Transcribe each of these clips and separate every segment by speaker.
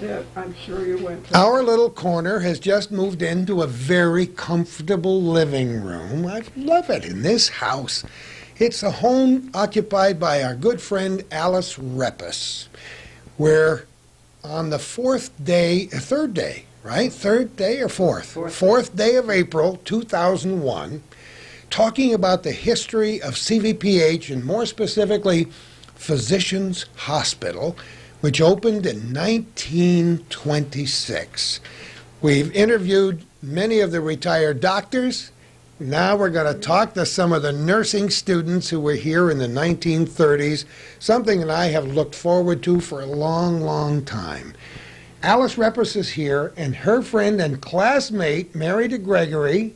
Speaker 1: Yeah, I'm sure you went to.
Speaker 2: Our little corner has just moved into a very comfortable living room. I love it in this house. It's a home occupied by our good friend Alice Reppus, where on the third day, right? Third day or fourth? Fourth day of April, 2001, talking about the history of CVPH and more specifically Physicians Hospital, which opened in 1926. We've interviewed many of the retired doctors. Now we're going to talk to some of the nursing students who were here in the 1930s, something that I have looked forward to for a long, long time. Alice Reppus is here, and her friend and classmate, Mary DeGregory,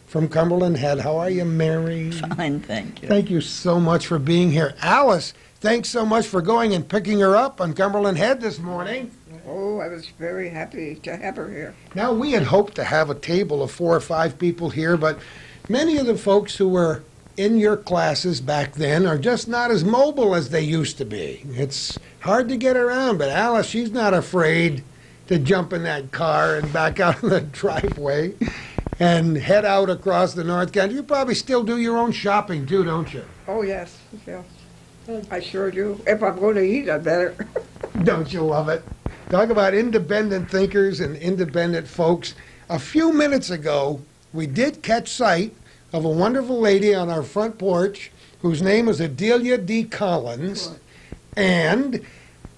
Speaker 2: from Cumberland Head. How are you, Mary?
Speaker 3: Fine, thank you.
Speaker 2: Thank you so much for being here. Alice, thanks so much for going and picking her up on Cumberland Head this morning.
Speaker 1: Oh, I was very happy to have her here.
Speaker 2: Now, we had hoped to have a table of 4 or 5 people here, but many of the folks who were in your classes back then are just not as mobile as they used to be. It's hard to get around, but Alice, she's not afraid to jump in that car and back out of the driveway and head out across the North Country. You probably still do your own shopping too, don't you?
Speaker 1: Oh, yes, yes. I sure do. If I'm going to eat, I better.
Speaker 2: Don't you love it? Talk about independent thinkers and independent folks. A few minutes ago, we did catch sight of a wonderful lady on our front porch whose name was Adelia D. Collins, and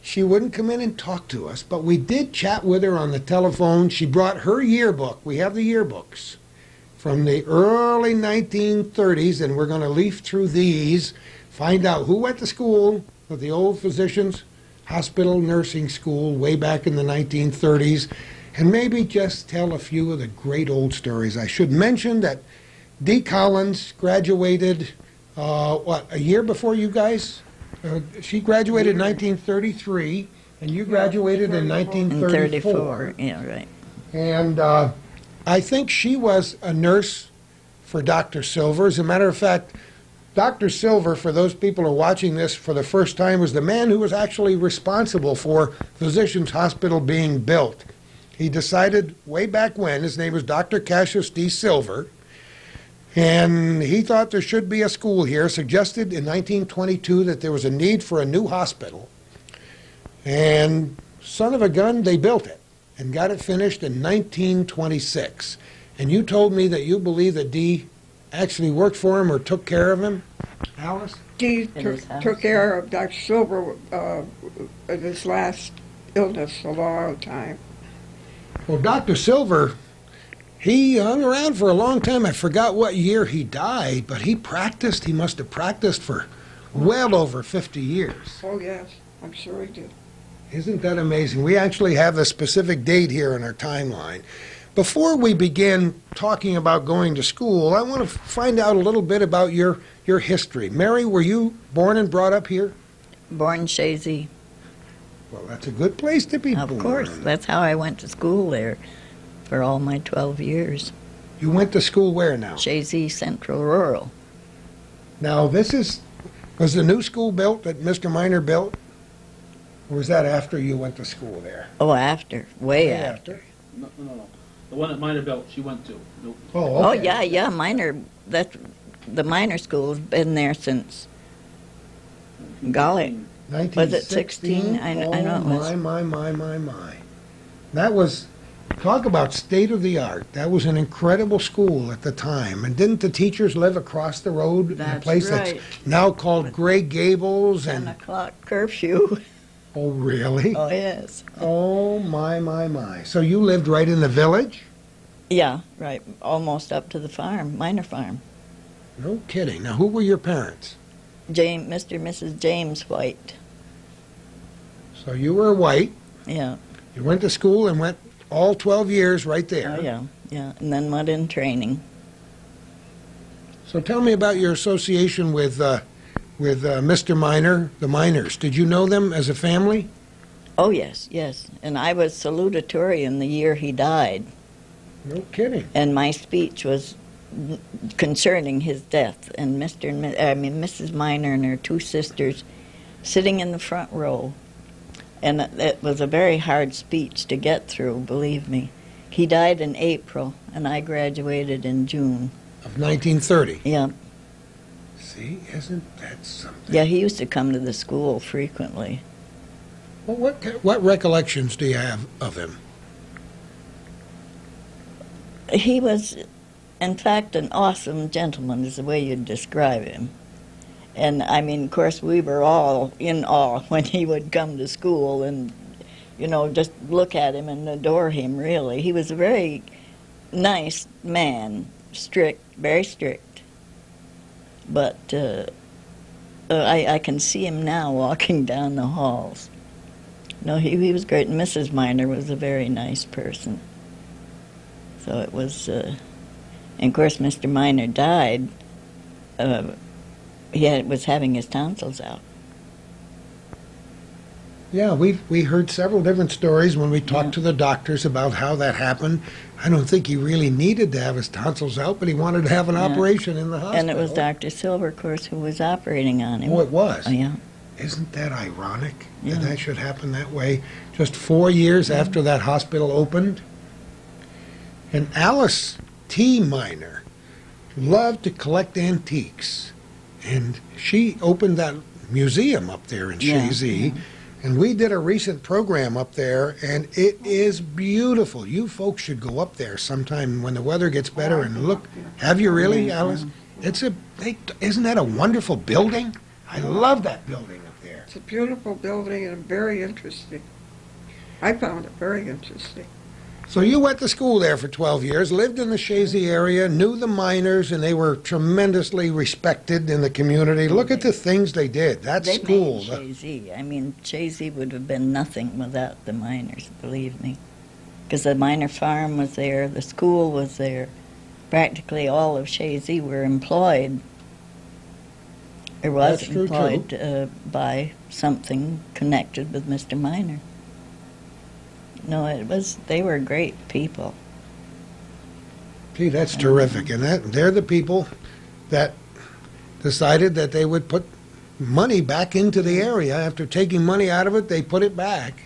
Speaker 2: she wouldn't come in and talk to us, but we did chat with her on the telephone. She brought her yearbook. We have the yearbooks from the early 1930s, and we're going to leaf through these, find out who went to school at the old Physicians Hospital Nursing School way back in the 1930s, and maybe just tell a few of the great old stories. I should mention that D. Collins graduated, a year before you guys? She graduated in 1933, and you graduated in 1934.
Speaker 3: Yeah, right.
Speaker 2: And I think she was a nurse for Dr. Silver. As a matter of fact, Dr. Silver, for those people who are watching this for the first time, was the man who was actually responsible for Physicians Hospital being built. He decided way back when, his name was Dr. Cassius D. Silver, and he thought there should be a school here, suggested in 1922 that there was a need for a new hospital. And son of a gun, they built it and got it finished in 1926. And you told me that you believe that Dee actually worked for him or took care of him, Alice?
Speaker 1: Dee took care of Dr. Silver in his last illness a long time.
Speaker 2: Well, Dr. Silver, he hung around for a long time. I forgot what year he died, but he practiced. He must have practiced for well over 50 years.
Speaker 1: Oh, yes, I'm sure he did.
Speaker 2: Isn't that amazing? We actually have a specific date here in our timeline. Before we begin talking about going to school, I want to find out a little bit about your history. Mary, were you born and brought up here?
Speaker 3: Born Shazy.
Speaker 2: Well, that's a good place to be born.
Speaker 3: Of course. That's how I went to school there for all my 12 years.
Speaker 2: You went to school where now?
Speaker 3: Shazy Central Rural.
Speaker 2: Now, was the new school built that Mr. Miner built? Or was that after you went to school there?
Speaker 3: Oh, after. Way after.
Speaker 4: No. The one that Miner built, she went to. Nope.
Speaker 2: Oh, okay.
Speaker 3: Oh, yeah, Miner. The Miner school has been there since, golly, was it 16? I know it was.
Speaker 2: My. That was, talk about state of the art. That was an incredible school at the time. And didn't the teachers live across the road in a place that's now called Gray Gables?
Speaker 3: 10 o'clock curfew.
Speaker 2: Oh, really?
Speaker 3: Oh, yes.
Speaker 2: Oh, my. So you lived right in the village?
Speaker 3: Yeah, right. Almost up to the farm, Miner farm.
Speaker 2: No kidding. Now, who were your parents?
Speaker 3: Mr. and Mrs. James White.
Speaker 2: So you were white.
Speaker 3: Yeah.
Speaker 2: You went to school and went all 12 years right there.
Speaker 3: Oh, yeah. And then went in training.
Speaker 2: So tell me about your association with Mr. Miner, the Miners. Did you know them as a family?
Speaker 3: Oh, yes. And I was salutatorian the year he died.
Speaker 2: No kidding.
Speaker 3: And my speech was concerning his death. And Mrs. Miner and her 2 sisters sitting in the front row. And it was a very hard speech to get through, believe me. He died in April, and I graduated in June.
Speaker 2: Of 1930.
Speaker 3: Yeah.
Speaker 2: See, isn't that something?
Speaker 3: Yeah, he used to come to the school frequently.
Speaker 2: Well, what recollections do you have of him?
Speaker 3: He was, in fact, an awesome gentleman, is the way you'd describe him. And, I mean, of course, we were all in awe when he would come to school and, you know, just look at him and adore him, really. He was a very nice man, strict, very strict. But I can see him now walking down the halls. No, he was great. And Mrs. Miner was a very nice person. So it was, and of course, Mr. Miner died. He was having his tonsils out.
Speaker 2: Yeah, we heard several different stories when we talked to the doctors about how that happened. I don't think he really needed to have his tonsils out, but he wanted to have an operation in the hospital.
Speaker 3: And it was Dr. Silver, of course, who was operating on him.
Speaker 2: Oh, it was?
Speaker 3: Oh, yeah.
Speaker 2: Isn't that ironic
Speaker 3: Yeah.
Speaker 2: that should happen that way? Just 4 years after that hospital opened? And Alice T. Miner loved to collect antiques. And she opened that museum up there in Chazy. And we did a recent program up there, and it is beautiful. You folks should go up there sometime when the weather gets better and look. Have you really, Alice? Isn't that a wonderful building? I love that building up there.
Speaker 1: It's a beautiful building and very interesting. I found it very interesting.
Speaker 2: So you went to school there for 12 years, lived in the Chazy area, knew the miners, and they were tremendously respected in the community. Look at the things they did. That
Speaker 3: They
Speaker 2: school.
Speaker 3: made Chazy. I mean, Chazy would have been nothing without the miners, believe me. Because the miner farm was there, the school was there. Practically all of Chazy were employed. Or was
Speaker 2: That's true,
Speaker 3: employed by something connected with Mr. Miner. No, they were great people.
Speaker 2: Gee, that's terrific. And they're the people that decided that they would put money back into the area. After taking money out of it, they put it back.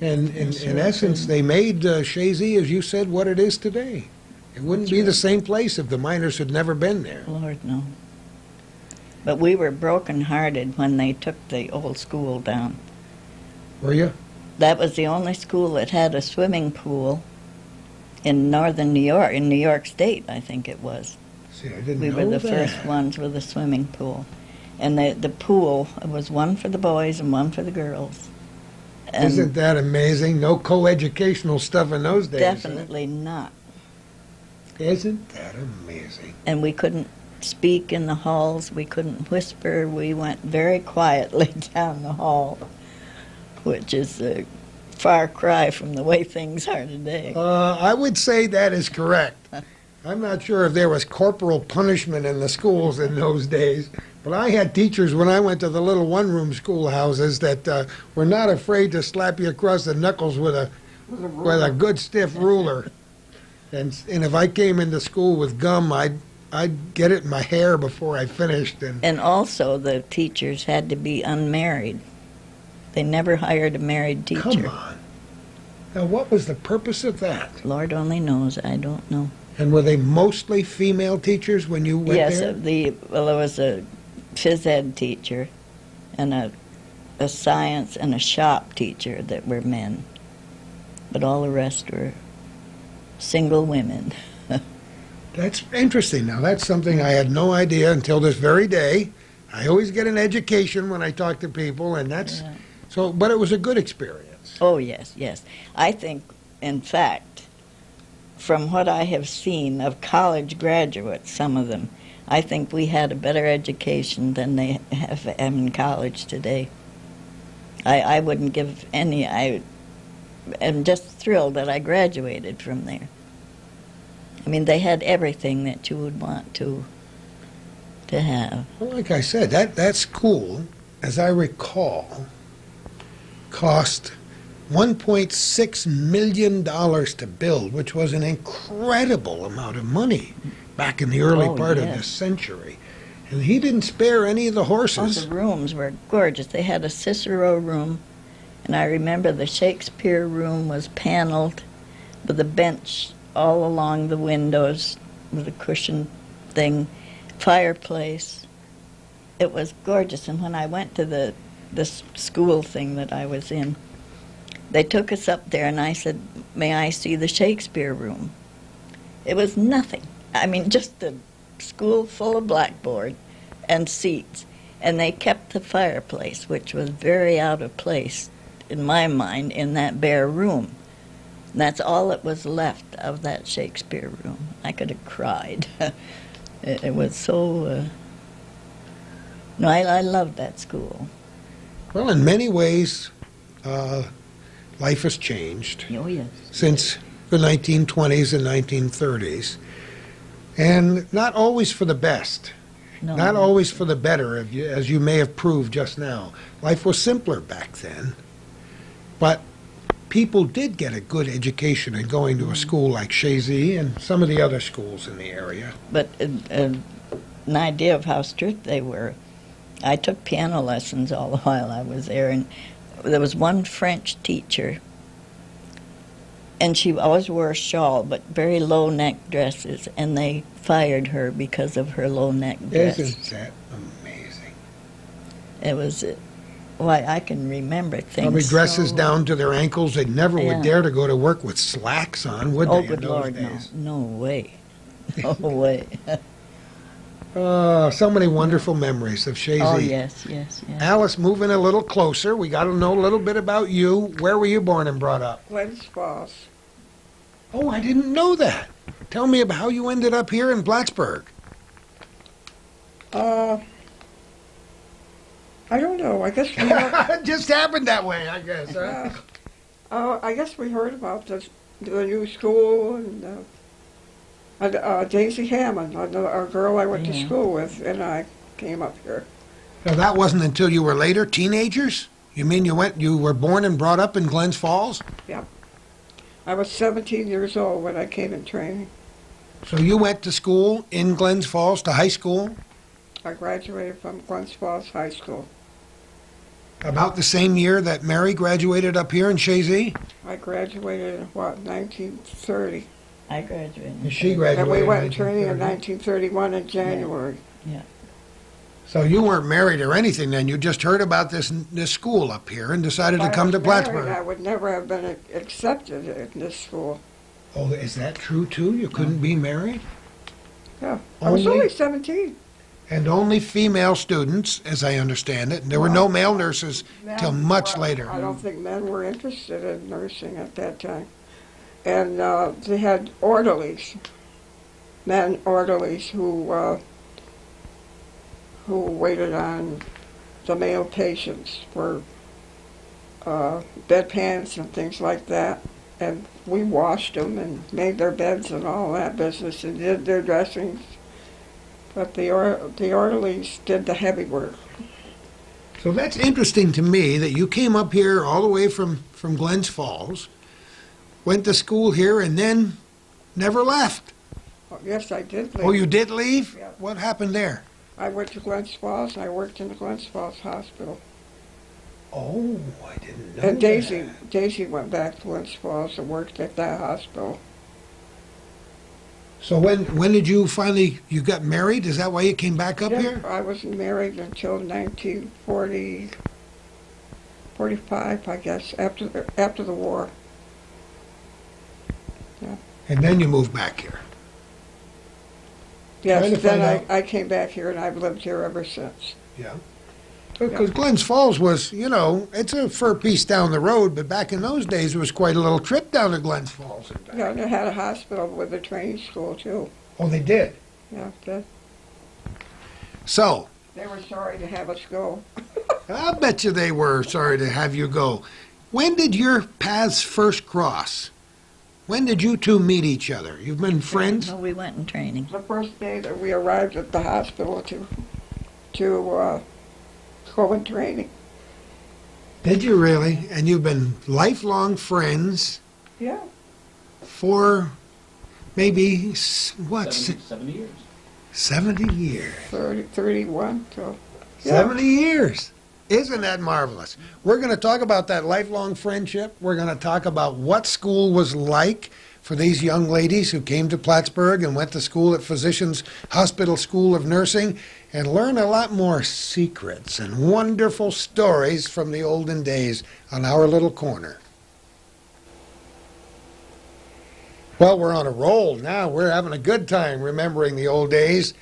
Speaker 2: And in essence, they made Chazy, as you said, what it is today. It wouldn't be the same place if the miners had never been there.
Speaker 3: Lord, no. But we were broken-hearted when they took the old school down.
Speaker 2: Were you?
Speaker 3: That was the only school that had a swimming pool in northern New York, in New York State, I think it was.
Speaker 2: See, I didn't
Speaker 3: We
Speaker 2: know
Speaker 3: were the
Speaker 2: that.
Speaker 3: first ones with a swimming pool. And the pool was one for the boys and one for the girls. And
Speaker 2: Isn't that amazing? No co-educational stuff in those days.
Speaker 3: definitely not.
Speaker 2: Isn't that amazing?
Speaker 3: And we couldn't speak in the halls. We couldn't whisper. We went very quietly down the hall, which is a far cry from the way things are today.
Speaker 2: I would say that is correct. I'm not sure if there was corporal punishment in the schools in those days, but I had teachers when I went to the little one-room schoolhouses that were not afraid to slap you across the knuckles with a good stiff ruler. And if I came into school with gum, I'd get it in my hair before I finished.
Speaker 3: And also the teachers had to be unmarried. They never hired a married teacher.
Speaker 2: Come on. Now, what was the purpose of that?
Speaker 3: Lord only knows. I don't know.
Speaker 2: And were they mostly female teachers when you went
Speaker 3: Yes,
Speaker 2: there?
Speaker 3: there was a phys ed teacher and a science and a shop teacher that were men. But all the rest were single women.
Speaker 2: That's interesting. Now, that's something I had no idea until this very day. I always get an education when I talk to people, and that's...
Speaker 3: Yeah.
Speaker 2: So, but it was a good experience.
Speaker 3: Oh, yes, yes. I think, in fact, from what I have seen of college graduates, some of them, I think we had a better education than they have in college today. I wouldn't give any... I am just thrilled that I graduated from there. I mean, they had everything that you would want to have.
Speaker 2: Well, like I said, that school, as I recall, cost $1.6 million to build, which was an incredible amount of money back in the early part of this century. And he didn't spare any of the
Speaker 3: All
Speaker 2: horses.
Speaker 3: the rooms were gorgeous. They had a Cicero room, And I remember the Shakespeare room was paneled with a bench all along the windows with a cushion thing, fireplace. It was gorgeous. And when I went to this school thing that I was in, they took us up there and I said, may I see the Shakespeare room? It was nothing. I mean, just a school full of blackboard and seats. And they kept the fireplace, which was very out of place, in my mind, in that bare room. And that's all that was left of that Shakespeare room. I could have cried. It was so... No, I loved that school.
Speaker 2: Well, in many ways, life has changed
Speaker 3: Oh, yes.
Speaker 2: since the 1920s and 1930s, and not always for the best,
Speaker 3: No.
Speaker 2: not always for the better, as you may have proved just now. Life was simpler back then, but people did get a good education in going to a school like Chazy and some of the other schools in the area.
Speaker 3: But an idea of how strict they were. I took piano lessons all the while I was there, and there was one French teacher, and she always wore a shawl, but very low-neck dresses, and they fired her because of her low-neck dress.
Speaker 2: Isn't that amazing?
Speaker 3: It was, why, I can remember things.
Speaker 2: Probably dresses
Speaker 3: so-
Speaker 2: down to their ankles. They never
Speaker 3: Yeah.
Speaker 2: would dare to go to work with slacks on, would
Speaker 3: Oh,
Speaker 2: they,
Speaker 3: good
Speaker 2: in those
Speaker 3: Lord,
Speaker 2: days?
Speaker 3: no. No way. No way.
Speaker 2: So many wonderful memories of Chazy.
Speaker 3: Oh, yes, yes, yes.
Speaker 2: Alice, moving a little closer, we got to know a little bit about you. Where were you born and brought up?
Speaker 1: Glens Falls.
Speaker 2: Oh, I didn't know that. Tell me about how you ended up here in Plattsburgh.
Speaker 1: I don't know. I guess we heard,
Speaker 2: It just happened that way, I guess. Huh?
Speaker 1: I guess we heard about the new school and Daisy Hammond, a girl I went to
Speaker 3: Yeah.
Speaker 1: school with, and I came up here.
Speaker 2: Now, that wasn't until you were later, teenagers? You mean you were born and brought up in Glens Falls?
Speaker 1: I was 17 years old when I came in training.
Speaker 2: So you went to school in Glens Falls, to high school,
Speaker 1: I graduated from Glens Falls High School.
Speaker 2: about the same year that Mary graduated up here in Chazy?
Speaker 1: I graduated in, 1930.
Speaker 3: I graduated.
Speaker 2: She graduated
Speaker 1: And we went in
Speaker 2: in
Speaker 1: training in
Speaker 2: 1930.
Speaker 1: 1931 in January.
Speaker 2: So you weren't married or anything then. You just heard about this school up here and decided to
Speaker 1: If I
Speaker 2: come to
Speaker 1: was married,
Speaker 2: Plattsburgh.
Speaker 1: I would never have been accepted in this school.
Speaker 2: Oh, is that true too? You couldn't be married?
Speaker 1: Yeah, I was
Speaker 2: Only-
Speaker 1: only 17.
Speaker 2: And only female students, as I understand it. There were no male nurses till much later.
Speaker 1: I don't think men were interested in nursing at that time. And they had orderlies, men orderlies who waited on the male patients for bedpans and things like that. And we washed them and made their beds and all that business and did their dressings. But the orderlies did the heavy work.
Speaker 2: So that's interesting to me that you came up here all the way from Glens Falls, went to school here, and then never left.
Speaker 1: Oh, yes, I did leave.
Speaker 2: Oh, you did leave?
Speaker 1: Yeah.
Speaker 2: What happened there?
Speaker 1: I went to Glens Falls. I worked in the Glens Falls Hospital.
Speaker 2: Oh, I didn't know
Speaker 1: And Daisy,
Speaker 2: that.
Speaker 1: Daisy went back to Glens Falls and worked at that hospital.
Speaker 2: So when did you finally, you got married? Is that why you came back up
Speaker 1: Yeah,
Speaker 2: here?
Speaker 1: I wasn't married until 1945, I guess, after the war.
Speaker 2: And then you moved back here.
Speaker 1: Yes,
Speaker 2: Trying to
Speaker 1: then
Speaker 2: find
Speaker 1: I came back here and I've lived here ever since.
Speaker 2: Yeah. Because Glens Falls was, it's a fur piece down the road, but back in those days it was quite a little trip down to Glens Falls. and back.
Speaker 1: Yeah, and they had a hospital with a training school too.
Speaker 2: Oh, they did?
Speaker 1: Yeah,
Speaker 2: So,
Speaker 1: they were sorry to have us go.
Speaker 2: I'll bet you they were sorry to have you go. When did your paths first cross? When did you two meet each other? You've been friends?
Speaker 3: Well, we went in training.
Speaker 1: The first day that we arrived at the hospital to go in training.
Speaker 2: Did you really? And you've been lifelong friends
Speaker 1: Yeah.
Speaker 2: for maybe, what,
Speaker 4: 70 years.
Speaker 2: 70 years?
Speaker 1: 31, so. Yeah.
Speaker 2: 70 years. Isn't that marvelous? We're going to talk about that lifelong friendship. We're going to talk about what school was like for these young ladies who came to Plattsburgh and went to school at Physicians Hospital School of Nursing, and learn a lot more secrets and wonderful stories from the olden days on our little corner. Well, we're on a roll now. We're having a good time remembering the old days.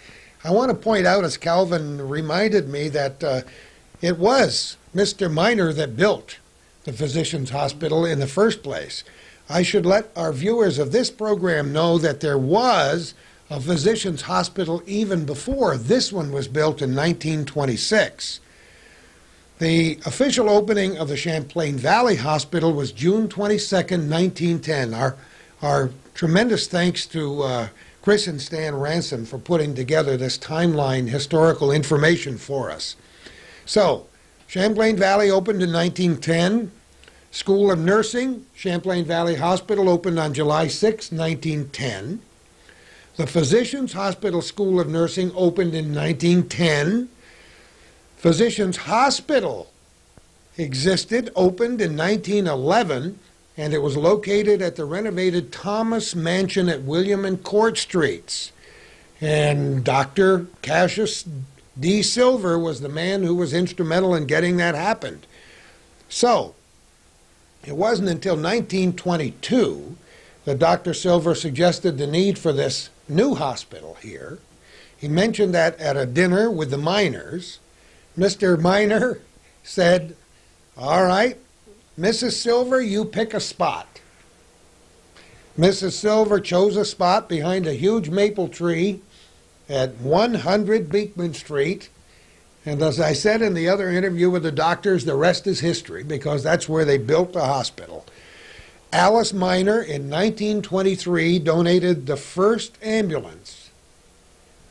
Speaker 2: I want to point out, as Calvin reminded me, that it was Mr. Miner that built the Physicians Hospital in the first place. I should let our viewers of this program know that there was a Physicians Hospital even before this one was built in 1926. The official opening of the Champlain Valley Hospital was June 22nd, 1910. Our tremendous thanks to Chris and Stan Ransom for putting together this timeline historical information for us. So, Champlain Valley opened in 1910. School of Nursing, Champlain Valley Hospital, opened on July 6, 1910. The Physicians Hospital School of Nursing opened in 1910. Physicians Hospital existed, opened in 1911, and it was located at the renovated Thomas Mansion at William and Court Streets. And Dr. Cassius D. Silver was the man who was instrumental in getting that happened. So, it wasn't until 1922 that Dr. Silver suggested the need for this new hospital here. He mentioned that at a dinner with the Miners. Mr. Miner said, "All right, Mrs. Silver, you pick a spot." Mrs. Silver chose a spot behind a huge maple tree at 100 Beekman Street. And as I said in the other interview with the doctors, the rest is history, because that's where they built the hospital. Alice Miner, in 1923, donated the first ambulance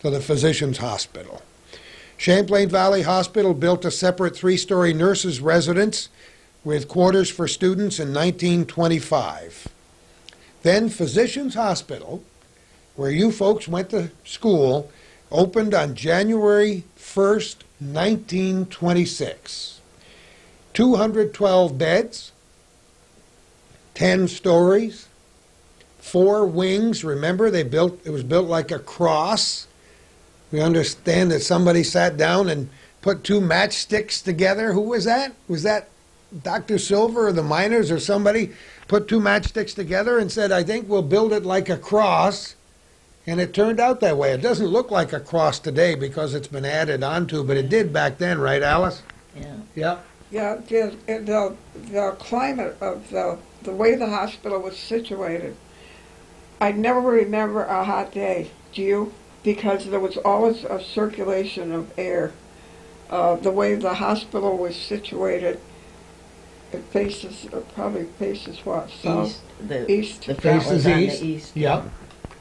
Speaker 2: to the Physicians Hospital. Champlain Valley Hospital built a separate 3-story nurses' residence with quarters for students in 1925. Then Physicians Hospital, where you folks went to school, opened on January 1st, 1926. 212 beds, 10 stories, 4 wings. Remember, it was built like a cross. We understand that somebody sat down and put 2 matchsticks together. Who was that? Was that Dr. Silver or the Miners or somebody? Put 2 matchsticks together and said, "I think we'll build it like a cross." And it turned out that way. It doesn't look like a cross today because it's been added onto, but it did back then, right, Alice?
Speaker 3: Yeah.
Speaker 2: Yeah.
Speaker 1: Yeah, the climate of the way the hospital was situated. I never remember a hot day. Do you? Because there was always a circulation of air. The way the hospital was situated, it probably faces what? South? East.
Speaker 3: The front
Speaker 2: Faces
Speaker 3: was on
Speaker 2: east.
Speaker 3: the east.
Speaker 2: Yeah.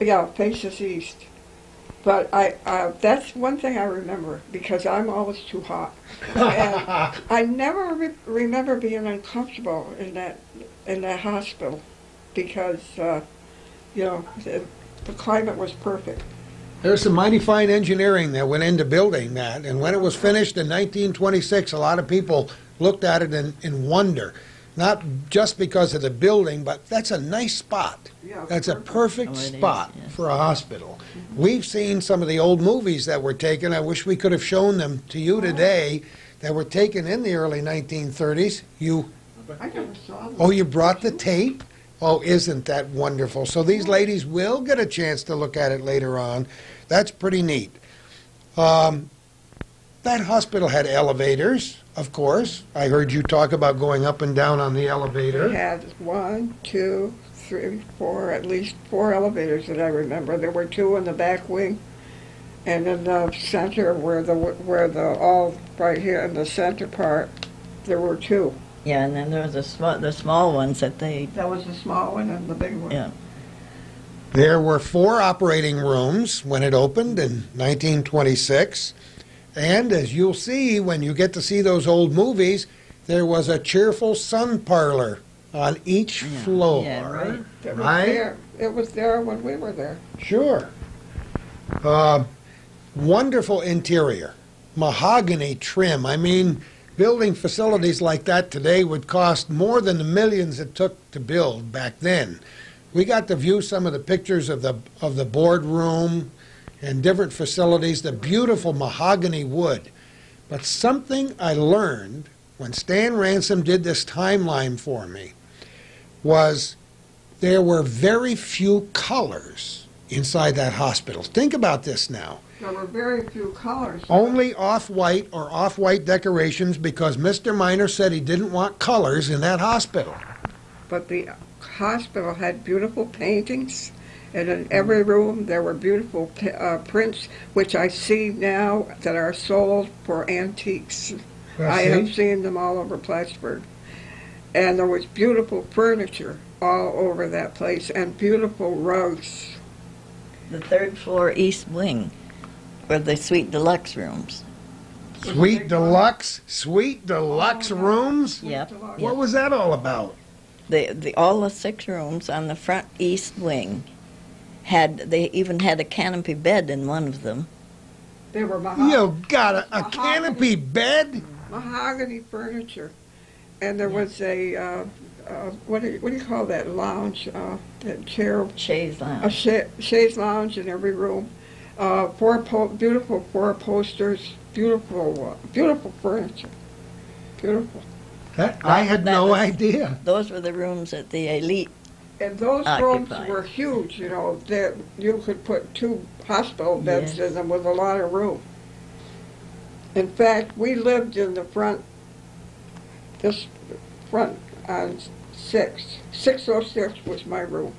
Speaker 1: Yeah, faces east. But that's one thing I remember, because I'm always too hot. And I never remember being uncomfortable in that hospital, because the climate was perfect.
Speaker 2: There's some mighty fine engineering that went into building that, and when it was finished in 1926, a lot of people looked at it in wonder. Not just because of the building, but that's a nice spot.
Speaker 1: Yeah,
Speaker 2: that's a perfect spot
Speaker 3: yes.
Speaker 2: for a hospital. We've seen some of the old movies that were taken. I wish we could have shown them to you today, that were taken in the early 1930s.
Speaker 1: I never saw them.
Speaker 2: Oh, you brought the tape? Oh, isn't that wonderful? So these ladies will get a chance to look at it later on. That's pretty neat. That hospital had elevators, of course. I heard you talk about going up and down on the elevator.
Speaker 1: We had 1, 2, 3, 4, at least 4 elevators that I remember. There were 2 in the back wing, and in the center, where the all right here in the center part, there were 2.
Speaker 3: Yeah, and then there was the small ones that they.
Speaker 1: That was the small one and the big one.
Speaker 3: Yeah.
Speaker 2: There were 4 operating rooms when it opened in 1926. And as you'll see when you get to see those old movies, there was a cheerful sun parlor on each floor.
Speaker 3: Yeah, right.
Speaker 1: It was there when we were there.
Speaker 2: Sure. Wonderful interior. Mahogany trim. I mean, building facilities like that today would cost more than the millions it took to build back then. We got to view some of the pictures of the boardroom and different facilities, the beautiful mahogany wood. But something I learned when Stan Ransom did this timeline for me was there were very few colors inside that hospital. Think about this now.
Speaker 1: There were very few colors.
Speaker 2: Only off-white or off-white decorations because Mr. Miner said he didn't want colors in that hospital.
Speaker 1: But the hospital had beautiful paintings, and in every room there were beautiful prints, which I see now that are sold for antiques. I have seen them all over Plattsburgh. And there was beautiful furniture all over that place, and beautiful rugs.
Speaker 3: The third floor east wing were the suite deluxe rooms.
Speaker 2: Suite deluxe rooms?
Speaker 3: Yep.
Speaker 2: What was that all about?
Speaker 3: All the 6 rooms on the front east wing they even had a canopy bed in one of them.
Speaker 1: They were mahogany.
Speaker 2: You got a canopy bed?
Speaker 1: Mahogany furniture. And there was a, what do you call that lounge, that chair?
Speaker 3: Chaise lounge.
Speaker 1: A chaise lounge in every room. Beautiful 4 posters, beautiful furniture. Beautiful.
Speaker 2: I had no idea.
Speaker 3: Those were the rooms that the elite
Speaker 1: And those rooms were huge, you know, that you could put 2 hospital beds in them with a lot of room. In fact, we lived in the front, this front on 606 was my room.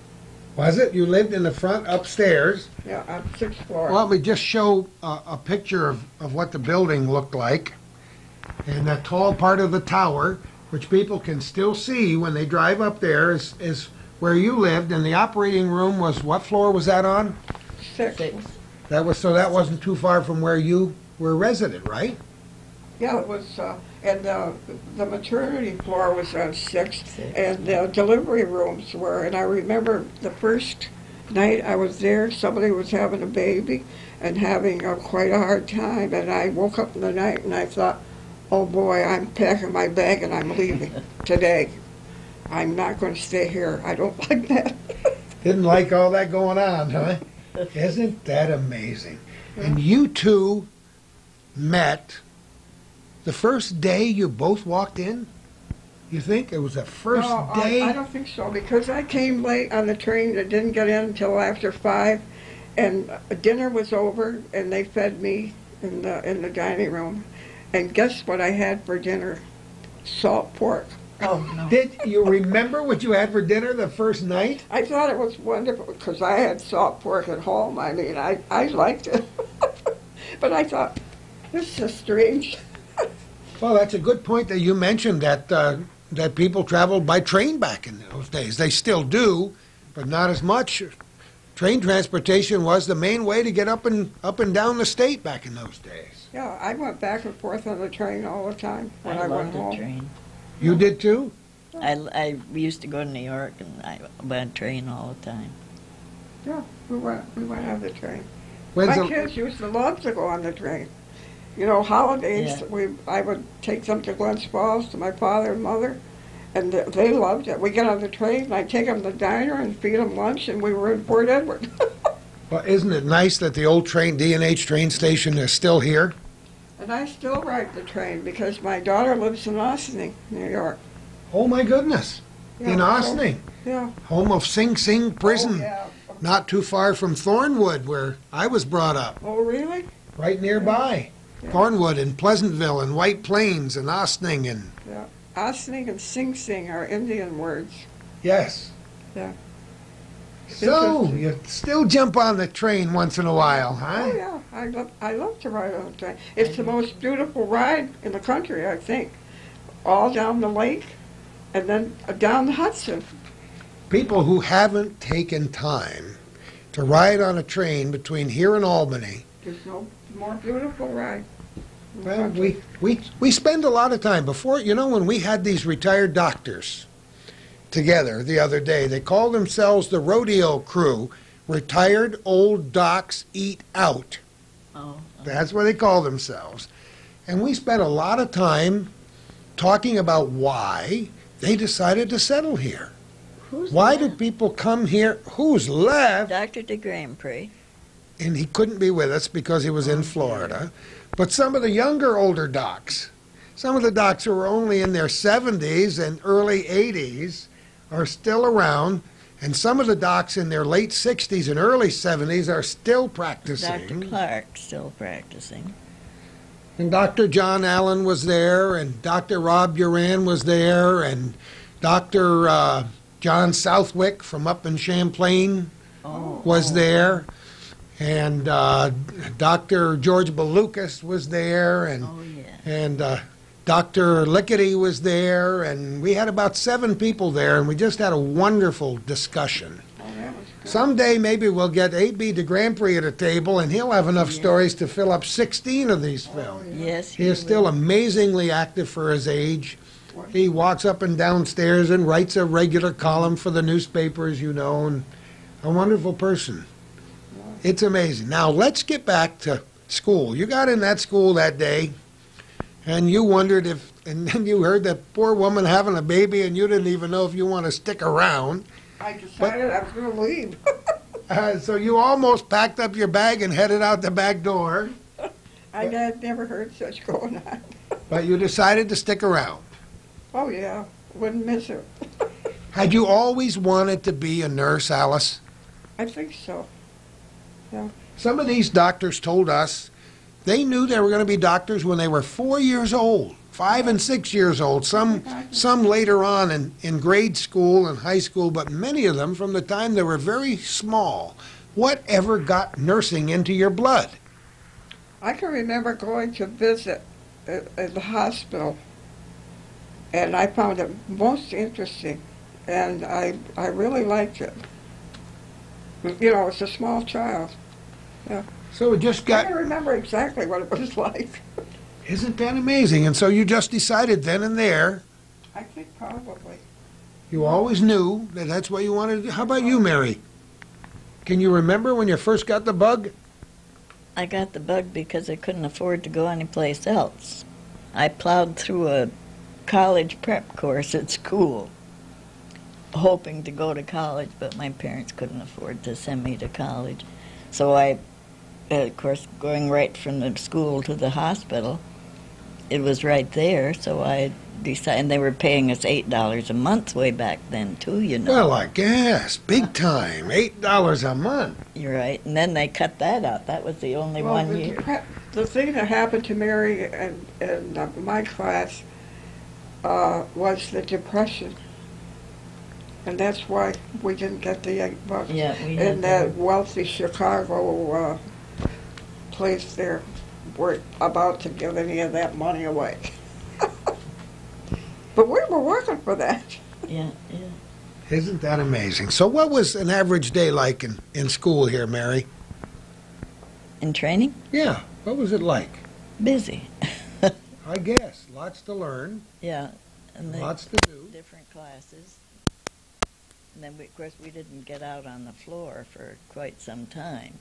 Speaker 2: Was it? You lived in the front upstairs?
Speaker 1: Yeah, on 6th floor.
Speaker 2: Well, let me just show a picture of what the building looked like. And that tall part of the tower, which people can still see when they drive up there, is where you lived. And the operating room was, what floor was that on?
Speaker 1: 6th.
Speaker 2: So that wasn't too far from where you were resident, right?
Speaker 1: Yeah, it was, and the maternity floor was on 6th, and the delivery rooms were, and I remember the first night I was there, somebody was having a baby and having quite a hard time, and I woke up in the night and I thought, oh boy, I'm packing my bag and I'm leaving today. I'm not going to stay here. I don't like that.
Speaker 2: Didn't like all that going on, huh? Isn't that amazing? And you two met the first day you both walked in? You think it was the first day?
Speaker 1: I don't think so, because I came late on the train that didn't get in until after 5, and dinner was over, and they fed me in the dining room. And guess what I had for dinner? Salt pork.
Speaker 3: Oh, no.
Speaker 2: Did you remember what you had for dinner the first night?
Speaker 1: I thought it was wonderful, because I had salt pork at home. I mean, I liked it. But I thought, this is strange.
Speaker 2: Well, that's a good point that you mentioned, that people traveled by train back in those days. They still do, but not as much. Train transportation was the main way to get up and down the state back in those days.
Speaker 1: Yeah, I went back and forth on the train all the time when I went home.
Speaker 3: The train.
Speaker 2: You did too?
Speaker 3: I used to go to New York, and I went train all the time.
Speaker 1: Yeah, we went on the train.
Speaker 2: When's
Speaker 1: My kids used to love to go on the train. You know, holidays, I would take them to Glens Falls to my father and mother, and they loved it. We get on the train, and I'd take them to the diner and feed them lunch, and we were in Port Edward.
Speaker 2: Well, isn't it nice that the old D&H train station is still here?
Speaker 1: And I still ride the train because my daughter lives in Ossining, New York.
Speaker 2: Oh, my goodness.
Speaker 1: Yeah,
Speaker 2: In Ossining.
Speaker 1: Yeah.
Speaker 2: Home of Sing Sing Prison.
Speaker 1: Oh, yeah.
Speaker 2: Not too far from Thornwood, where I was brought up.
Speaker 1: Oh, really?
Speaker 2: Right nearby.
Speaker 1: Yeah.
Speaker 2: Thornwood and Pleasantville and White Plains and Ossining and...
Speaker 1: Yeah. Ossining and Sing Sing are Indian words.
Speaker 2: Yes.
Speaker 1: Yeah.
Speaker 2: So, you still jump on the train once in a while, huh?
Speaker 1: Oh, yeah. I love to ride on the train. It's the most beautiful ride in the country, I think. All down the lake and then down the Hudson.
Speaker 2: People who haven't taken time to ride on a train between here and Albany.
Speaker 1: There's no more beautiful ride.
Speaker 2: Well, we spend a lot of time. Before, you know, when we had these retired doctors together the other day, they called themselves the rodeo crew. Retired old docs eat out.
Speaker 3: Oh.
Speaker 2: That's what they call themselves. And we spent a lot of time talking about why they decided to settle here.
Speaker 3: Who's
Speaker 2: Why
Speaker 3: left?
Speaker 2: did people come here? Who's left?
Speaker 3: Dr. de Grand Prix.
Speaker 2: And he couldn't be with us because he was in Florida. But some of the younger, older docs, some of the docs who were only in their 70s and early 80s are still around. And some of the docs in their late 60s and early 70s are still practicing.
Speaker 3: Dr. Clark still practicing.
Speaker 2: And Dr. John Allen was there, and Dr. Rob Duran was there, and Dr. John Southwick from up in Champlain was there, and Dr. George Balukas was there, and
Speaker 3: Oh, yeah.
Speaker 2: and Dr. Lickety was there, and we had about 7 people there, and we just had a wonderful discussion.
Speaker 1: Oh, that was good.
Speaker 2: Someday maybe we'll get A.B. de Grand Prix at a table, and he'll have enough
Speaker 3: Yeah.
Speaker 2: stories to fill up 16 of these films.
Speaker 3: Yes,
Speaker 2: He is still
Speaker 3: will.
Speaker 2: amazingly active for his age. He walks up and downstairs and writes a regular column for the newspapers, you know, and a wonderful person. It's amazing. Now, let's get back to school. You got in that school that day, and you wondered if, and then you heard that poor woman having a baby, and you didn't even know if you want to stick around.
Speaker 1: I decided I was going to leave.
Speaker 2: So you almost packed up your bag and headed out the back door,
Speaker 1: I had never heard such going on.
Speaker 2: but you decided to stick around.
Speaker 1: Oh, yeah. Wouldn't miss it.
Speaker 2: Had you always wanted to be a nurse, Alice?
Speaker 1: I think so.
Speaker 2: Some of these doctors told us they knew they were going to be doctors when they were 4 years old, 5 and 6 years old. Some later on in grade school and high school, but many of them from the time they were very small. Whatever got nursing into your blood?
Speaker 1: I can remember going to visit at the hospital, and I found it most interesting, and I really liked it. You know, it's a small child.
Speaker 2: So it just
Speaker 1: I
Speaker 2: got,
Speaker 1: don't remember exactly what it was like.
Speaker 2: isn't that amazing? And so you just decided then and there,
Speaker 1: I think probably.
Speaker 2: you always knew that that's what you wanted to do. How about you, Mary? Can you remember when you first got the bug?
Speaker 3: I got the bug because I couldn't afford to go anyplace else. I plowed through a college prep course at school, hoping to go to college, but my parents couldn't afford to send me to college. So I, of course, going right from the school to the hospital, it was right there, so I decided, and they were paying us $8 a month way back then, too, you know.
Speaker 2: Well, I guess. Big time. $8 a month.
Speaker 3: You're right, and then they cut that out. That was the only
Speaker 1: Well,
Speaker 3: one year.
Speaker 1: the thing that happened to Mary and my class was the Depression. And that's why we didn't get the $8.
Speaker 3: Yeah, we had
Speaker 1: In that wealthy Chicago place there, weren't about to give any of that money away. But we were working for that.
Speaker 3: Yeah.
Speaker 2: Isn't that amazing? So what was an average day like in school here, Mary?
Speaker 3: In training?
Speaker 2: Yeah. What was it like?
Speaker 3: Busy.
Speaker 2: I guess. Lots to learn.
Speaker 3: Yeah. And the
Speaker 2: Lots to do.
Speaker 3: different classes. And then, of course, we didn't get out on the floor for quite some time.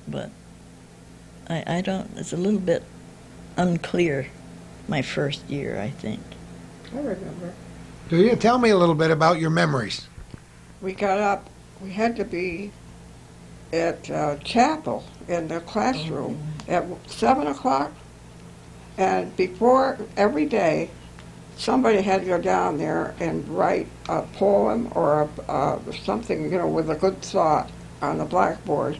Speaker 3: But I don't, it's a little bit unclear, my first year, I think.
Speaker 1: I remember.
Speaker 2: Do you tell me a little bit about your memories?
Speaker 1: We got up, we had to be at chapel in the classroom at 7 o'clock. And before, every day, somebody had to go down there and write a poem or something, you know, with a good thought on the blackboard.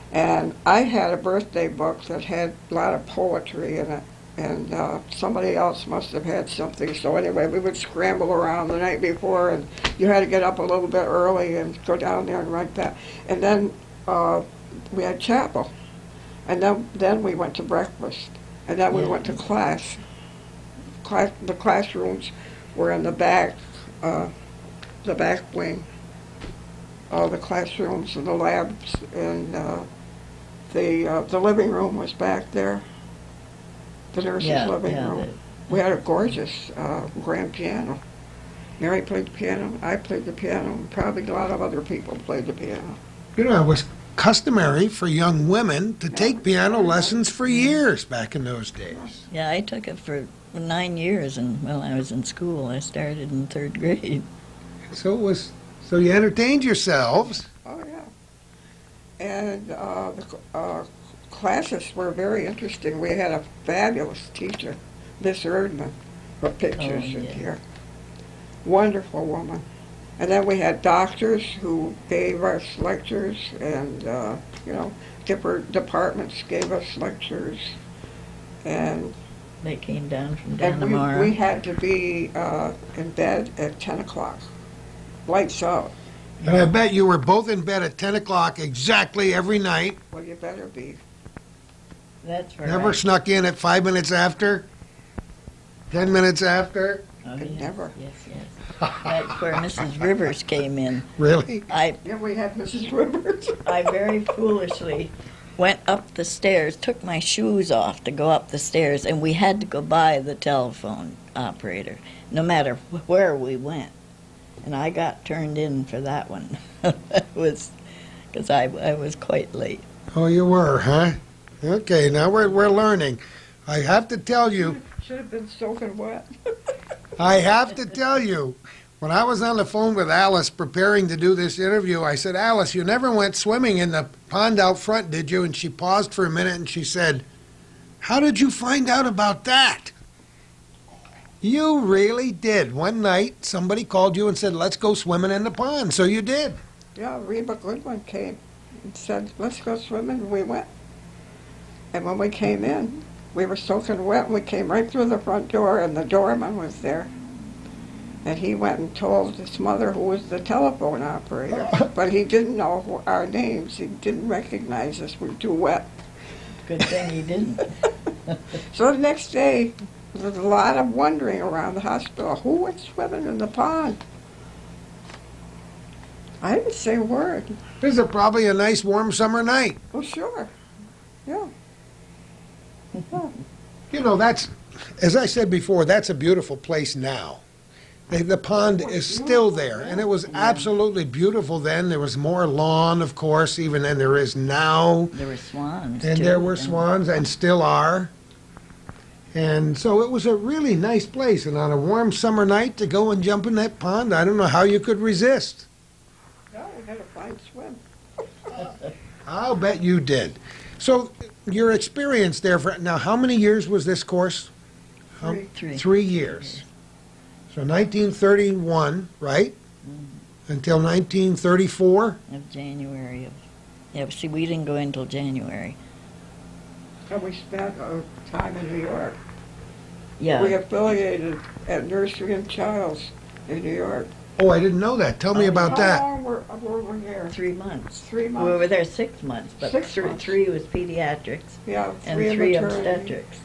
Speaker 1: And I had a birthday book that had a lot of poetry in it, and somebody else must have had something. So anyway, we would scramble around the night before, and you had to get up a little bit early and go down there and write that. And then we had chapel, and then we went to breakfast, and then we went to class. The classrooms were in the back wing. All the classrooms and the labs, and the living room was back there. The nurse's living room. We had a gorgeous grand piano. Mary played the piano, I played the piano, and probably a lot of other people played the piano.
Speaker 2: You know, customary for young women to take piano lessons for years back in those days.
Speaker 3: Yeah, I took it for 9 years, and while I was in school, I started in 3rd grade.
Speaker 2: So you entertained yourselves.
Speaker 1: Oh, yeah. And the classes were very interesting. We had a fabulous teacher, Miss Erdman, her pictures in here. Wonderful woman. And then we had doctors who gave us lectures, and, different departments gave us lectures. And
Speaker 3: They came down from
Speaker 1: And
Speaker 3: Dannemora.
Speaker 1: we had to be in bed at 10 o'clock, lights out.
Speaker 2: And I bet you were both in bed at 10 o'clock exactly every night.
Speaker 1: Well, you better be.
Speaker 3: That's right.
Speaker 2: Never snuck in at 5 minutes after? 10 minutes after?
Speaker 3: Oh,
Speaker 1: Could
Speaker 3: yes,
Speaker 1: never.
Speaker 3: Yes, yes. That's where Mrs. Rivers came in.
Speaker 2: Really?
Speaker 3: I
Speaker 1: Yeah, we had Mrs. Rivers.
Speaker 3: I very foolishly went up the stairs, took my shoes off to go up the stairs, and we had to go by the telephone operator, no matter where we went. And I got turned in for that one. It was because I was quite late.
Speaker 2: Oh, you were, huh? Okay, now we're learning. I have to tell you,
Speaker 1: Should have been soaking wet.
Speaker 2: I have to tell you, when I was on the phone with Alice preparing to do this interview, I said, Alice, you never went swimming in the pond out front, did you? And she paused for a minute and she said, how did you find out about that? You really did. One night, somebody called you and said, let's go swimming in the pond. So you did.
Speaker 1: Yeah, Reba Goodwin came and said, let's go swimming, and we went. And when we came in, we were soaking wet, and we came right through the front door, and the doorman was there. And he went and told his mother, who was the telephone operator, but he didn't know our names. He didn't recognize us. We were too wet.
Speaker 3: Good thing you didn't.
Speaker 1: So the next day, there was a lot of wondering around the hospital. Who went swimming in the pond? I didn't say a word.
Speaker 2: This is probably a nice warm summer night.
Speaker 1: Well, sure. Yeah. Yeah.
Speaker 2: You know, that's, as I said before, that's a beautiful place now. The pond is still there, and it was absolutely beautiful then. There was more lawn, of course, even than there is now.
Speaker 3: There were swans,
Speaker 2: And
Speaker 3: too,
Speaker 2: there were
Speaker 3: and-
Speaker 2: swans, and still are. And so it was a really nice place. And on a warm summer night to go and jump in that pond, I don't know how you could resist.
Speaker 1: No, we had a fine swim.
Speaker 2: I'll bet you did. So your experience there, now how many years was this course?
Speaker 1: 3.
Speaker 2: 3 years. So 1931, right? Until 1934?
Speaker 3: Of January of. Yeah, see, we didn't go until January.
Speaker 1: And we spent our time in New York.
Speaker 3: Yeah.
Speaker 1: We affiliated at Nursery and Child's in New York.
Speaker 2: Oh, I didn't know that. Tell me about
Speaker 1: How
Speaker 2: that.
Speaker 1: long were we there?
Speaker 3: 3 months.
Speaker 1: 3 months.
Speaker 3: We were there 6 months, but
Speaker 1: 6 months.
Speaker 3: 3 was pediatrics
Speaker 1: Yeah,
Speaker 3: and
Speaker 1: 3 in
Speaker 3: 3
Speaker 1: maternity.
Speaker 3: obstetrics.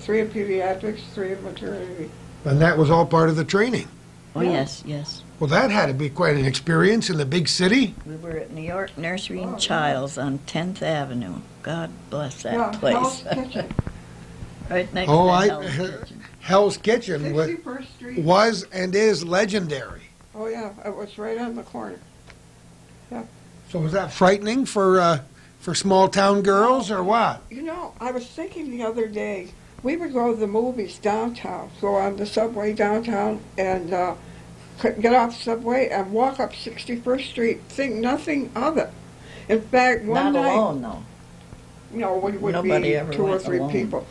Speaker 1: 3 in pediatrics, 3 in maternity.
Speaker 2: And that was all part of the training.
Speaker 3: Oh,
Speaker 1: Yeah.
Speaker 3: yes, yes.
Speaker 2: Well, that had to be quite an experience in the big city.
Speaker 3: We were at New York Nursery and Child's on 10th Avenue. God bless that
Speaker 1: Yeah,
Speaker 3: place.
Speaker 1: Hell's Kitchen,
Speaker 3: Right next
Speaker 2: Oh,
Speaker 3: to Hell's Kitchen.
Speaker 2: Hell's Kitchen
Speaker 1: 61st Street.
Speaker 2: was and is legendary.
Speaker 1: Oh, yeah, it was right on the corner.
Speaker 2: So was that frightening for small town girls or what?
Speaker 1: You know, I was thinking the other day, we would go to the movies downtown, go on the subway downtown, and get off the subway and walk up 61st Street, think nothing of it. In fact, one
Speaker 3: Not
Speaker 1: night,
Speaker 3: alone, though.
Speaker 1: no, we would
Speaker 3: Nobody
Speaker 1: be
Speaker 3: ever
Speaker 1: 2 or
Speaker 3: went
Speaker 1: 3
Speaker 3: alone.
Speaker 1: people.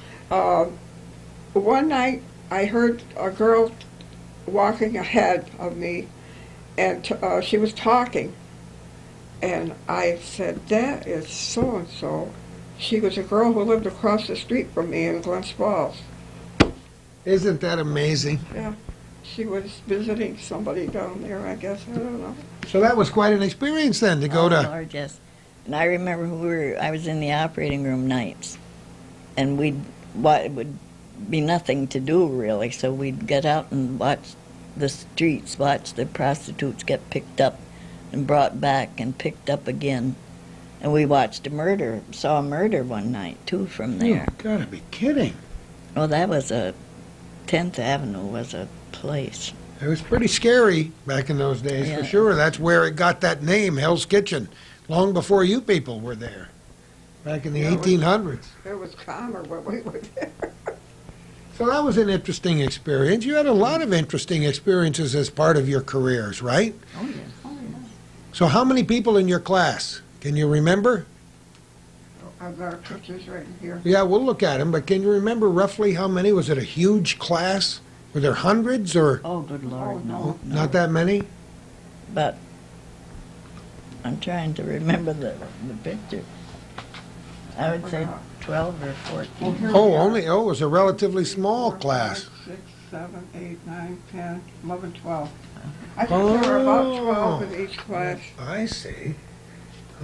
Speaker 1: One night, I heard a girl walking ahead of me, and she was talking, and I said, that is so-and-so. She was a girl who lived across the street from me in Glens Falls.
Speaker 2: Isn't that amazing?
Speaker 1: Yeah, she was visiting somebody down there, I guess, I don't know.
Speaker 2: So that was quite an experience then to go
Speaker 3: Oh,
Speaker 2: to.
Speaker 3: Lord, yes. And I remember I was in the operating room nights, and it would be nothing to do really, so we'd get out and watch the streets, watch the prostitutes get picked up and brought back and picked up again. And we watched saw a murder one night too from there.
Speaker 2: You gotta be kidding.
Speaker 3: Oh, that was 10th Avenue was a place.
Speaker 2: It was pretty scary back in those days,
Speaker 3: Yeah.
Speaker 2: for sure. That's where it got that name, Hell's Kitchen. long before you people were there, back in the
Speaker 1: Yeah,
Speaker 2: 1800s.
Speaker 1: It was calmer when we were there.
Speaker 2: So that was an interesting experience. You had a lot of interesting experiences as part of your careers, right?
Speaker 3: Oh, yes. Oh, yes.
Speaker 2: So how many people in your class? Can you remember?
Speaker 1: I've got pictures right here.
Speaker 2: Yeah, we'll look at them, but can you remember roughly how many? Was it a huge class? Were there hundreds or
Speaker 3: Oh, good Lord,
Speaker 1: no.
Speaker 3: no.
Speaker 2: not that many?
Speaker 3: But I'm trying to remember the picture. I would say 12 or 14.
Speaker 1: Here
Speaker 2: Oh,
Speaker 1: we are.
Speaker 2: it was a relatively small
Speaker 1: 4,
Speaker 2: class.
Speaker 1: 5, 6, 7, 8, 9, 10, 11, 12. I think there were about 12 in each class.
Speaker 2: I see.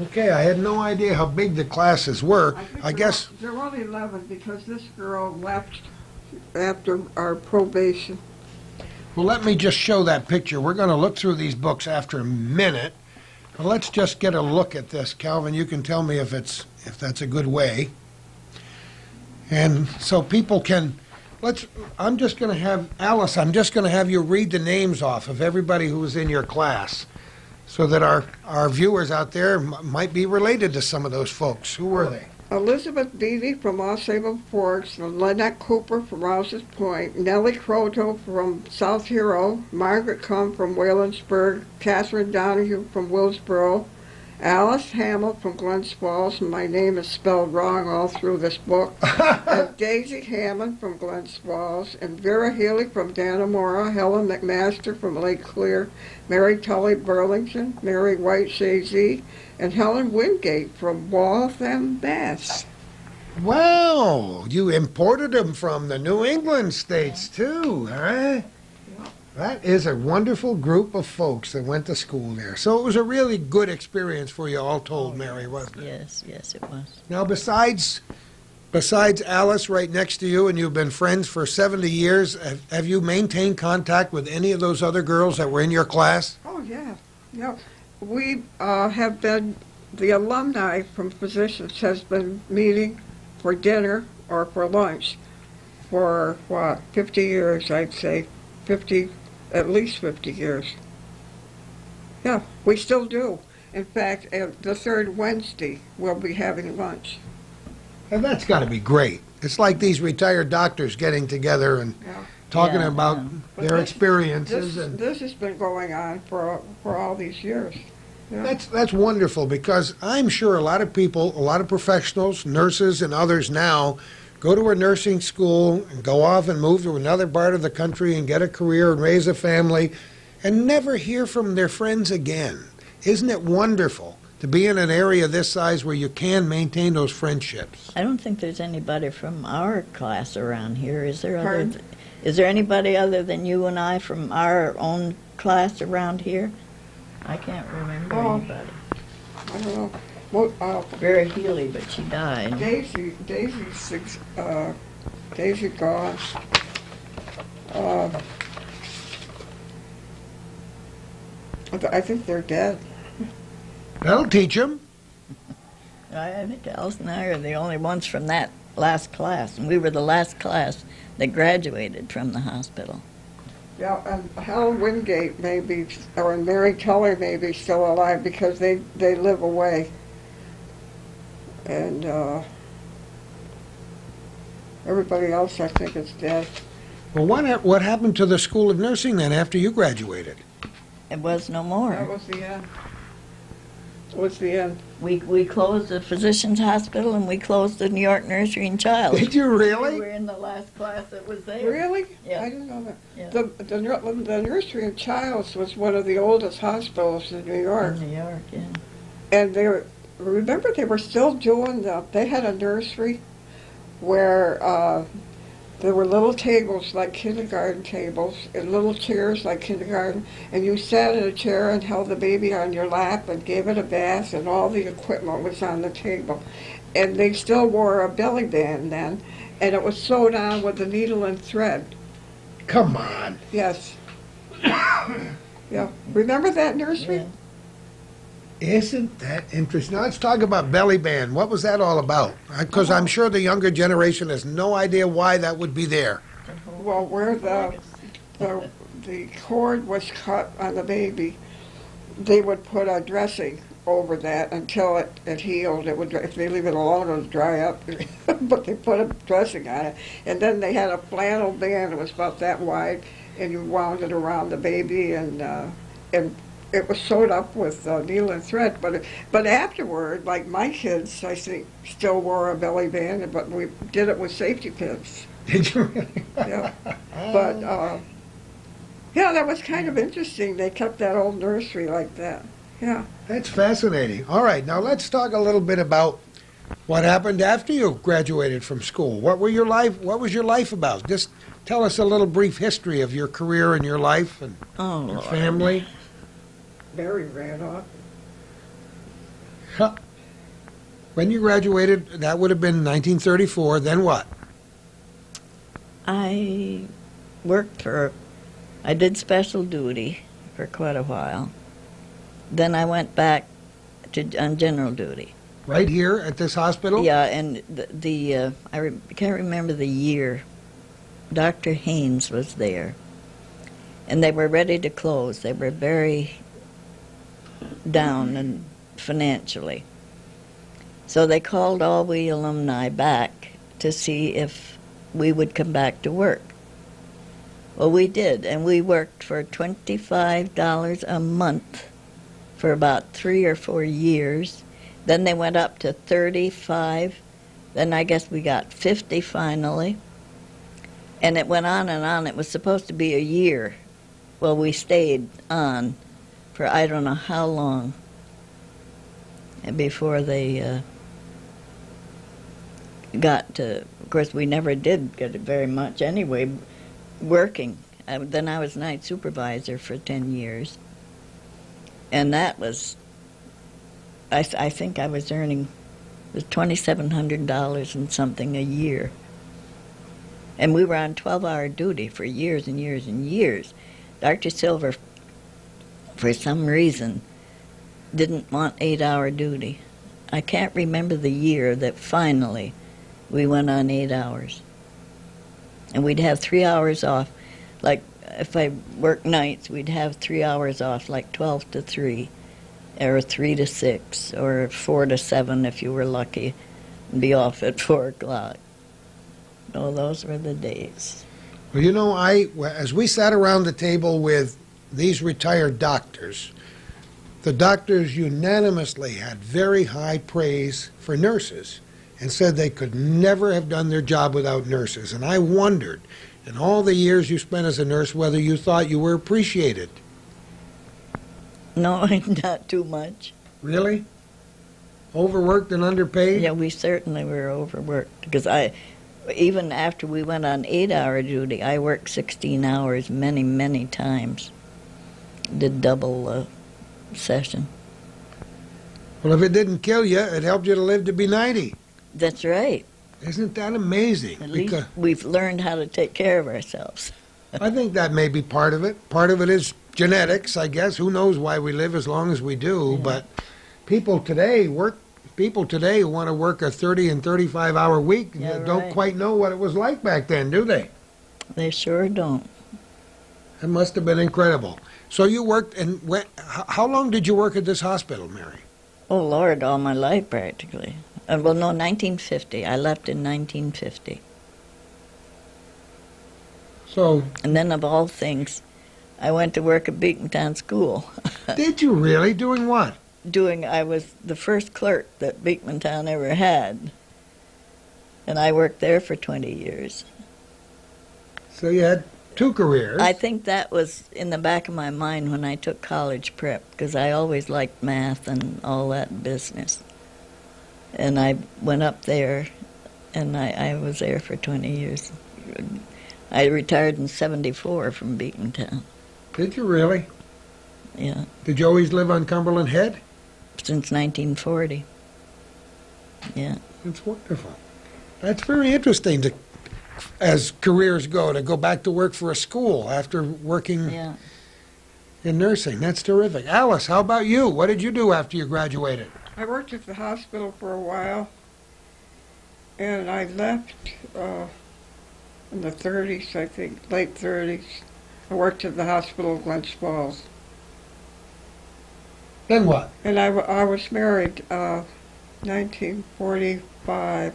Speaker 2: Okay, I had no idea how big the classes were.
Speaker 1: think
Speaker 2: I
Speaker 1: there
Speaker 2: guess,
Speaker 1: were, there were only 11 because this girl left after our probation.
Speaker 2: well, let me just show that picture. We're going to look through these books after a minute. Well, let's just get a look at this. Calvin, you can tell me if that's a good way. And so people can, I'm just going to have, Alice, I'm just going to have you read the names off of everybody who was in your class so that our viewers out there might be related to some of those folks. Who were they?
Speaker 1: Elizabeth Beatty from Osable Forks, Lynette Cooper from Rouse's Point, Nellie Croto from South Hero, Margaret Cum from Waylandsburg, Catherine Donahue from Willsboro, Alice Hamill from Glens Falls, and my name is spelled wrong all through this book, and Daisy Hammond from Glens Falls, and Vera Healy from Dannemora, Helen McMaster from Lake Clear, Mary Tully Burlington, Mary White Shazy, and Helen Wingate from Waltham, Mass.
Speaker 2: Wow, you imported them from the New England states too, huh? That is a wonderful group of folks that went to school there. So it was a really good experience for you all told, Mary, wasn't it?
Speaker 3: Yes, it was.
Speaker 2: Now, besides Alice right next to you, and you've been friends for 70 years, have you maintained contact with any of those other girls that were in your class?
Speaker 1: Oh, yeah. Yeah. We have been, the alumni from Physicians has been meeting for dinner or for lunch for, 50 years, I'd say. At least 50 years. Yeah, we still do. In fact, the third Wednesday, we'll be having lunch.
Speaker 2: And that's got to be great. It's like these retired doctors getting together and
Speaker 1: Yeah.
Speaker 2: talking
Speaker 3: Yeah,
Speaker 2: about
Speaker 3: yeah.
Speaker 2: their experiences. And
Speaker 1: This has been going on for all these years. Yeah.
Speaker 2: that's wonderful, because I'm sure a lot of people, a lot of professionals, nurses and others now, go to a nursing school and go off and move to another part of the country and get a career and raise a family and never hear from their friends again. Isn't it wonderful to be in an area this size where you can maintain those friendships?
Speaker 3: I don't think there's anybody from our class around here. Is there?
Speaker 1: Pardon?
Speaker 3: Is there anybody other than you and I from our own class around here? I can't remember
Speaker 1: Oh.
Speaker 3: anybody.
Speaker 1: I don't know. Well,
Speaker 3: Vera Healy, but she died.
Speaker 1: Daisy gone. I think they're dead.
Speaker 2: That'll teach them.
Speaker 3: I think Alice and I are the only ones from that last class, and we were the last class that graduated from the hospital.
Speaker 1: Yeah, and Helen Wingate may be, or Mary Tully may be still alive because they live away. And everybody else, I think, is dead.
Speaker 2: Well, what happened to the School of Nursing then after you graduated?
Speaker 3: It was no
Speaker 1: That
Speaker 3: more.
Speaker 1: was the end. It was the end.
Speaker 3: We closed the Physicians Hospital, and we closed the New York Nursery and Child.
Speaker 2: Did you
Speaker 3: We
Speaker 2: really?
Speaker 3: were in the last class that was there.
Speaker 1: Really?
Speaker 3: Yeah.
Speaker 1: I didn't know that.
Speaker 3: Yeah.
Speaker 1: The Nursery and Child's was one of the oldest hospitals in New York.
Speaker 3: In New York, yeah.
Speaker 1: And remember they were still doing they had a nursery where there were little tables like kindergarten tables and little chairs like kindergarten, and you sat in a chair and held the baby on your lap and gave it a bath, and all the equipment was on the table. And they still wore a belly band then, and it was sewed on with a needle and thread.
Speaker 2: Come on.
Speaker 1: Yes. Yeah. Remember that nursery?
Speaker 3: Yeah.
Speaker 2: Isn't that interesting? Now let's talk about belly band. What was that all about? Because I'm sure the younger generation has no idea why that would be there.
Speaker 1: Well, where the cord was cut on the baby, they would put a dressing over that until it healed. It would, if they leave it alone, it would dry up. But they put a dressing on it, and then they had a flannel band. It was about that wide, and you wound it around the baby, and it was sewed up with needle and thread. But afterward, like my kids, I think still wore a belly band, but we did it with safety pins.
Speaker 2: Did you really?
Speaker 1: Yeah, but yeah, that was kind of interesting. They kept that old nursery like that. Yeah.
Speaker 2: That's fascinating. All right, now let's talk a little bit about what happened after you graduated from school. What was your life about? Just tell us a little brief history of your career and your life and your family.
Speaker 1: Barry ran off.
Speaker 2: Huh. When you graduated, that would have been 1934. Then what?
Speaker 3: I I did special duty for quite a while. Then I went back on general duty.
Speaker 2: Right here at this hospital?
Speaker 3: Yeah, and I can't remember the year. Dr. Haynes was there, and they were ready to close. They were very down and financially. So they called all we alumni back to see if we would come back to work. Well, we did, and we worked for $25 a month for about 3 or 4 years. Then they went up to 35. Then I guess we got 50 finally. And it went on and on. It was supposed to be a year. Well, we stayed on for I don't know how long before they got to, of course, we never did get it very much anyway, working. Then I was night supervisor for 10 years. And that was, I think I was earning $2,700 and something a year. And we were on 12-hour duty for years and years and years. Dr. Silver, for some reason, didn't want 8-hour duty. I can't remember the year that finally we went on 8 hours. And we'd have 3 hours off. Like, if I worked nights, we'd have 3 hours off, like 12 to 3, or 3 to 6, or 4 to 7 if you were lucky, and be off at 4 o'clock. Oh, those were the days.
Speaker 2: Well, you know, as we sat around the table with these retired doctors, the doctors unanimously had very high praise for nurses and said they could never have done their job without nurses. And I wondered, in all the years you spent as a nurse, whether you thought you were appreciated.
Speaker 3: No, not too much.
Speaker 2: Really? Overworked and underpaid?
Speaker 3: Yeah, we certainly were overworked. Because even after we went on 8-hour duty, I worked 16 hours many, many times. Did double session.
Speaker 2: Well, if it didn't kill you, it helped you to live to be 90.
Speaker 3: That's right.
Speaker 2: Isn't that amazing?
Speaker 3: At least we've learned how to take care of ourselves.
Speaker 2: I think that may be part of it. Part of it is genetics, I guess. Who knows why we live as long as we do. Yeah. But people today who want to work a 30 and 35-hour week don't quite know what it was like back then, do they?
Speaker 3: They sure don't.
Speaker 2: It must have been incredible. So you worked, and how long did you work at this hospital, Mary?
Speaker 3: Oh, Lord, all my life practically. Well, no, 1950. I left in 1950.
Speaker 2: So.
Speaker 3: And then, of all things, I went to work at Beacontown School.
Speaker 2: Did you really? Doing what?
Speaker 3: I was the first clerk that Beacontown ever had. And I worked there for 20 years.
Speaker 2: So you had 2 careers.
Speaker 3: I think that was in the back of my mind when I took college prep, because I always liked math and all that business. And I went up there, and I was there for 20 years. I retired in 74 from Beacontown.
Speaker 2: Did you really?
Speaker 3: Yeah.
Speaker 2: Did you always live on Cumberland Head?
Speaker 3: Since 1940. Yeah.
Speaker 2: It's wonderful. That's very interesting to, as careers go, to go back to work for a school after working in nursing. That's terrific. Alice, how about you? What did you do after you graduated?
Speaker 1: I worked at the hospital for a while, and I left in the 30s, I think, late 30s. I worked at the hospital of Glens Falls.
Speaker 2: Then what?
Speaker 1: And I was married 1945,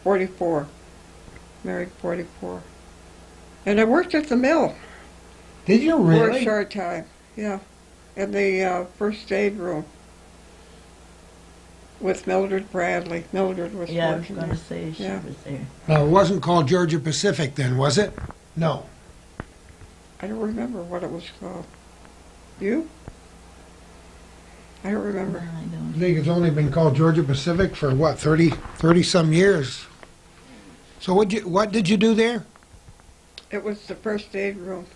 Speaker 1: 44. Married 44. And I worked at the mill
Speaker 2: Did you
Speaker 1: for a
Speaker 2: really?
Speaker 1: short time. Yeah. In the first aid room with Mildred Bradley. Mildred was
Speaker 3: Yeah, I was
Speaker 1: working
Speaker 3: going
Speaker 1: there.
Speaker 3: to say she
Speaker 1: Yeah.
Speaker 3: was there.
Speaker 2: No, it wasn't called Georgia Pacific then, was it? No.
Speaker 1: I don't remember what it was called. You? I don't
Speaker 3: No,
Speaker 1: remember.
Speaker 3: I
Speaker 2: I
Speaker 3: don't.
Speaker 2: think it's only been called Georgia Pacific for what, 30 some years. So what did you do there?
Speaker 1: It was the first aid room.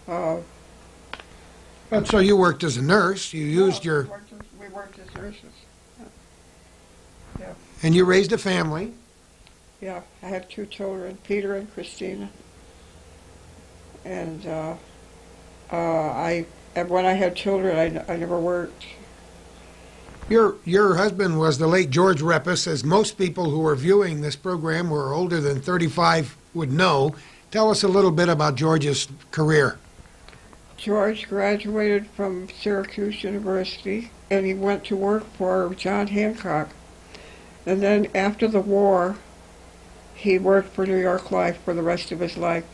Speaker 2: So you worked as a nurse. You used
Speaker 1: we
Speaker 2: your,
Speaker 1: worked as nurses.
Speaker 2: and you raised a family.
Speaker 1: Yeah, I had 2 children, Peter and Christina. And and when I had children, I never worked.
Speaker 2: Your husband was the late George Reppus, as most people who are viewing this program who are older than 35 would know. Tell us a little bit about George's career.
Speaker 1: George graduated from Syracuse University, and he went to work for John Hancock. And then after the war, he worked for New York Life for the rest of his life.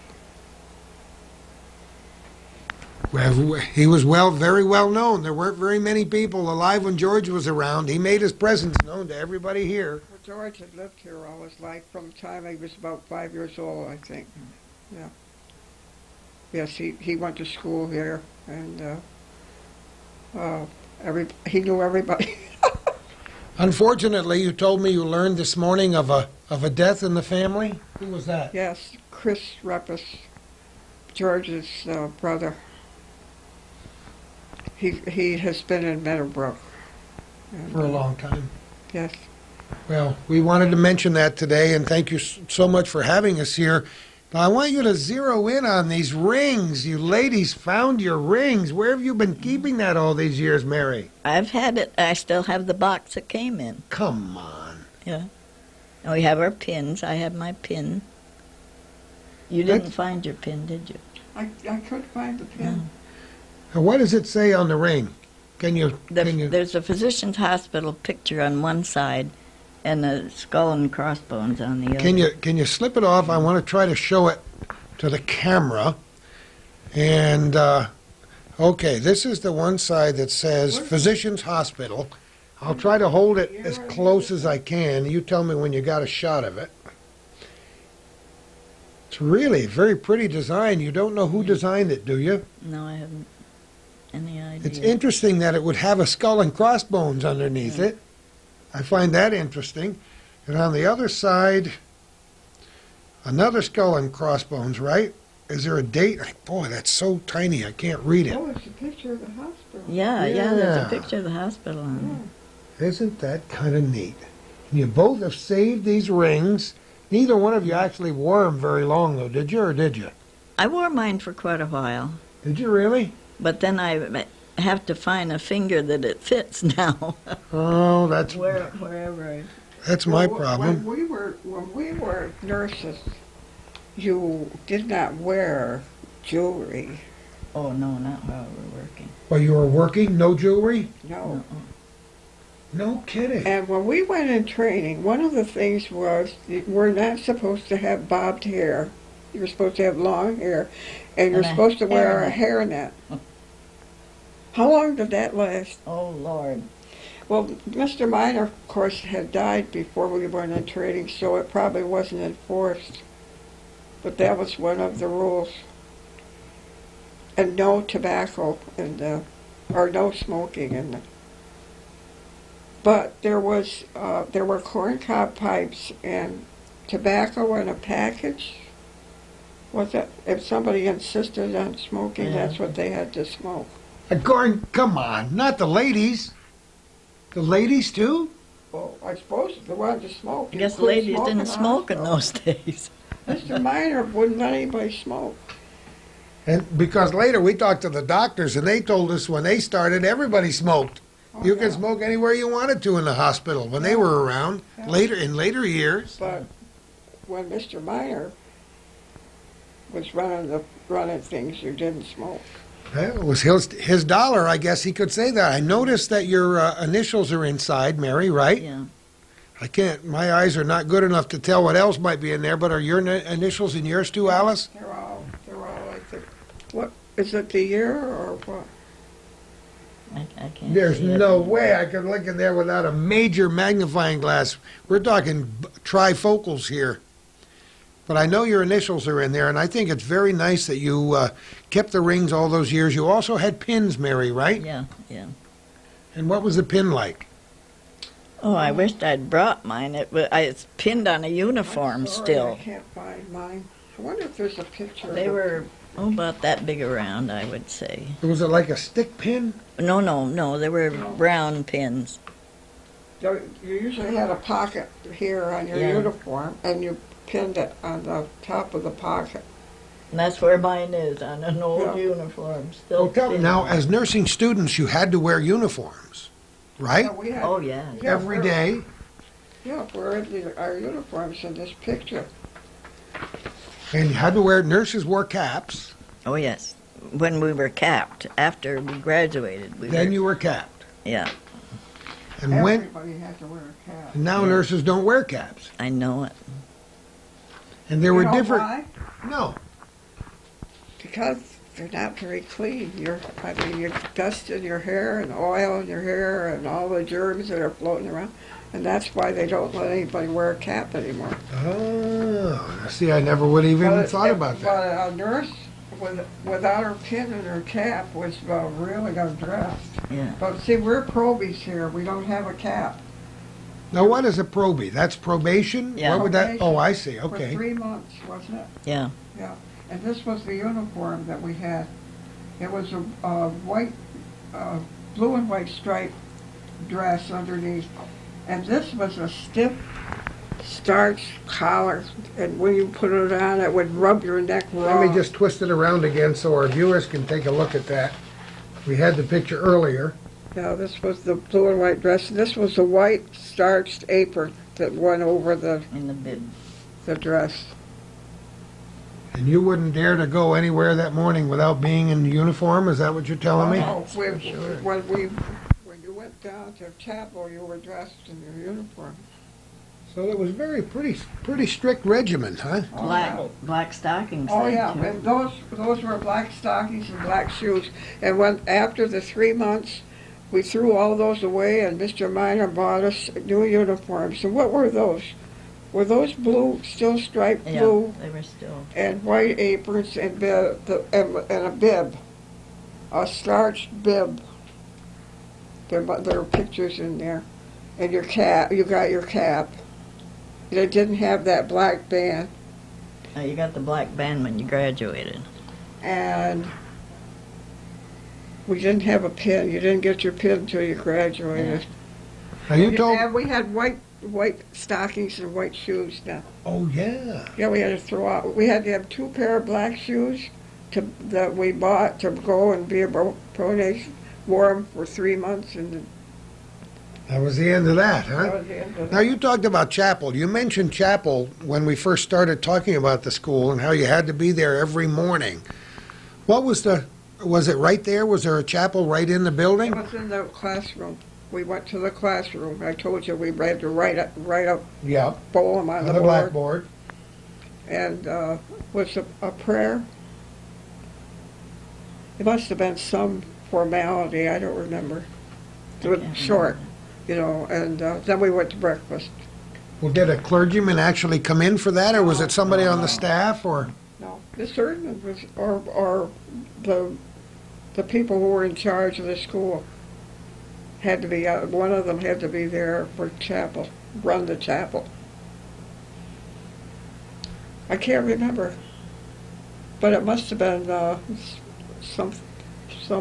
Speaker 2: Well, he was very well known. There weren't very many people alive when George was around. He made his presence known to everybody here.
Speaker 1: Well, George had lived here all his life from the time he was about 5 years old, I think. Yeah. Yes, he went to school here, and he knew everybody.
Speaker 2: Unfortunately, you told me you learned this morning of a death in the family. Who was that?
Speaker 1: Yes, Chris Reppus, George's brother. He has been in Meadowbrook. And,
Speaker 2: For a long time.
Speaker 1: Yes.
Speaker 2: Well, we wanted to mention that today, and thank you so much for having us here. But I want you to zero in on these rings. You ladies found your rings. Where have you been keeping that all these years, Mary?
Speaker 3: I've had it. I still have the box it came in.
Speaker 2: Come on.
Speaker 3: Yeah. And we have our pins. I have my pin. You didn't find your pin, did you?
Speaker 1: I couldn't find the pin.
Speaker 2: Now, what does it say on the ring? Can you?
Speaker 3: There's a physician's hospital picture on one side and a skull and crossbones on the other.
Speaker 2: Can you slip it off? I want to try to show it to the camera. And okay, this is the one side that says Physician's Hospital. I'll try to hold it as close as I can. You tell me when you got a shot of it. It's really a very pretty design. You don't know who designed it, do you?
Speaker 3: No, I haven't any idea.
Speaker 2: It's interesting that it would have a skull and crossbones underneath it. I find that interesting. And on the other side, another skull and crossbones, right? Is there a date? Boy, that's so tiny, I can't read it.
Speaker 1: Oh, it's a picture of the hospital.
Speaker 3: Yeah, there's
Speaker 2: Yeah.
Speaker 3: a picture of the hospital on it.
Speaker 2: Isn't that kind of neat? And you both have saved these rings. Neither one of you actually wore them very long, though, did you, or did you?
Speaker 3: I wore mine for quite a while,
Speaker 2: Did you really?
Speaker 3: but then I have to find a finger that it fits now.
Speaker 2: Oh, that's
Speaker 3: Wherever.
Speaker 2: my
Speaker 1: Well,
Speaker 2: problem.
Speaker 1: When we were nurses, you did not wear jewelry.
Speaker 3: Oh, no, not while we're working.
Speaker 2: While you were working, no jewelry?
Speaker 1: No.
Speaker 2: No kidding.
Speaker 1: And when we went in training, one of the things was you were not supposed to have bobbed hair. You were supposed to have long hair, and you're
Speaker 3: And a
Speaker 1: supposed to wear a
Speaker 3: hairnet.
Speaker 1: hairnet. How long did that last?
Speaker 3: Oh, Lord.
Speaker 1: Well, Mr. Miner, of course, had died before we went in training, so it probably wasn't enforced. But that was one of the rules. And no tobacco or no smoking but there were corncob pipes and tobacco in a package. Was that if somebody insisted on smoking, that's what they had to smoke.
Speaker 2: Gordon, come on, not the ladies. The ladies too?
Speaker 1: Well, I suppose if they wanted to smoke.
Speaker 3: I guess ladies didn't smoke in those days.
Speaker 1: Mr. Miner wouldn't let anybody smoke.
Speaker 2: And because later we talked to the doctors and they told us when they started everybody smoked.
Speaker 1: Oh,
Speaker 2: You
Speaker 1: yeah.
Speaker 2: could smoke anywhere you wanted to in the hospital when they were around.
Speaker 1: Yeah.
Speaker 2: In later years.
Speaker 1: But when Mr. Miner was running things, you didn't smoke.
Speaker 2: It was his dollar, I guess he could say that. I noticed that your initials are inside, Mary, right?
Speaker 3: Yeah.
Speaker 2: I can't, my eyes are not good enough to tell what else might be in there, but are your initials in yours too, Alice?
Speaker 1: They're all like the, what, is it the year or what?
Speaker 3: I can't
Speaker 2: There's
Speaker 3: see it.
Speaker 2: no way I could look in there without a major magnifying glass. We're talking trifocals here. But I know your initials are in there, and I think it's very nice that you kept the rings all those years. You also had pins, Mary, right?
Speaker 3: Yeah, yeah.
Speaker 2: And what was the pin like?
Speaker 3: Oh, I wished I'd brought mine. It's pinned on a uniform
Speaker 1: I'm sorry,
Speaker 3: still.
Speaker 1: I can't find mine. I wonder if there's a picture.
Speaker 3: They
Speaker 1: of it.
Speaker 3: were, about that big around, I would say.
Speaker 2: Was it like a stick pin?
Speaker 3: No, they were brown pins.
Speaker 1: You usually had a pocket here on your
Speaker 3: Yeah.
Speaker 1: uniform, and you pinned it on the top of the pocket.
Speaker 3: And that's where mine is, on an old
Speaker 1: Yeah.
Speaker 3: uniform. Still pinned.
Speaker 2: Now, as nursing students, you had to wear uniforms, right?
Speaker 1: Yeah, we had,
Speaker 3: Oh, yeah.
Speaker 1: Yeah,
Speaker 2: Every
Speaker 1: we're-
Speaker 2: day.
Speaker 1: Yeah, we're in our uniforms in this picture.
Speaker 2: And you had to wear, nurses wore caps.
Speaker 3: Oh, yes. When we were capped, after we graduated,
Speaker 2: Then you were capped.
Speaker 3: Yeah,
Speaker 2: And when,
Speaker 1: Everybody had to wear a cap.
Speaker 2: now
Speaker 3: Yeah.
Speaker 2: nurses don't wear caps.
Speaker 3: I know it.
Speaker 2: And there
Speaker 1: You
Speaker 2: were
Speaker 1: know
Speaker 2: different,
Speaker 1: why?
Speaker 2: no.
Speaker 1: Because they're not very clean. You're dust in your hair and oil in your hair and all the germs that are floating around. And that's why they don't let anybody wear a cap anymore.
Speaker 2: Oh, see, I never would have even thought about that.
Speaker 1: But a nurse without her pin and her cap was really undressed.
Speaker 3: Yeah.
Speaker 1: But see, we're probies here. We don't have a cap.
Speaker 2: Now, what is a probie? That's probation?
Speaker 3: Yeah.
Speaker 2: What would that,
Speaker 1: Probation.
Speaker 2: oh, I see,
Speaker 1: For
Speaker 2: okay.
Speaker 1: 3 months, wasn't it?
Speaker 3: Yeah.
Speaker 1: Yeah. And this was the uniform that we had. It was a white, blue and white striped dress underneath. And this was a stiff starch collar. And when you put it on, it would rub your neck raw.
Speaker 2: Let me just twist it around again so our viewers can take a look at that. We had the picture earlier.
Speaker 1: Yeah, this was the blue and white dress. This was the white starched apron that went over
Speaker 3: In the bib.
Speaker 1: the dress.
Speaker 2: And you wouldn't dare to go anywhere that morning without being in uniform? Is that what you're telling me?
Speaker 1: Oh, when you went down to chapel, you were dressed in your uniform.
Speaker 2: So it was pretty strict regimen, huh?
Speaker 1: Oh, yeah.
Speaker 3: Black stockings.
Speaker 1: Oh,
Speaker 3: then,
Speaker 1: yeah,
Speaker 3: too.
Speaker 1: and those were black stockings and black shoes. And after the 3 months, we threw all those away, and Mr. Miner bought us new uniforms. And what were those? Were those blue, still striped
Speaker 3: Yeah,
Speaker 1: blue,
Speaker 3: they were still.
Speaker 1: and white aprons and and a bib, a starched bib? There are pictures in there, and your cap. You got your cap. And it didn't have that black band.
Speaker 3: You got the black band when you graduated.
Speaker 1: And we didn't have a pin. You didn't get your pin until you graduated.
Speaker 2: Now you told,
Speaker 1: And we had white stockings and white shoes now.
Speaker 2: oh yeah.
Speaker 1: Yeah, we had to throw out. We had to have 2 pair of black shoes that we bought to go and be a pronation. Wore them for 3 months, and
Speaker 2: That was the end of that,
Speaker 1: that
Speaker 2: huh?
Speaker 1: was the end of
Speaker 2: Now
Speaker 1: it.
Speaker 2: you talked about chapel. You mentioned chapel when we first started talking about the school and how you had to be there every morning. What was it right there? Was there a chapel right in the
Speaker 1: It
Speaker 2: building?
Speaker 1: was in the classroom. We went to the classroom. I told you we had to write a
Speaker 2: Yeah,
Speaker 1: poem on
Speaker 2: on
Speaker 1: the
Speaker 2: the
Speaker 1: board.
Speaker 2: blackboard.
Speaker 1: And was a prayer. It must have been some formality. I don't remember. It was
Speaker 3: can't
Speaker 1: short, you know. And then we went to breakfast.
Speaker 2: Well, did a clergyman actually come in for that, or was it somebody on the staff, or?
Speaker 1: No, the sergeant was, or the people who were in charge of the school had to be. One of them had to be there for chapel, run the chapel. I can't remember, but it must have been some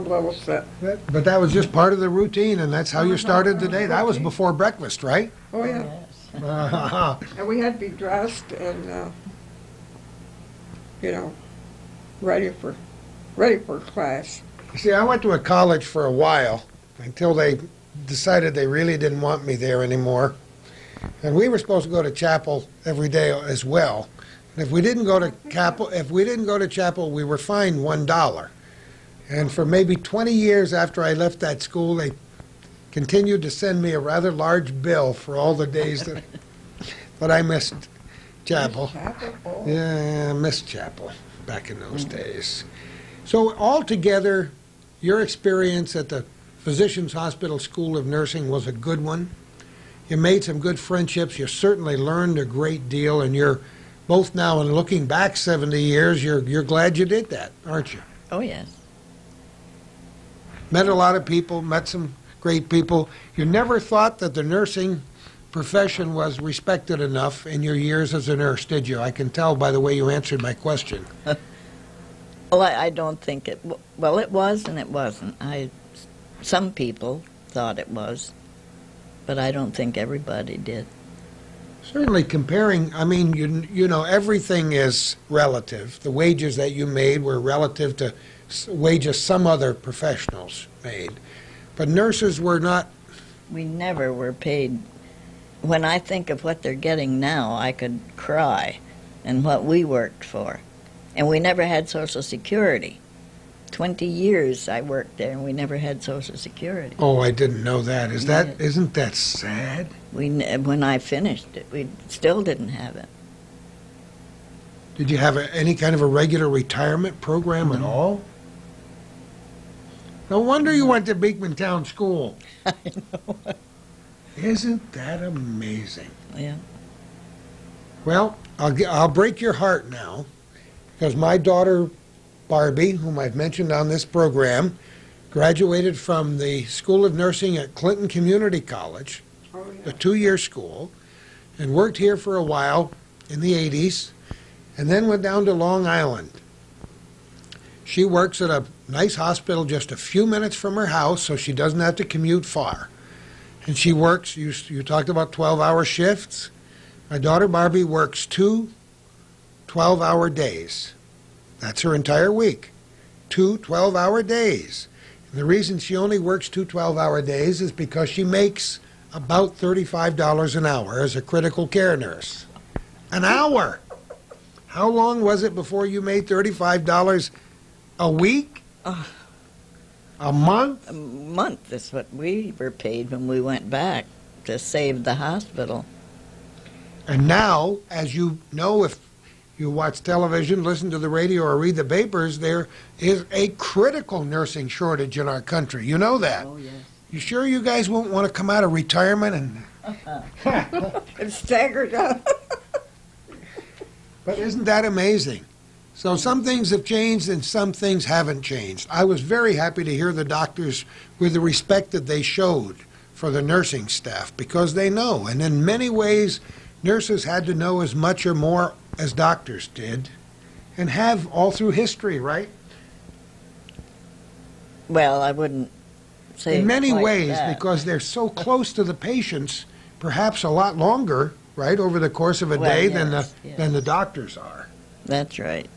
Speaker 1: level set.
Speaker 2: But that was just part of the routine, and that's how you started the day. That was
Speaker 1: Routine.
Speaker 2: before breakfast, right?
Speaker 1: Oh yeah,
Speaker 3: Yes.
Speaker 1: and we had to be dressed and you know, ready for class.
Speaker 2: See, I went to a college for a while until they decided they really didn't want me there anymore. And we were supposed to go to chapel every day as well. And if we didn't go to chapel, we were fined $1. And for maybe 20 years after I left that school, they continued to send me a rather large bill for all the days that I missed chapel.
Speaker 1: Chapel? Oh.
Speaker 2: Yeah, I missed chapel back in those days. So altogether, your experience at the Physicians Hospital School of Nursing was a good one. You made some good friendships. You certainly learned a great deal, and you're both now, and looking back 70 years, you're glad you did that, aren't you?
Speaker 3: Oh, yes.
Speaker 2: Met a lot of people, met some great people. You never thought that the nursing profession was respected enough in your years as a nurse, did you? I can tell by the way you answered my question.
Speaker 3: Well, I don't think it. Well, it was and it wasn't. Some people thought it was, but I don't think everybody did.
Speaker 2: Certainly comparing, I mean, you know, everything is relative. The wages that you made were relative to wages some other professionals made. But nurses were not.
Speaker 3: We never were paid. When I think of what they're getting now, I could cry, and what we worked for. And we never had Social Security. 20 years I worked there, and we never had Social Security.
Speaker 2: Oh, I didn't know that.
Speaker 3: Yeah.
Speaker 2: Isn't that sad?
Speaker 3: When I finished it, we still didn't have it.
Speaker 2: Did you have any kind of a regular retirement program at all? No wonder you went to Beekmantown School.
Speaker 3: I know.
Speaker 2: Isn't that amazing?
Speaker 3: Yeah.
Speaker 2: Well, I'll break your heart now, because my daughter Barbie, whom I've mentioned on this program, graduated from the School of Nursing at Clinton Community College,
Speaker 1: Oh, yeah.
Speaker 2: a 2-year school, and worked here for a while in the 80s, and then went down to Long Island. She works at a nice hospital just a few minutes from her house, so she doesn't have to commute far. And she works, you talked about 12-hour shifts. My daughter Barbie works 2 12-hour days. That's her entire week. 2 12-hour days. And the reason she only works 2 12-hour days is because she makes about $35 an hour as a critical care nurse. An hour! How long was it before you made $35 a week? A month?
Speaker 3: A month is what we were paid when we went back to save the hospital.
Speaker 2: And now, as you know, if you watch television, listen to the radio, or read the papers, there is a critical nursing shortage in our country. You know that.
Speaker 3: Oh, yes.
Speaker 2: You sure you guys won't want to come out of retirement and...
Speaker 1: And staggered up.
Speaker 2: But isn't that amazing? So some things have changed and some things haven't changed. I was very happy to hear the doctors with the respect that they showed for the nursing staff, because they know. And in many ways, nurses had to know as much or more as doctors did, and have all through history, right?
Speaker 3: Well, I wouldn't say
Speaker 2: In many
Speaker 3: quite
Speaker 2: ways,
Speaker 3: that.
Speaker 2: because they're so close to the patients, perhaps a lot longer, right, over the course of a
Speaker 3: Well,
Speaker 2: day
Speaker 3: yes,
Speaker 2: than the
Speaker 3: yes.
Speaker 2: doctors are.
Speaker 3: That's right.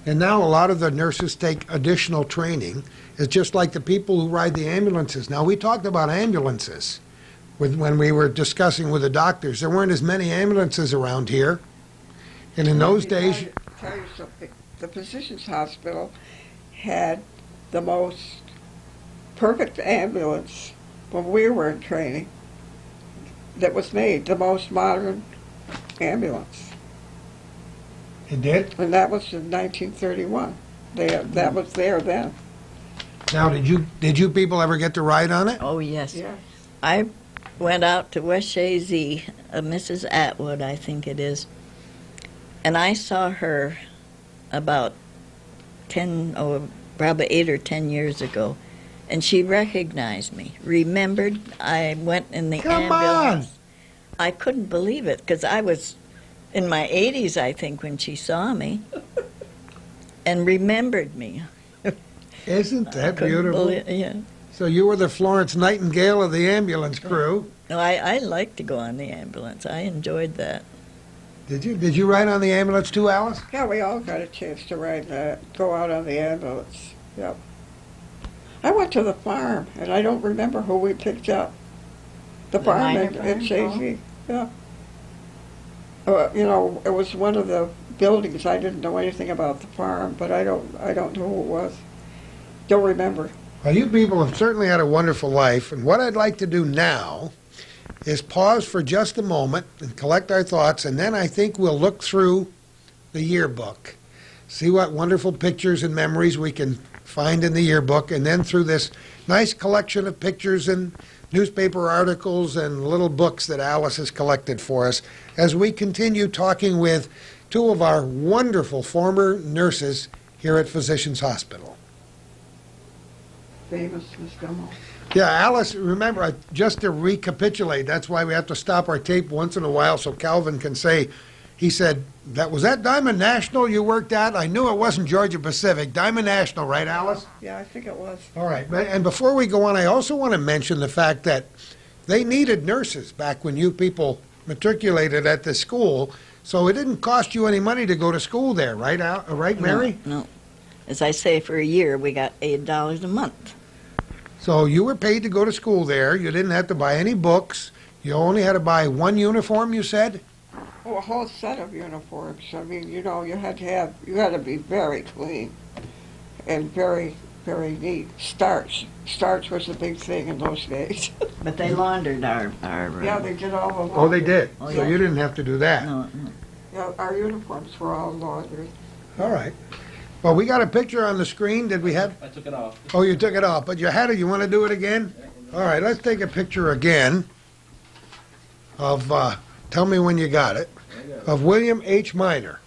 Speaker 2: And now a lot of the nurses take additional training. It's just like the people who ride the ambulances. Now, we talked about ambulances when we were discussing with the doctors. There weren't as many ambulances around here. And in those days...
Speaker 1: Let me tell you something. The Physicians Hospital had the most perfect ambulance when we were in training that was made, the most modern ambulance.
Speaker 2: It did?
Speaker 1: And that was in 1931. That was there then.
Speaker 2: Now, did you people ever get to ride on it?
Speaker 3: Oh, yes.
Speaker 1: Yeah.
Speaker 3: I went out to West Shazy, Mrs. Atwood, I think it is, and I saw her about probably 8 or 10 years ago, and she recognized me, remembered I went in the
Speaker 2: Come
Speaker 3: ambulance.
Speaker 2: on!
Speaker 3: I couldn't believe it, because I was in my 80s, I think, when she saw me, and remembered me.
Speaker 2: Isn't that
Speaker 3: Couldn't
Speaker 2: beautiful?
Speaker 3: yeah.
Speaker 2: So you were the Florence Nightingale of the ambulance crew.
Speaker 3: No, I like to go on the ambulance. I enjoyed that.
Speaker 2: Did you ride on the ambulance too, Alice?
Speaker 1: Yeah, we all got a chance to go out on the ambulance. Yep. I went to the farm, and I don't remember who we picked up. The farm
Speaker 3: minor
Speaker 1: in
Speaker 3: farm,
Speaker 1: Shazy. Yeah. You know, it was one of the buildings. I didn't know anything about the farm, but I don't know who it was. don't remember.
Speaker 2: Well, you people have certainly had a wonderful life, and what I'd like to do now is pause for just a moment and collect our thoughts, and then I think we'll look through the yearbook, see what wonderful pictures and memories we can find in the yearbook, and then through this nice collection of pictures and newspaper articles and little books that Alice has collected for us as we continue talking with two of our wonderful former nurses here at Physicians Hospital.
Speaker 1: Famous Miss Gummo.
Speaker 2: Yeah, Alice, remember, just to recapitulate, that's why we have to stop our tape once in a while so Calvin can say, he said, was that Diamond National you worked at? I knew it wasn't Georgia Pacific. Diamond National, right, Alice?
Speaker 1: Yeah, I think it was.
Speaker 2: All right. And before we go on, I also want to mention the fact that they needed nurses back when you people matriculated at the school, so it didn't cost you any money to go to school there, right, right, Mary?
Speaker 3: No. As I say, for a year, we got $8 a month.
Speaker 2: So you were paid to go to school there. You didn't have to buy any books. You only had to buy one uniform, you said?
Speaker 1: Oh, a whole set of uniforms. I mean, you know, you had to be very clean and very, very neat. Starch was a big thing in those days.
Speaker 3: But they laundered our
Speaker 1: Yeah, they did all the
Speaker 2: Oh, they did.
Speaker 3: Oh,
Speaker 2: So
Speaker 3: yeah.
Speaker 2: you didn't have to do that.
Speaker 3: No.
Speaker 1: Yeah, our uniforms were all laundered.
Speaker 2: All right. Well, we got a picture on the screen. Did we have?
Speaker 4: I took it off.
Speaker 2: Oh, you took it off, but you had it. You want to do it again? All right, let's take a picture again of, tell me when you got it, of William H. Minor.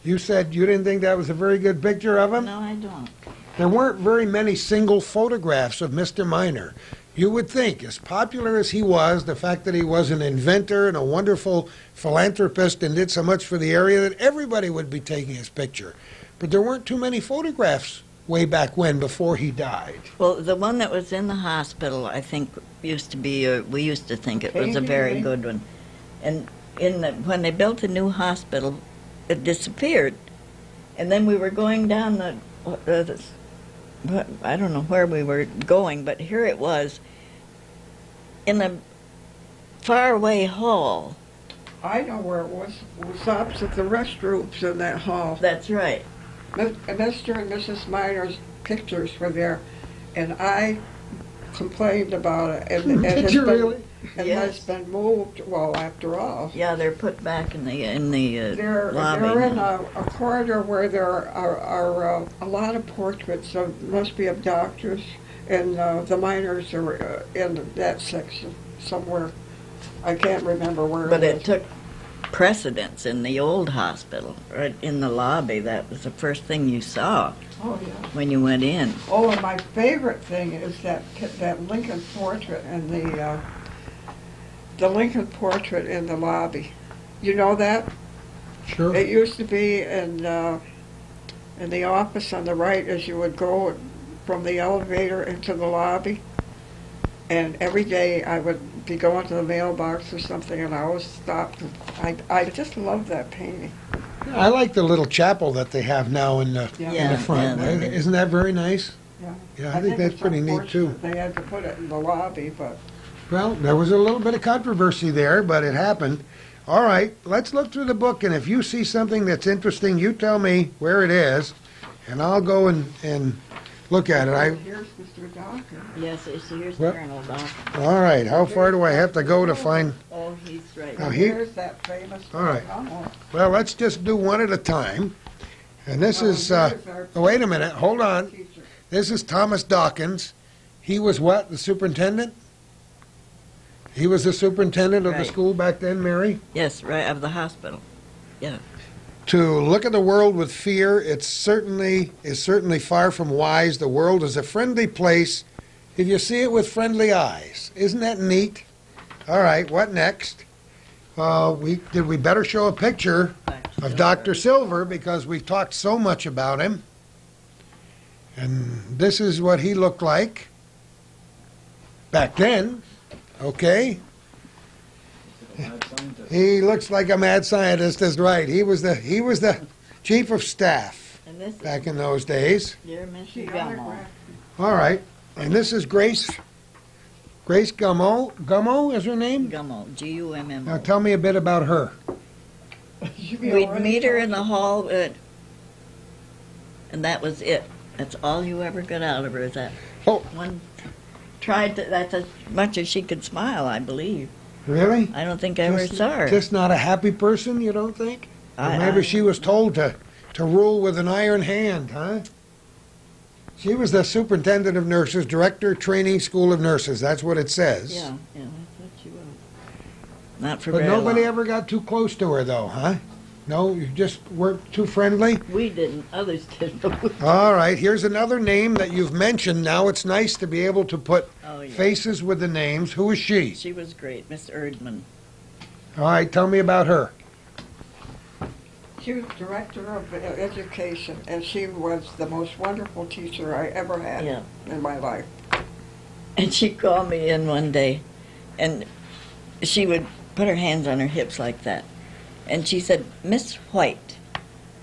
Speaker 2: You said you didn't think that was a very good picture of him?
Speaker 3: No, I don't.
Speaker 2: There weren't very many single photographs of Mr. Minor. You would think, as popular as he was, the fact that he was an inventor and a wonderful philanthropist and did so much for the area, that everybody would be taking his picture. But there weren't too many photographs way back when, before he died.
Speaker 3: Well, the one that was in the hospital, I think, used to be, we used to think it was a very good one. And when they built the new hospital, it disappeared. And then we were going down I don't know where we were going, but here it was, in a faraway hall.
Speaker 1: I know where it was. It was opposite the restrooms in that hall.
Speaker 3: That's right.
Speaker 1: Mr. and Mrs. Minor's pictures were there, and I complained about it. And it
Speaker 2: Did
Speaker 1: has
Speaker 2: you
Speaker 1: been,
Speaker 2: really?
Speaker 1: It
Speaker 3: Yes.
Speaker 1: has been moved. Well, after all,
Speaker 3: Yeah, they're put back in the
Speaker 1: they're
Speaker 3: lobby.
Speaker 1: in a corridor where there are a lot of portraits of must be of doctors, and the miners are in that section somewhere. I can't remember where.
Speaker 3: But
Speaker 1: it
Speaker 3: it took precedence in the old hospital, right in the lobby. That was the first thing you saw
Speaker 1: Oh yeah.
Speaker 3: when you went in.
Speaker 1: Oh, and my favorite thing is that Lincoln portrait in the Lincoln portrait in the lobby. You know that?
Speaker 2: Sure.
Speaker 1: It used to be in the office on the right as you would go from the elevator into the lobby. And every day I would be going to the mailbox or something, and I always stopped. I just love that painting.
Speaker 2: I like the little chapel that they have now in the,
Speaker 1: Yeah.
Speaker 2: in the front.
Speaker 3: Yeah, they-
Speaker 2: Isn't that very nice?
Speaker 1: Yeah,
Speaker 2: Yeah, I think that's
Speaker 1: it's
Speaker 2: pretty neat, too.
Speaker 1: unfortunate they had to put it in the lobby, but
Speaker 2: Well, there was a little bit of controversy there, but it happened. All right, let's look through the book, and if you see something that's interesting, you tell me where it is, and I'll go and look at it.
Speaker 1: here's Mr. Doctor.
Speaker 3: Yes, here's
Speaker 2: Well-
Speaker 3: Colonel Dawson.
Speaker 2: All right, how far do I have to go to find?
Speaker 3: Oh, he's right.
Speaker 2: Now,
Speaker 1: And
Speaker 2: here-
Speaker 1: here's that famous.
Speaker 2: All right.
Speaker 1: Oh,
Speaker 2: Well, let's just do one at a time. And this is,
Speaker 1: here's our
Speaker 2: oh, wait a minute, hold on.
Speaker 1: teacher.
Speaker 2: This is Thomas Dawkins. He was what, the superintendent? He was the superintendent of the
Speaker 3: Right.
Speaker 2: school back then, Mary?
Speaker 3: Yes, right, of the hospital. Yeah.
Speaker 2: To look at the world with fear, is certainly far from wise. The world is a friendly place if you see it with friendly eyes. Isn't that neat? All right, what next? We better show a picture of Dr. Silver because we've talked so much about him. And this is what he looked like back then. Okay? He looks like a mad scientist, is right. He was the chief of staff
Speaker 3: And this
Speaker 2: back in those days.
Speaker 3: is dear
Speaker 1: She
Speaker 3: Mr. Gummo.
Speaker 1: autographed.
Speaker 2: All right. And this is Grace Gummo. Gummo is her name?
Speaker 3: Gummo,
Speaker 2: Now
Speaker 3: G-U-M-M-O.
Speaker 2: tell me a bit about her.
Speaker 1: You'd be
Speaker 3: We'd
Speaker 1: already
Speaker 3: meet her
Speaker 1: told
Speaker 3: in the
Speaker 1: you.
Speaker 3: hall, and that was it. That's all you ever got out of her, is that
Speaker 2: Oh.
Speaker 3: one that's as much as she could smile, I believe.
Speaker 2: Really?
Speaker 3: I don't think I ever saw her.
Speaker 2: Just not a happy person, you don't think? Or
Speaker 3: I-
Speaker 2: maybe
Speaker 3: I-
Speaker 2: she was told to rule with an iron hand, huh? She was the superintendent of nurses, director, training school of nurses. That's what it says.
Speaker 3: Yeah, that's what she was. Not for
Speaker 2: But
Speaker 3: very
Speaker 2: nobody
Speaker 3: long.
Speaker 2: ever got too close to her, though, huh? No, you just weren't too friendly?
Speaker 3: We didn't, others did. But we,
Speaker 2: All right, here's another name that you've mentioned. Now it's nice to be able to put
Speaker 3: oh, yeah.
Speaker 2: faces with the names. Who is she?
Speaker 3: She was great, Miss Erdman.
Speaker 2: All right, tell me about her.
Speaker 1: She was director of education, and she was the most wonderful teacher I ever had
Speaker 3: Yeah.
Speaker 1: in my life.
Speaker 3: And she called me in one day, and she would put her hands on her hips like that. And she said, Miss White,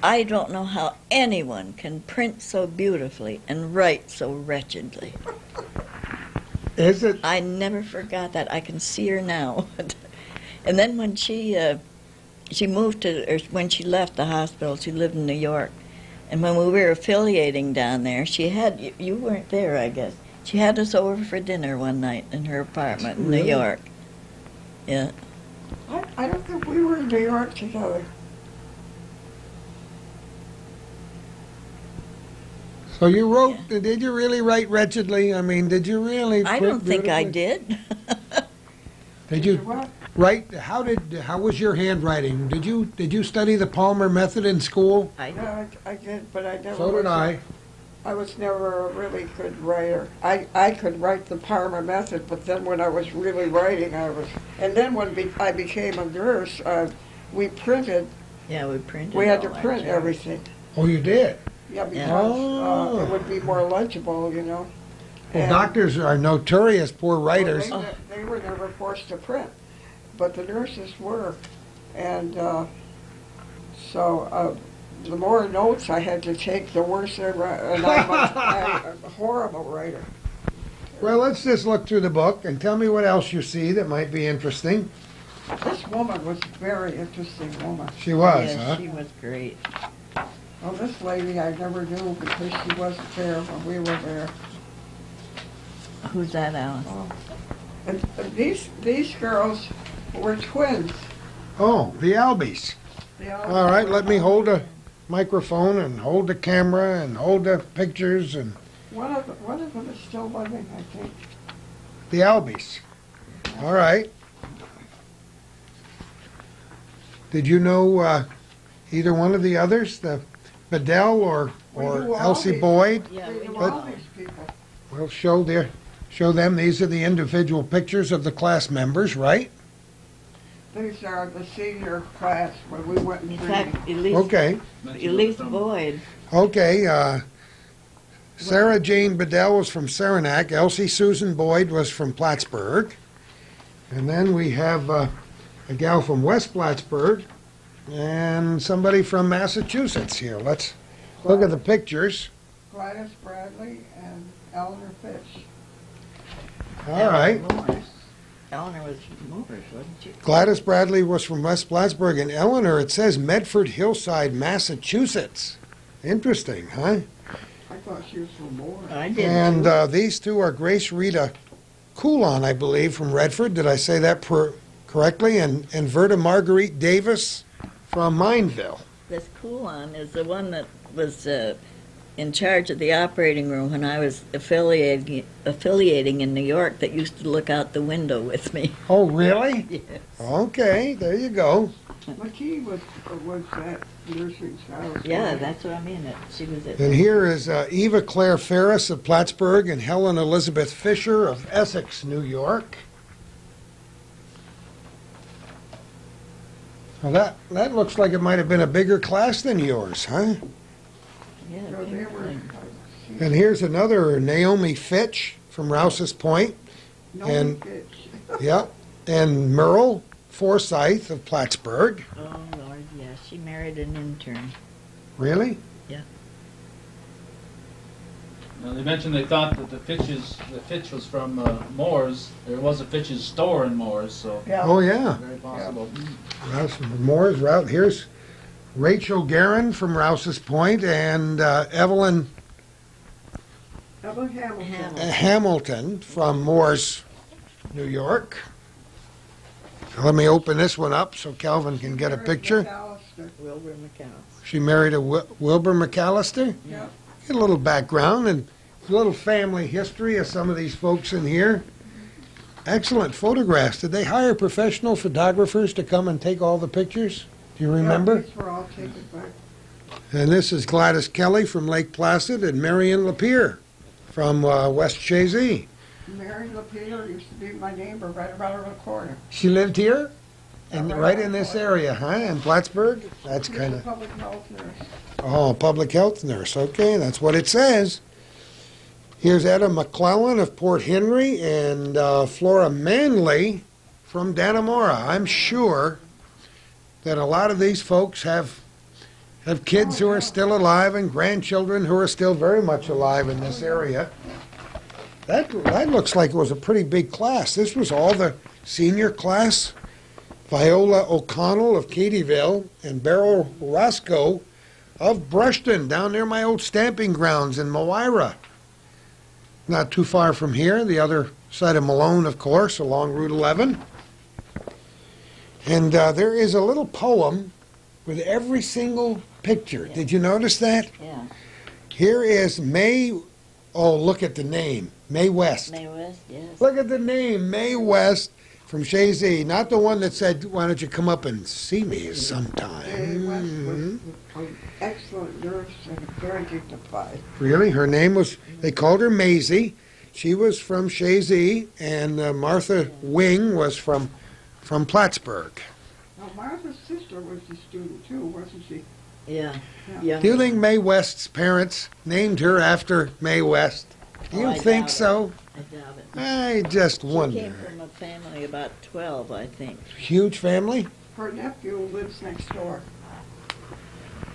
Speaker 3: I don't know how anyone can print so beautifully and write so wretchedly.
Speaker 2: Is it?
Speaker 3: I never forgot that. I can see her now. And then when she moved to, or when she left the hospital, she lived in New York. And when we were affiliating down there, she had, you weren't there, I guess. She had us over for dinner one night in her apartment in New
Speaker 2: Really?
Speaker 3: York. Yeah.
Speaker 1: I don't think we were in New York together.
Speaker 2: So you wrote, did you really write wretchedly? I mean, did you really?
Speaker 3: I
Speaker 2: print
Speaker 3: don't think I
Speaker 2: beautifully?
Speaker 3: did.
Speaker 2: Did you
Speaker 1: What?
Speaker 2: write, how was your handwriting? Did you study the Palmer method in school?
Speaker 1: Yeah, I did, but I never.
Speaker 2: So did I.
Speaker 1: I was never a really good writer. I could write the Palmer method, but then when I was really writing, and then when I became a nurse, we printed.
Speaker 3: Yeah, we printed.
Speaker 1: We had to
Speaker 3: all that
Speaker 1: print
Speaker 3: jazz.
Speaker 1: everything.
Speaker 2: Oh, you did?
Speaker 1: Yeah, because
Speaker 2: Oh.
Speaker 1: it would be more legible, you know.
Speaker 2: Well,
Speaker 1: And-
Speaker 2: doctors are notorious poor writers.
Speaker 1: Well, they were never forced to print, but the nurses were, and so the more notes I had to take, the worse I wrote, and I'm a horrible writer.
Speaker 2: Well, let's just look through the book and tell me what else you see that might be interesting.
Speaker 1: This woman was a very interesting woman.
Speaker 2: She was,
Speaker 3: Yes,
Speaker 2: huh?
Speaker 3: she was great.
Speaker 1: Well, this lady I never knew because she wasn't there when we were there.
Speaker 3: Who's that, Alice?
Speaker 1: And these girls were twins.
Speaker 2: Oh, the Albies.
Speaker 1: They
Speaker 2: All right, let me hold a microphone and hold the camera and hold the pictures and
Speaker 1: One of them is still living, I think.
Speaker 2: the Albies. All right. Did you know either one of the others, the Bedell or
Speaker 1: We knew all
Speaker 2: Elsie
Speaker 1: these-
Speaker 2: Boyd?
Speaker 3: Yeah,
Speaker 1: We
Speaker 3: we
Speaker 1: knew
Speaker 3: know.
Speaker 1: all these people.
Speaker 2: We'll show them. These are the individual pictures of the class members, right?
Speaker 1: These are the senior class when we went
Speaker 3: In
Speaker 1: and
Speaker 3: fact, Elise,
Speaker 2: Okay.
Speaker 3: Elise Boyd.
Speaker 2: Okay. Sarah Jane Bedell was from Saranac. Elsie Susan Boyd was from Plattsburgh. And then we have a gal from West Plattsburgh and somebody from Massachusetts here. Let's look at the pictures.
Speaker 1: Gladys Bradley and Eleanor Fitch.
Speaker 2: All right.
Speaker 3: Eleanor was Moors, wasn't she?
Speaker 2: Gladys Bradley was from West Plattsburgh, and Eleanor, it says Medford Hillside, Massachusetts. Interesting, huh?
Speaker 1: I thought she was from Moore.
Speaker 3: I did.
Speaker 2: And
Speaker 3: too.
Speaker 2: these two are Grace Rita Coulon, I believe, from Redford. Did I say that correctly? And Verta Marguerite Davis from Mineville.
Speaker 3: This Coulon is the one that was in charge of the operating room when I was affiliating in New York, that used to look out the window with me.
Speaker 2: Oh, really?
Speaker 3: Yes.
Speaker 2: Okay, there you go.
Speaker 1: McKee was at nursing house.
Speaker 3: Yeah, that's what I mean. She was at.
Speaker 2: And here is Eva Claire Ferris of Plattsburgh and Helen Elizabeth Fisher of Essex, New York. Well, that looks like it might have been a bigger class than yours, huh?
Speaker 3: Yeah,
Speaker 1: So they were.
Speaker 2: And here's another Naomi Fitch from Rouse's Point.
Speaker 1: No
Speaker 2: and-
Speaker 1: Fitch.
Speaker 2: Yep. And Merle Forsyth of Plattsburgh.
Speaker 3: Oh Lord, yes, she married an intern.
Speaker 2: Really?
Speaker 4: Now, they mentioned they thought that the Fitch was from Moore's. There was a Fitch's store in Moore's, so
Speaker 1: Yeah.
Speaker 2: Oh, yeah.
Speaker 4: very possible.
Speaker 2: Rouse, Moore's Route. Here's Rachel Guerin from Rouse's Point and Evelyn
Speaker 1: Ella Hamilton.
Speaker 2: Hamilton from Morris, New York. Let me open this one up so Calvin can get a picture.
Speaker 3: Wilbur McAllister.
Speaker 2: She married a Wilbur McAllister.
Speaker 1: Yeah.
Speaker 2: Get a little background and a little family history of some of these folks in here. Excellent photographs. Did they hire professional photographers to come and take all the pictures? Do you remember?
Speaker 1: Yeah, these were all taken by.
Speaker 2: And this is Gladys Kelly from Lake Placid and Marion Lapierre from West Chazy.
Speaker 1: Mary Lapierre used to be my neighbor right around the corner.
Speaker 2: She lived here? And right in this area, huh? In Plattsburgh? That's
Speaker 1: She's
Speaker 2: kind
Speaker 1: a
Speaker 2: of...
Speaker 1: public health nurse.
Speaker 2: Oh, public health nurse. Okay, that's what it says. Here's Etta McClellan of Port Henry and Flora Manley from Dannemora. I'm sure that a lot of these folks have kids who are still alive and grandchildren who are still very much alive in this area. That looks like it was a pretty big class. This was all the senior class. Viola O'Connell of Katyville and Beryl Roscoe of Brushton, down near my old stamping grounds in Moira. Not too far from here, the other side of Malone, of course, along Route 11. And there is a little poem with every single picture. Did you notice that?
Speaker 3: Yeah.
Speaker 2: Here is May, oh, look at the name, Mae West.
Speaker 3: Mae West, yes.
Speaker 2: Look at the name, Mae West from Chazy, not the one that said, why don't you come up and see me sometime.
Speaker 1: Mary West was an excellent nurse and very dignified.
Speaker 2: Really? Her name was, they called her Maisie. She was from Chazy, and Martha Wing was from Plattsburgh.
Speaker 1: Now, Martha's sister was a student too, wasn't she?
Speaker 3: Yeah.
Speaker 1: Yeah.
Speaker 2: Do you think Mae West's parents named her after Mae West? Do you
Speaker 3: I
Speaker 2: think
Speaker 3: doubt it.
Speaker 2: so?
Speaker 3: I doubt it.
Speaker 2: I just
Speaker 3: She
Speaker 2: wonder.
Speaker 3: came from a family about 12, I think.
Speaker 2: Huge family?
Speaker 1: Her nephew lives next door.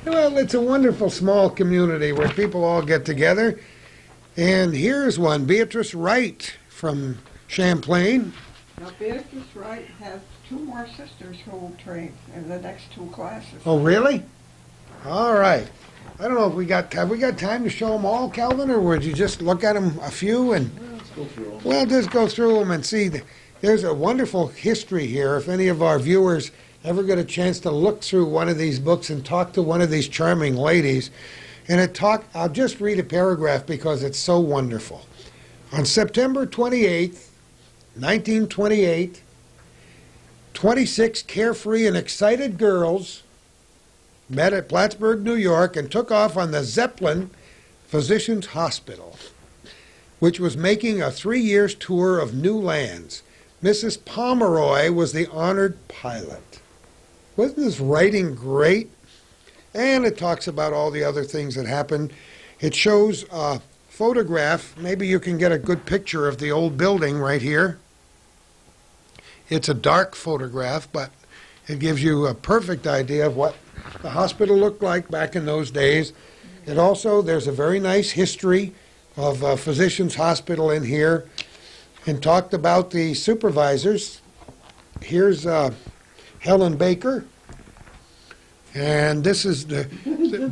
Speaker 2: Well, it's a wonderful small community where people all get together. And here's one, Beatrice Wright from Champlain.
Speaker 1: Now, Beatrice Wright has two more sisters who will train in the next two classes.
Speaker 2: Oh, really? All right. I don't know if have we got time to show them all, Calvin, or would you just look at them a few and...
Speaker 4: Let's go through them.
Speaker 2: Well, just go through them and see. There's a wonderful history here. If any of our viewers ever get a chance to look through one of these books and talk to one of these charming ladies, I'll just read a paragraph because it's so wonderful. On September 28th, 1928, 26 carefree and excited girls met at Plattsburgh, New York, and took off on the Zeppelin Physician's Hospital, which was making a 3-year tour of new lands. Mrs. Pomeroy was the honored pilot. Wasn't this writing great? And it talks about all the other things that happened. It shows a photograph. Maybe you can get a good picture of the old building right here. It's a dark photograph, but it gives you a perfect idea of what the hospital looked like back in those days. And also, there's a very nice history of Physician's Hospital in here, and talked about the supervisors. Here's Helen Baker, and this is the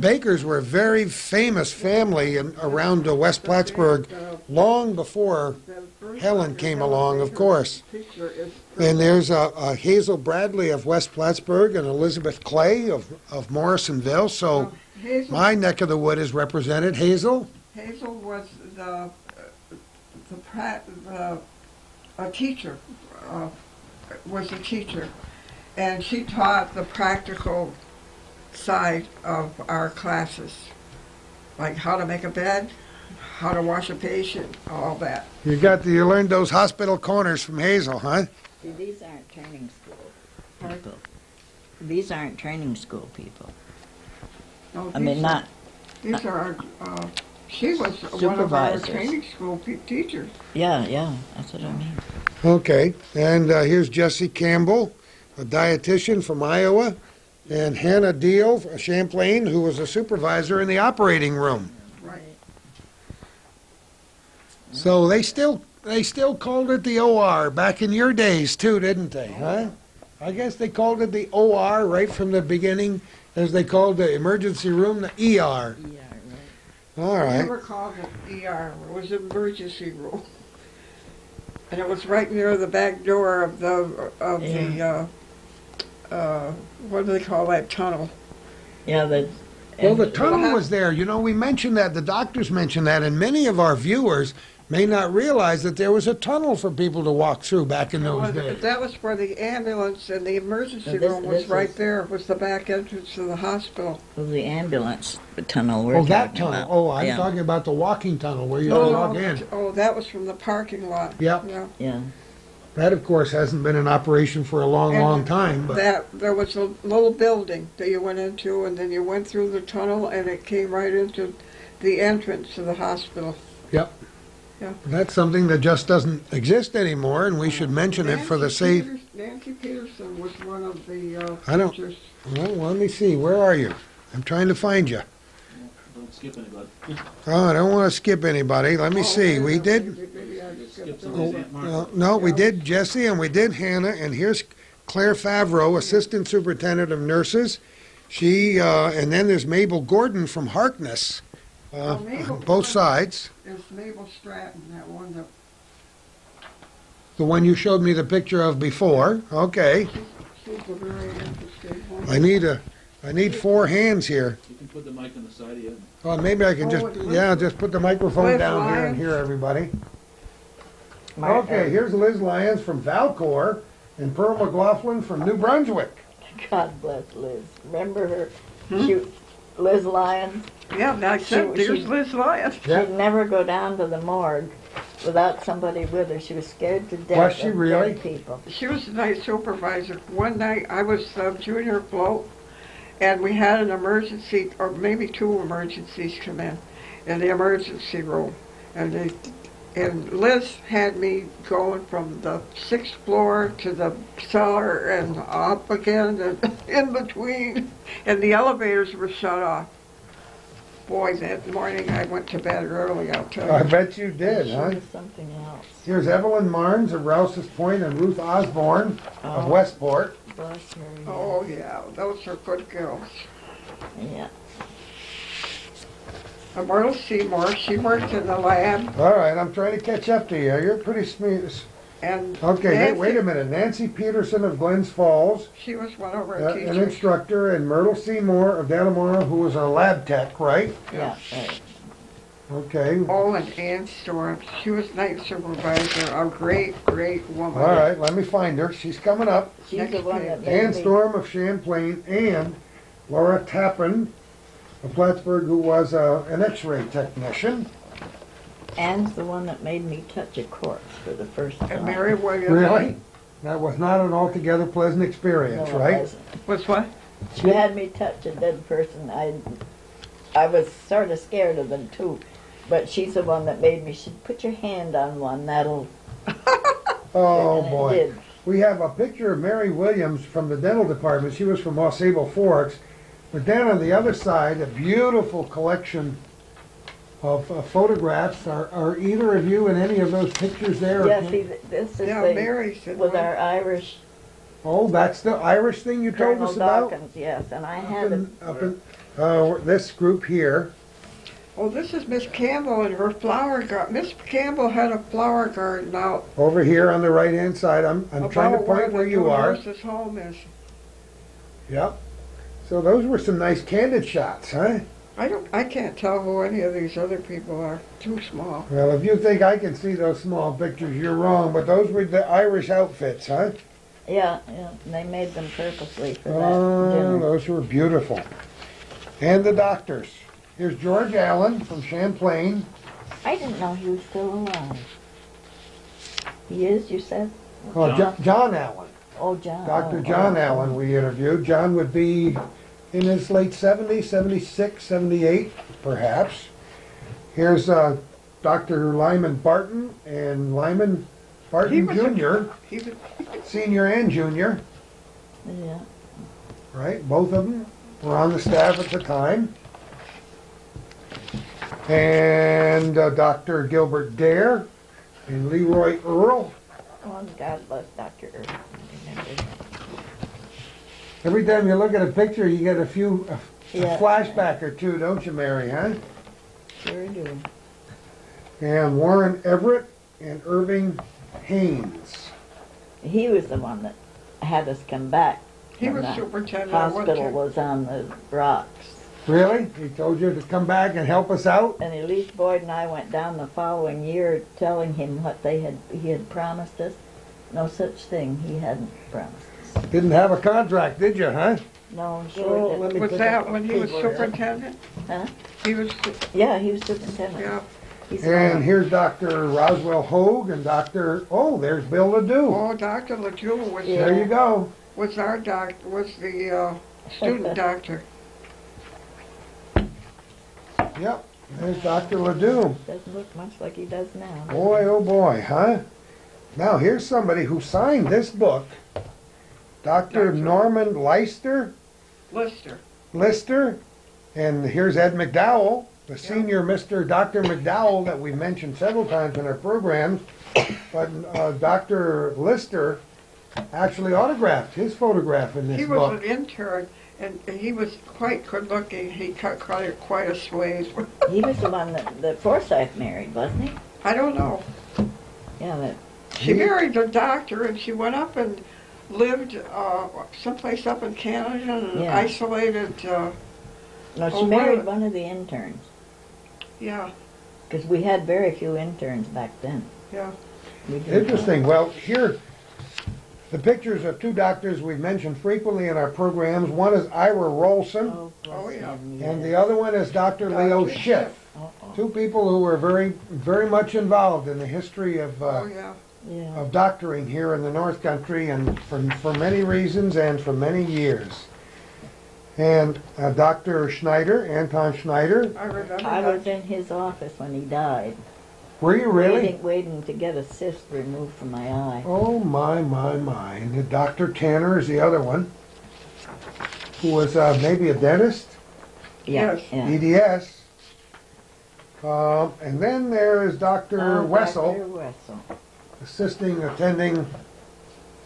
Speaker 2: Bakers were a very famous family around West Plattsburgh long before Helen came along, of course. And there's Hazel Bradley of West Plattsburgh and Elizabeth Clay of Morrisonville. So my neck of the wood is represented. Hazel?
Speaker 1: Hazel was a teacher, and she taught the practical side of our classes, like how to make a bed, how to wash a patient, all that.
Speaker 2: You learned those hospital corners from Hazel, huh?
Speaker 3: See, these aren't training school people. These aren't training school people.
Speaker 1: No,
Speaker 3: I mean, not...
Speaker 1: These are, she was one of our
Speaker 3: Supervisors.
Speaker 1: training school teachers.
Speaker 3: Yeah, that's what I mean.
Speaker 2: Okay, and here's Jessie Campbell, a dietitian from Iowa, and Hannah Deal, a Champlain, who was a supervisor in the operating room.
Speaker 1: Right.
Speaker 2: So they still called it the OR back in your days too, didn't they? Huh? I guess they called it the OR right from the beginning, as they called the emergency room the ER.
Speaker 3: Yeah, right.
Speaker 2: All
Speaker 1: I
Speaker 2: right.
Speaker 1: never called it ER. It was an emergency room. And it was right near the back door of what do they call that tunnel?
Speaker 3: Yeah,
Speaker 2: Well, the tunnel was there. You know, we mentioned that. The doctors mentioned that, and many of our viewers may not realize that there was a tunnel for people to walk through back in those days.
Speaker 1: That was where the ambulance and the emergency room was right there. It was the back entrance to the hospital.
Speaker 3: the ambulance tunnel we're
Speaker 2: Oh, that
Speaker 3: talking
Speaker 2: tunnel.
Speaker 3: about.
Speaker 2: Oh, I'm
Speaker 3: Yeah.
Speaker 2: talking about the walking tunnel where you
Speaker 1: No,
Speaker 2: walk in.
Speaker 1: Oh, that was from the parking lot.
Speaker 2: Yep.
Speaker 1: Yeah.
Speaker 3: Yeah.
Speaker 2: That, of course, hasn't been in operation for a long,
Speaker 1: And
Speaker 2: long time. But
Speaker 1: there was a little building that you went into, and then you went through the tunnel, and it came right into the entrance to the hospital.
Speaker 2: Yep.
Speaker 1: Yeah.
Speaker 2: That's something that just doesn't exist anymore, and we should mention it for the safe.
Speaker 1: Nancy Peterson was one of the
Speaker 2: I don't-
Speaker 1: teachers.
Speaker 2: Well, let me see. Where are you? I'm trying to find you.
Speaker 4: Don't skip anybody.
Speaker 2: Oh, I don't want to skip anybody. Let me see. We did.
Speaker 1: Maybe I just
Speaker 4: Skip
Speaker 1: skipped
Speaker 4: somebody's
Speaker 1: over.
Speaker 4: Aunt Martha.
Speaker 2: No, we did Jesse and we did Hannah, and here's Claire Favreau, Assistant Superintendent of Nurses. She and then there's Mabel Gordon from Harkness,
Speaker 1: Mabel
Speaker 2: both
Speaker 1: Gordon.
Speaker 2: sides.
Speaker 1: There's Mabel Stratton, that one that
Speaker 2: The one you showed me the picture of before. Okay,
Speaker 1: she's a very interesting one.
Speaker 2: I need 4 hands here.
Speaker 4: You can put the mic on the side of you.
Speaker 2: Oh, maybe I can just just put the microphone
Speaker 1: Liz
Speaker 2: down here and
Speaker 1: Lyons.
Speaker 2: hear everybody. Okay, here's Liz Lyons from Valcor and Pearl McLaughlin from New Brunswick.
Speaker 3: God bless Liz. Remember her? Liz Lyons.
Speaker 1: Yeah, I said,
Speaker 3: She-
Speaker 1: there's Liz Lyons.
Speaker 2: Yeah.
Speaker 3: She'd never go down to the morgue without somebody with her. She was scared to death
Speaker 2: Was she
Speaker 3: of
Speaker 2: really?
Speaker 3: dead people.
Speaker 1: She was a night supervisor. One night I was junior float, and we had an emergency, or maybe 2 emergencies come in the emergency room. And Liz had me going from the 6th floor to the cellar and up again and in between, and the elevators were shut off. Boy, that morning I went to bed early, I'll tell
Speaker 2: I
Speaker 1: you.
Speaker 2: bet you did,
Speaker 3: She
Speaker 2: huh?
Speaker 3: was something else.
Speaker 2: Here's Evelyn Marnes of Rouse's Point and Ruth Osborne of
Speaker 3: Oh.
Speaker 2: Westport.
Speaker 3: Bless her.
Speaker 1: Oh, yeah, those are good girls.
Speaker 3: Yeah.
Speaker 1: And Myrtle Seymour, she worked in the lab,
Speaker 2: All right, I'm trying to catch up to you. You're pretty smooth.
Speaker 1: and
Speaker 2: Okay, hey,
Speaker 1: Nancy,
Speaker 2: wait a minute. Nancy Peterson of Glens Falls,
Speaker 1: she was one of our
Speaker 2: an
Speaker 1: teachers.
Speaker 2: instructor, and Myrtle Seymour of Dannemora, who was our lab tech, right?
Speaker 3: Yeah. Right.
Speaker 2: Okay.
Speaker 1: Oh, and Ann Storm, she was night supervisor, a great, great woman.
Speaker 2: All right, let me find her. She's coming up.
Speaker 3: She's
Speaker 1: Next
Speaker 3: the one
Speaker 1: page.
Speaker 3: that made
Speaker 2: Ann
Speaker 3: me-
Speaker 2: Storm of Champlain and Laura Tappan of Plattsburgh, who was an x-ray technician.
Speaker 3: Ann's the one that made me touch a corpse for the first time.
Speaker 1: And Mary Williams.
Speaker 2: Really? That was not an altogether pleasant experience,
Speaker 3: No, it
Speaker 2: right?
Speaker 3: wasn't.
Speaker 1: Was what?
Speaker 3: She had me touch a dead person. I was sort of scared of them too, but she's the one that made me. She said, "Put your hand on one. That'll."
Speaker 2: Oh,
Speaker 3: and I
Speaker 2: boy.
Speaker 3: did.
Speaker 2: We have a picture of Mary Williams from the dental department. She was from Ausable Forks. But then on the other side, a beautiful collection of photographs. Are either of you in any of those pictures there?
Speaker 3: Yeah, see, this is
Speaker 1: Yeah,
Speaker 3: the,
Speaker 1: Mary said.
Speaker 3: with
Speaker 1: one.
Speaker 3: our Irish
Speaker 2: Oh, that's the Irish thing you told
Speaker 3: Colonel
Speaker 2: us about?
Speaker 3: Dawkins, yes, and I
Speaker 2: Up
Speaker 3: had
Speaker 2: in, this group here.
Speaker 1: Oh, this is Miss Campbell and her flower garden. Miss Campbell had a flower garden out
Speaker 2: Over here on the right-hand side. I'm trying to
Speaker 1: about
Speaker 2: point where
Speaker 1: the
Speaker 2: you are.
Speaker 1: nurse's home is.
Speaker 2: Yep. So those were some nice candid shots, huh?
Speaker 1: I can't tell who any of these other people are. Too small.
Speaker 2: Well, if you think I can see those small pictures, you're wrong. But those were the Irish outfits, huh?
Speaker 3: yeah, they made them purposely for that
Speaker 2: Oh,
Speaker 3: dinner.
Speaker 2: those were beautiful. And the doctors. Here's George Allen from Champlain.
Speaker 3: I didn't know he was still alive. He is, you said?
Speaker 2: Oh, John Allen.
Speaker 3: Oh, John.
Speaker 2: Dr.
Speaker 3: Oh,
Speaker 2: John
Speaker 3: oh,
Speaker 2: Allen we interviewed. John would be in his late 70s, 76, 78, perhaps. Here's Dr. Lyman Barton and Lyman Barton
Speaker 1: He was a-
Speaker 2: Jr.,
Speaker 1: He was,
Speaker 2: senior and junior,
Speaker 3: Yeah.
Speaker 2: right? Both of them were on the staff at the time. And Dr. Gilbert Dare and Leroy Earl.
Speaker 3: Oh, God bless Dr. Earl. Remember him.
Speaker 2: Every time you look at a picture, you get a
Speaker 3: Yeah.
Speaker 2: flashback or two, don't you, Mary, huh?
Speaker 3: Sure do.
Speaker 2: And Warren Everett and Irving Haynes.
Speaker 3: He was the one that had us come back.
Speaker 1: He
Speaker 3: when
Speaker 1: was
Speaker 3: the
Speaker 1: superintendent.
Speaker 3: hospital was on the rocks.
Speaker 2: Really? He told you to come back and help us out?
Speaker 3: And Elise Boyd and I went down the following year telling him what he had promised us. No such thing he hadn't promised us.
Speaker 2: Didn't have a contract, did you, huh?
Speaker 3: No,
Speaker 2: So,
Speaker 3: sure
Speaker 2: let me
Speaker 3: didn't.
Speaker 1: Was
Speaker 2: pick
Speaker 1: that
Speaker 2: up
Speaker 1: when
Speaker 2: the
Speaker 1: he was
Speaker 2: paper here.
Speaker 1: superintendent?
Speaker 3: Huh?
Speaker 1: He was,
Speaker 3: Yeah, he was superintendent.
Speaker 1: yeah.
Speaker 3: He's
Speaker 2: And here's Dr. Roswell Hogue and there's Bill Ledoux.
Speaker 1: Oh, Dr. Ledoux was,
Speaker 3: Yeah.
Speaker 2: There you go.
Speaker 1: was our doctor, was the student doctor.
Speaker 2: Yep, there's Dr. Ledoux.
Speaker 3: doesn't look much like he does now.
Speaker 2: Boy, oh boy, huh? Now, here's somebody who signed this book. Dr. Norman Lister,
Speaker 1: Lister.
Speaker 2: and here's Ed McDowell, the senior Mr. Dr. McDowell that we mentioned several times in our program. But Dr. Lister actually autographed his photograph in this
Speaker 1: He was
Speaker 2: book.
Speaker 1: an intern, and he was quite good looking. He cut quite a swathe.
Speaker 3: He was the one that Forsyth married, wasn't he?
Speaker 1: I don't know.
Speaker 3: Yeah, that
Speaker 1: She married the doctor, and she went up and lived someplace up in Canada, and
Speaker 3: Yeah.
Speaker 1: isolated.
Speaker 3: no, she
Speaker 1: Oh,
Speaker 3: married
Speaker 1: really?
Speaker 3: one of the interns.
Speaker 1: Yeah,
Speaker 3: Because we had very few interns back then.
Speaker 1: yeah.
Speaker 3: We didn't.
Speaker 2: Interesting. Well, here, the pictures of two doctors we've mentioned frequently in our programs. One is Ira Rolson,
Speaker 3: Oh, bless
Speaker 1: Oh, yeah.
Speaker 3: him,
Speaker 2: and the
Speaker 3: yes.
Speaker 2: other one is Dr. Leo
Speaker 1: Dr.
Speaker 2: Schiff.
Speaker 3: Oh,
Speaker 2: Two people who were very, very much involved in the history of
Speaker 1: Oh, yeah.
Speaker 3: yeah.
Speaker 2: of doctoring here in the North Country, and for many reasons and for many years. And Dr. Schneider, Anton Schneider.
Speaker 1: I remember
Speaker 3: I
Speaker 1: that.
Speaker 3: was in his office when he died.
Speaker 2: Were you really?
Speaker 3: Waiting to get a cyst removed from my eye.
Speaker 2: Oh my, my, my. And Dr. Tanner is the other one, who was maybe a dentist,
Speaker 3: Yeah,
Speaker 1: Yes.
Speaker 3: yeah.
Speaker 2: EDS. And then there is Dr. Wessel,
Speaker 3: Dr. Wessel.
Speaker 2: assisting, attending.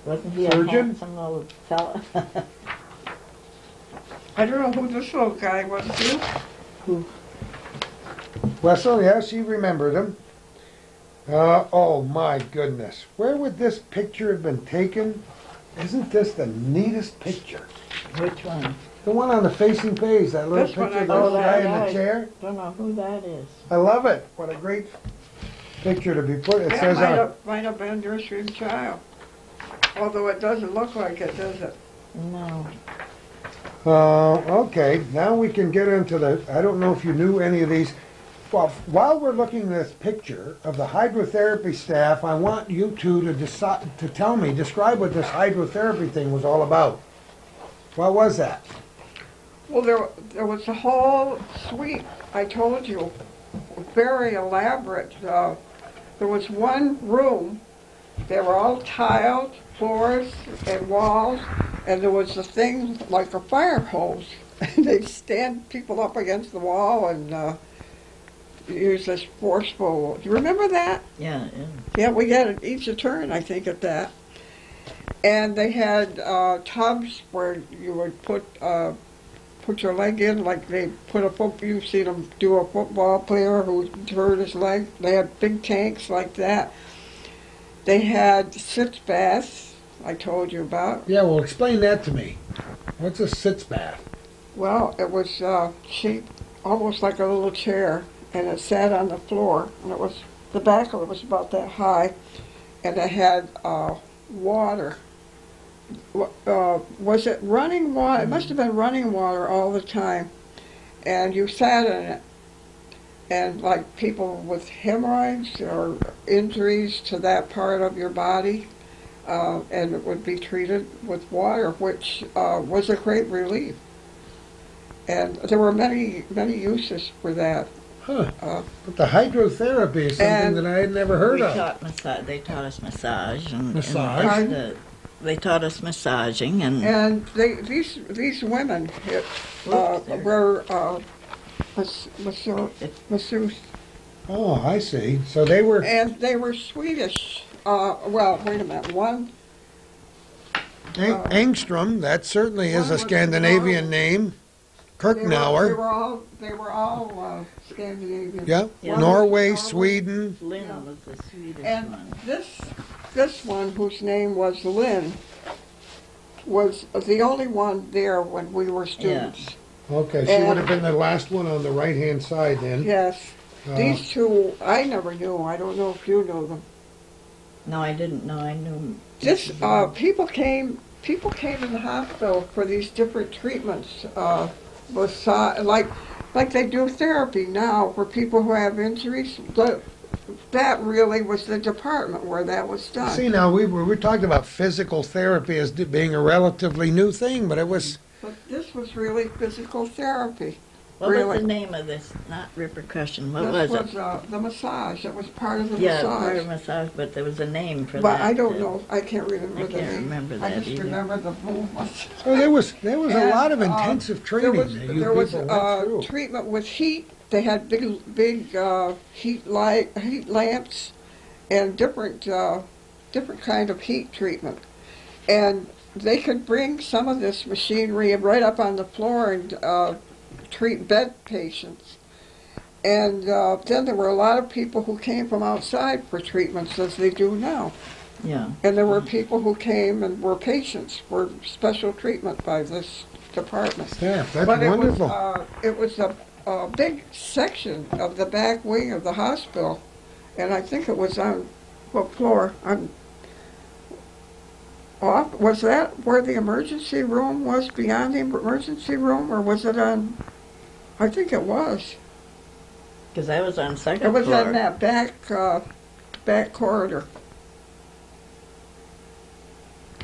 Speaker 3: Wasn't he
Speaker 2: Surgeon?
Speaker 3: a handsome little fella?
Speaker 1: I don't know who this little guy was, too.
Speaker 2: Wessel, yes, you remembered him. Oh my goodness. Where would this picture have been taken? Isn't this the neatest picture?
Speaker 3: Which one?
Speaker 2: The one on the facing page, that little
Speaker 1: This one
Speaker 2: picture of
Speaker 1: I
Speaker 2: the
Speaker 1: know.
Speaker 2: guy in
Speaker 3: Oh,
Speaker 2: the
Speaker 3: that
Speaker 2: chair.
Speaker 3: Don't know who that is.
Speaker 2: I love it. What a great picture to be put. It
Speaker 1: That
Speaker 2: says
Speaker 1: might have been your dream child. Although it doesn't look like it, does it?
Speaker 3: No.
Speaker 2: okay, now we can get into the, I don't know if you knew any of these. Well, while we're looking at this picture of the hydrotherapy staff, I want you two to describe what this hydrotherapy thing was all about. What was that?
Speaker 1: Well, there was a whole suite, I told you, very elaborate. There was one room, they were all tiled, floors and walls, and there was a thing like a fire hose. And they'd stand people up against the wall and use this forceful, do you remember that?
Speaker 3: Yeah, yeah.
Speaker 1: Yeah, we had each a turn, I think, at that. And they had tubs where you would put your leg in, like they put a football. You've seen them do a football player who hurt his leg. They had big tanks like that. They had sitz baths, I told you about.
Speaker 2: Yeah, well, explain that to me. What's a sitz bath?
Speaker 1: Well, it was shaped almost like a little chair, and it sat on the floor, and it was the back of it was about that high, and it had water. Was it running water? It must have been running water all the time, and you sat in it. And like people with hemorrhoids or injuries to that part of your body, and it would be treated with water, which was a great relief. And there were many uses for that.
Speaker 2: Huh. But the hydrotherapy is something
Speaker 1: and
Speaker 2: that I had never heard
Speaker 3: We
Speaker 2: of.
Speaker 3: taught they taught us massage. And
Speaker 2: Massage?
Speaker 3: They taught us massaging and
Speaker 1: And these women were masseuse,
Speaker 2: Oh, I see. So they were.
Speaker 1: and they were Swedish. Well, wait a minute. One
Speaker 2: Angstrom, that certainly is
Speaker 1: One
Speaker 2: a
Speaker 1: was
Speaker 2: Scandinavian
Speaker 1: Norway.
Speaker 2: name. Kirchnauer.
Speaker 1: They were all Scandinavian.
Speaker 2: Yeah,
Speaker 3: Yeah.
Speaker 2: Norway, Sweden.
Speaker 3: Lynn
Speaker 1: Yeah.
Speaker 3: was the Swedish
Speaker 1: And
Speaker 3: one.
Speaker 1: this one, whose name was Lynn, was the only one there when we were students.
Speaker 2: Okay, she would have been the last one on the right-hand side then.
Speaker 1: Yes.
Speaker 2: Uh,
Speaker 1: These two, I never knew. I don't know if you know them.
Speaker 3: No, I didn't know. I knew.
Speaker 1: People came in the hospital for these different treatments. Like they do therapy now for people who have injuries. That really was the department where that was done.
Speaker 2: See, now we talked about physical therapy as being a relatively new thing, but it was.
Speaker 1: But this was really physical therapy.
Speaker 3: What
Speaker 1: really.
Speaker 3: was the name of this? Not repercussion. What
Speaker 1: This
Speaker 3: was
Speaker 1: was
Speaker 3: it?
Speaker 1: the massage. It was part of the
Speaker 3: Yeah,
Speaker 1: massage.
Speaker 3: part of massage, but there was a name for
Speaker 1: But
Speaker 3: that.
Speaker 1: I don't know. I can't remember
Speaker 3: I
Speaker 1: the
Speaker 3: can't
Speaker 1: name.
Speaker 3: remember
Speaker 1: I
Speaker 3: that
Speaker 1: just
Speaker 3: either.
Speaker 1: remember the movements.
Speaker 2: So there was a
Speaker 1: And,
Speaker 2: lot of intensive training that you
Speaker 1: there was
Speaker 2: people went through.
Speaker 1: treatment with heat. They had big heat lamps and different kind of heat treatment. And they could bring some of this machinery right up on the floor and treat bed patients. And then there were a lot of people who came from outside for treatments, as they do now.
Speaker 3: Yeah.
Speaker 1: And there were people who came and were patients for special treatment by this department.
Speaker 2: Staff, that's
Speaker 1: But
Speaker 2: wonderful.
Speaker 1: it was a big section of the back wing of the hospital, and I think it was on what floor? Was that where the emergency room was, beyond the emergency room, or was it on? I think it was.
Speaker 3: Because I was on second
Speaker 1: It was
Speaker 3: floor.
Speaker 1: in that back corridor.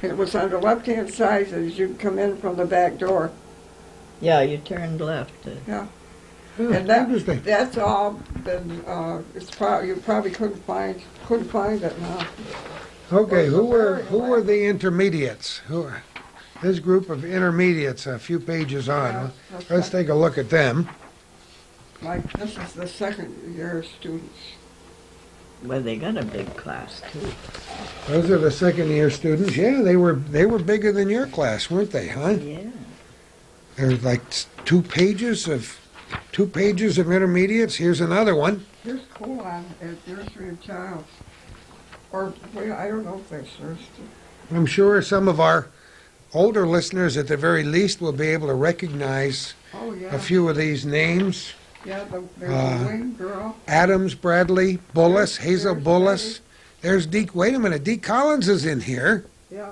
Speaker 1: It was on the left-hand side as you come in from the back door.
Speaker 3: Yeah, you turned left.
Speaker 1: Yeah.
Speaker 2: Yeah,
Speaker 1: And
Speaker 2: interesting.
Speaker 1: that's all been, you probably couldn't find it now.
Speaker 2: Okay, who were
Speaker 1: Very
Speaker 2: the intermediates? This group of intermediates, a few pages on.
Speaker 1: Yeah, that's
Speaker 2: Let's take a look at them.
Speaker 1: Like, this is the second year students.
Speaker 3: Well, they got a big class too.
Speaker 2: Those are the second-year students. Yeah, they were bigger than your class, weren't they, huh?
Speaker 3: Yeah.
Speaker 2: There's like 2 pages of intermediates. Here's another one.
Speaker 1: Here's Colon at Nursery of Childs. Or, well, I don't know if that's first.
Speaker 2: I'm sure some of our older listeners, at the very least, will be able to recognize
Speaker 1: Oh, yeah.
Speaker 2: a few of these names.
Speaker 1: Yeah, there's a wing girl.
Speaker 2: Adams, Bradley, Bullis, Hazel
Speaker 1: There's
Speaker 2: Bullis. There's Deke. Wait a minute, Deke Collins is in here.
Speaker 1: Yeah.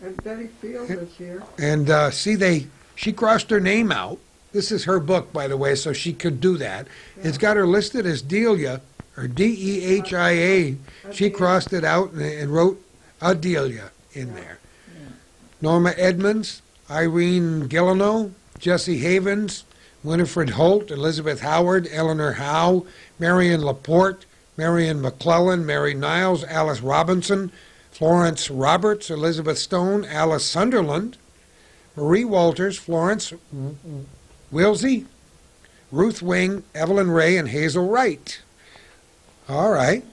Speaker 1: And Betty Field is here.
Speaker 2: And she crossed her name out. This is her book, by the way, so she could do that.
Speaker 1: Yeah.
Speaker 2: It's got her listed as Delia, or Dehia. She crossed it out and wrote Adelia in there.
Speaker 3: Yeah.
Speaker 2: Norma Edmonds, Irene Gillino, Jessie Havens, Winifred Holt, Elizabeth Howard, Eleanor Howe, Marion Laporte, Marion McClellan, Mary Niles, Alice Robinson, Florence Roberts, Elizabeth Stone, Alice Sunderland, Marie Walters, Florence Wilsey, Ruth Wing, Evelyn Ray, and Hazel Wright. All right.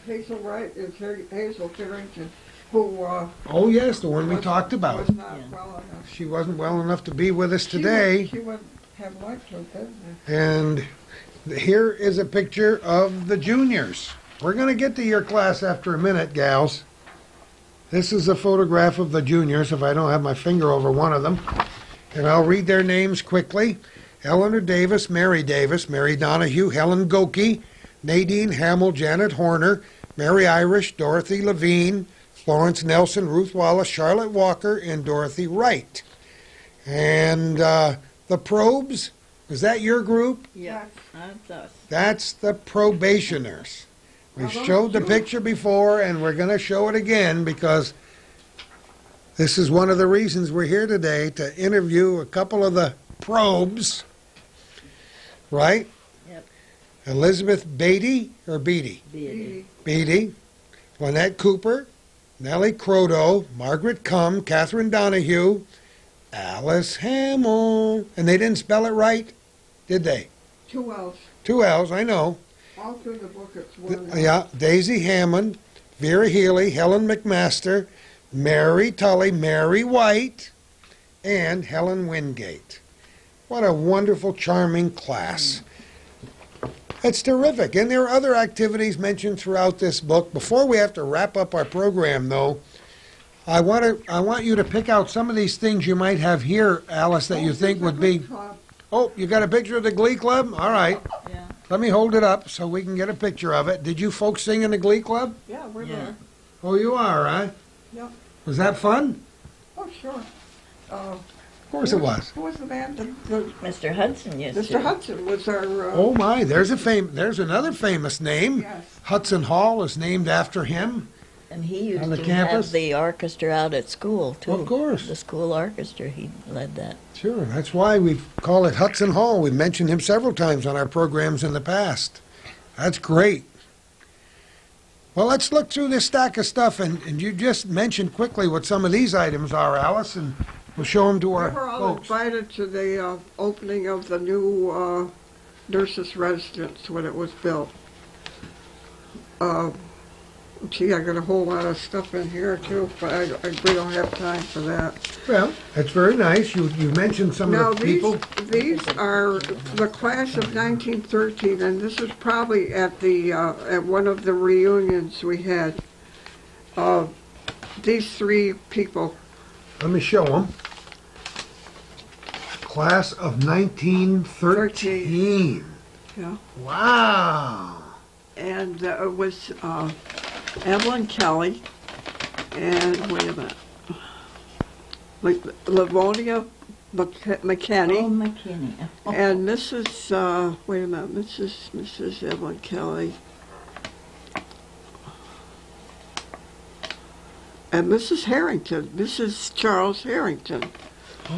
Speaker 1: Hazel Wright is Hazel Carrington, who
Speaker 2: Oh, yes, the one we talked about.
Speaker 1: was not
Speaker 3: Yeah.
Speaker 1: well enough.
Speaker 2: She wasn't well enough to be with us today.
Speaker 1: She would have liked to have been
Speaker 2: And here is a picture of the juniors. We're going to get to your class after a minute, gals. This is a photograph of the juniors, if I don't have my finger over one of them. And I'll read their names quickly. Eleanor Davis, Mary Donahue, Helen Goki, Nadine Hamill, Janet Horner, Mary Irish, Dorothy Levine, Florence Nelson, Ruth Wallace, Charlotte Walker, and Dorothy Wright. And the probes, was that your group?
Speaker 3: Yeah, that's us.
Speaker 2: That's the probationers. We showed the picture before, and we're going to show it again because this is one of the reasons we're here today, to interview a couple of the probes, right?
Speaker 3: Yep.
Speaker 2: Elizabeth Beatty, or Beatty?
Speaker 3: Beatty.
Speaker 2: Beatty, Lynette Cooper, Nellie Croto, Margaret Cum, Catherine Donahue, Alice Hamill. And they didn't spell it right, did they?
Speaker 1: 2 L's.
Speaker 2: 2 L's, I know.
Speaker 1: All through the book it's 1 L.
Speaker 2: Yeah, Daisy Hammond, Vera Healy, Helen McMaster, Mary Tully, Mary White, and Helen Wingate. What a wonderful, charming class. It's terrific. And there are other activities mentioned throughout this book. Before we have to wrap up our program, though, I want you to pick out some of these things you might have here, Alice, that you think would be... Oh, you got a picture of the Glee Club? All right.
Speaker 3: Yeah.
Speaker 2: Let me hold it up so we can get a picture of it. Did you folks sing in the Glee Club?
Speaker 1: Yeah, we're
Speaker 3: Yeah.
Speaker 1: there.
Speaker 2: Oh, you are, huh?
Speaker 1: Yeah.
Speaker 2: Was that fun?
Speaker 1: Oh, sure.
Speaker 2: Of course it was.
Speaker 1: Who was the man?
Speaker 3: Mr. Hudson used
Speaker 1: Mr.
Speaker 3: to.
Speaker 1: Hudson was our...
Speaker 2: Oh, my. There's another famous name.
Speaker 1: Yes.
Speaker 2: Hudson Hall is named after him.
Speaker 3: And he used
Speaker 2: On the
Speaker 3: to
Speaker 2: campus?
Speaker 3: have the orchestra out at school, too.
Speaker 2: Of course.
Speaker 3: The school orchestra, he led that.
Speaker 2: Sure. That's why we call it Hudson Hall. We've mentioned him several times on our programs in the past. That's great. Well, let's look through this stack of stuff, and you just mentioned quickly what some of these items are, Alice, and we'll show them to
Speaker 1: We
Speaker 2: our
Speaker 1: were all
Speaker 2: folks.
Speaker 1: invited to the opening of the new nurses' residence when it was built. Gee, I got a whole lot of stuff in here too, but we don't have time for that.
Speaker 2: Well, that's very nice. You mentioned some
Speaker 1: Now,
Speaker 2: of the people.
Speaker 1: these are the class of 1913, and this is probably at the at one of the reunions we had. These three people.
Speaker 2: Let me show them. Class of 1913.
Speaker 1: Yeah.
Speaker 2: Wow.
Speaker 1: And it was Evelyn Kelly, and wait a minute, Livonia McKinney,
Speaker 3: Oh, McKinney.
Speaker 1: and Mrs. Wait a minute, Mrs. Evelyn Kelly, and Mrs. Harrington, Mrs. Charles Harrington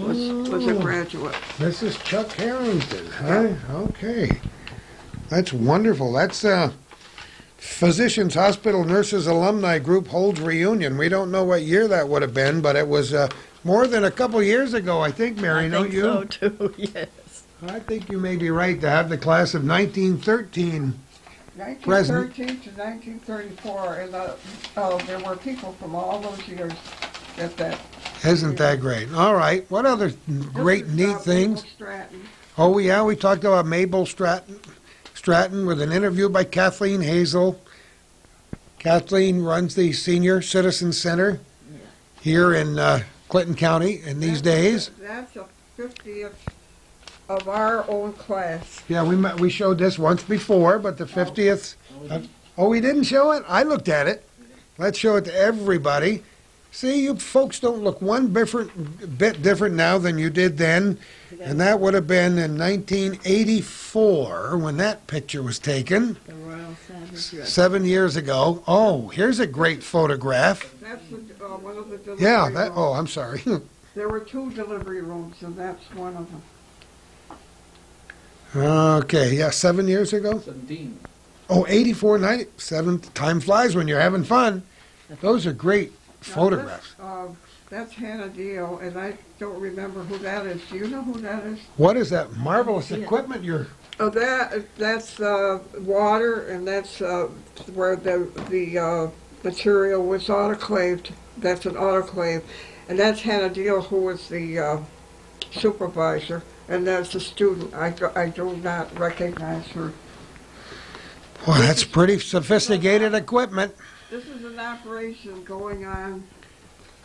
Speaker 1: was a graduate.
Speaker 2: Mrs. Chuck Harrington, huh? Okay. That's wonderful. That's Physicians Hospital Nurses Alumni Group holds reunion. We don't know what year that would have been, but it was more than a couple years ago, I think, Mary,
Speaker 3: I
Speaker 2: don't
Speaker 3: think
Speaker 2: you?
Speaker 3: so, too, yes.
Speaker 2: I think you may be right to have the class of 1913.
Speaker 1: 1913 to 1934, and there were people from all those years at that.
Speaker 2: Isn't that great? All right. What other great,
Speaker 1: This is,
Speaker 2: neat things?
Speaker 1: Mabel Stratton.
Speaker 2: Oh, yeah, we talked about Mabel Stratton with an interview by Kathleen Hazel. Kathleen runs the Senior Citizen Center here in Clinton County in these days.
Speaker 1: That's a 50th of our own class.
Speaker 2: Yeah, we showed this once before, but the 50th. Oh, we didn't show it? I looked at it. Let's show it to everybody. See, you folks don't look one bit different now than you did then, and that would have been in 1984 when that picture was taken,
Speaker 3: The Royal Savage.
Speaker 2: 7 years ago. Oh, here's a great photograph.
Speaker 1: That's one of the delivery
Speaker 2: Yeah,
Speaker 1: rooms.
Speaker 2: oh, I'm sorry.
Speaker 1: There were 2 delivery rooms, and that's one of them.
Speaker 2: Okay, yeah, 7 years ago.
Speaker 4: 17.
Speaker 2: Oh, 84, 97. Time flies when you're having fun. Those are great photographs.
Speaker 1: Now, that's Hannah Deal, and I don't remember who that is. Do you know who that is?
Speaker 2: What is that marvelous equipment you're...
Speaker 1: Oh, that's water, and that's where the material was autoclaved. That's an autoclave, and that's Hannah Deal, who was the supervisor, and that's a student. I do not recognize her.
Speaker 2: Well, that's pretty sophisticated equipment.
Speaker 1: This is an operation going on.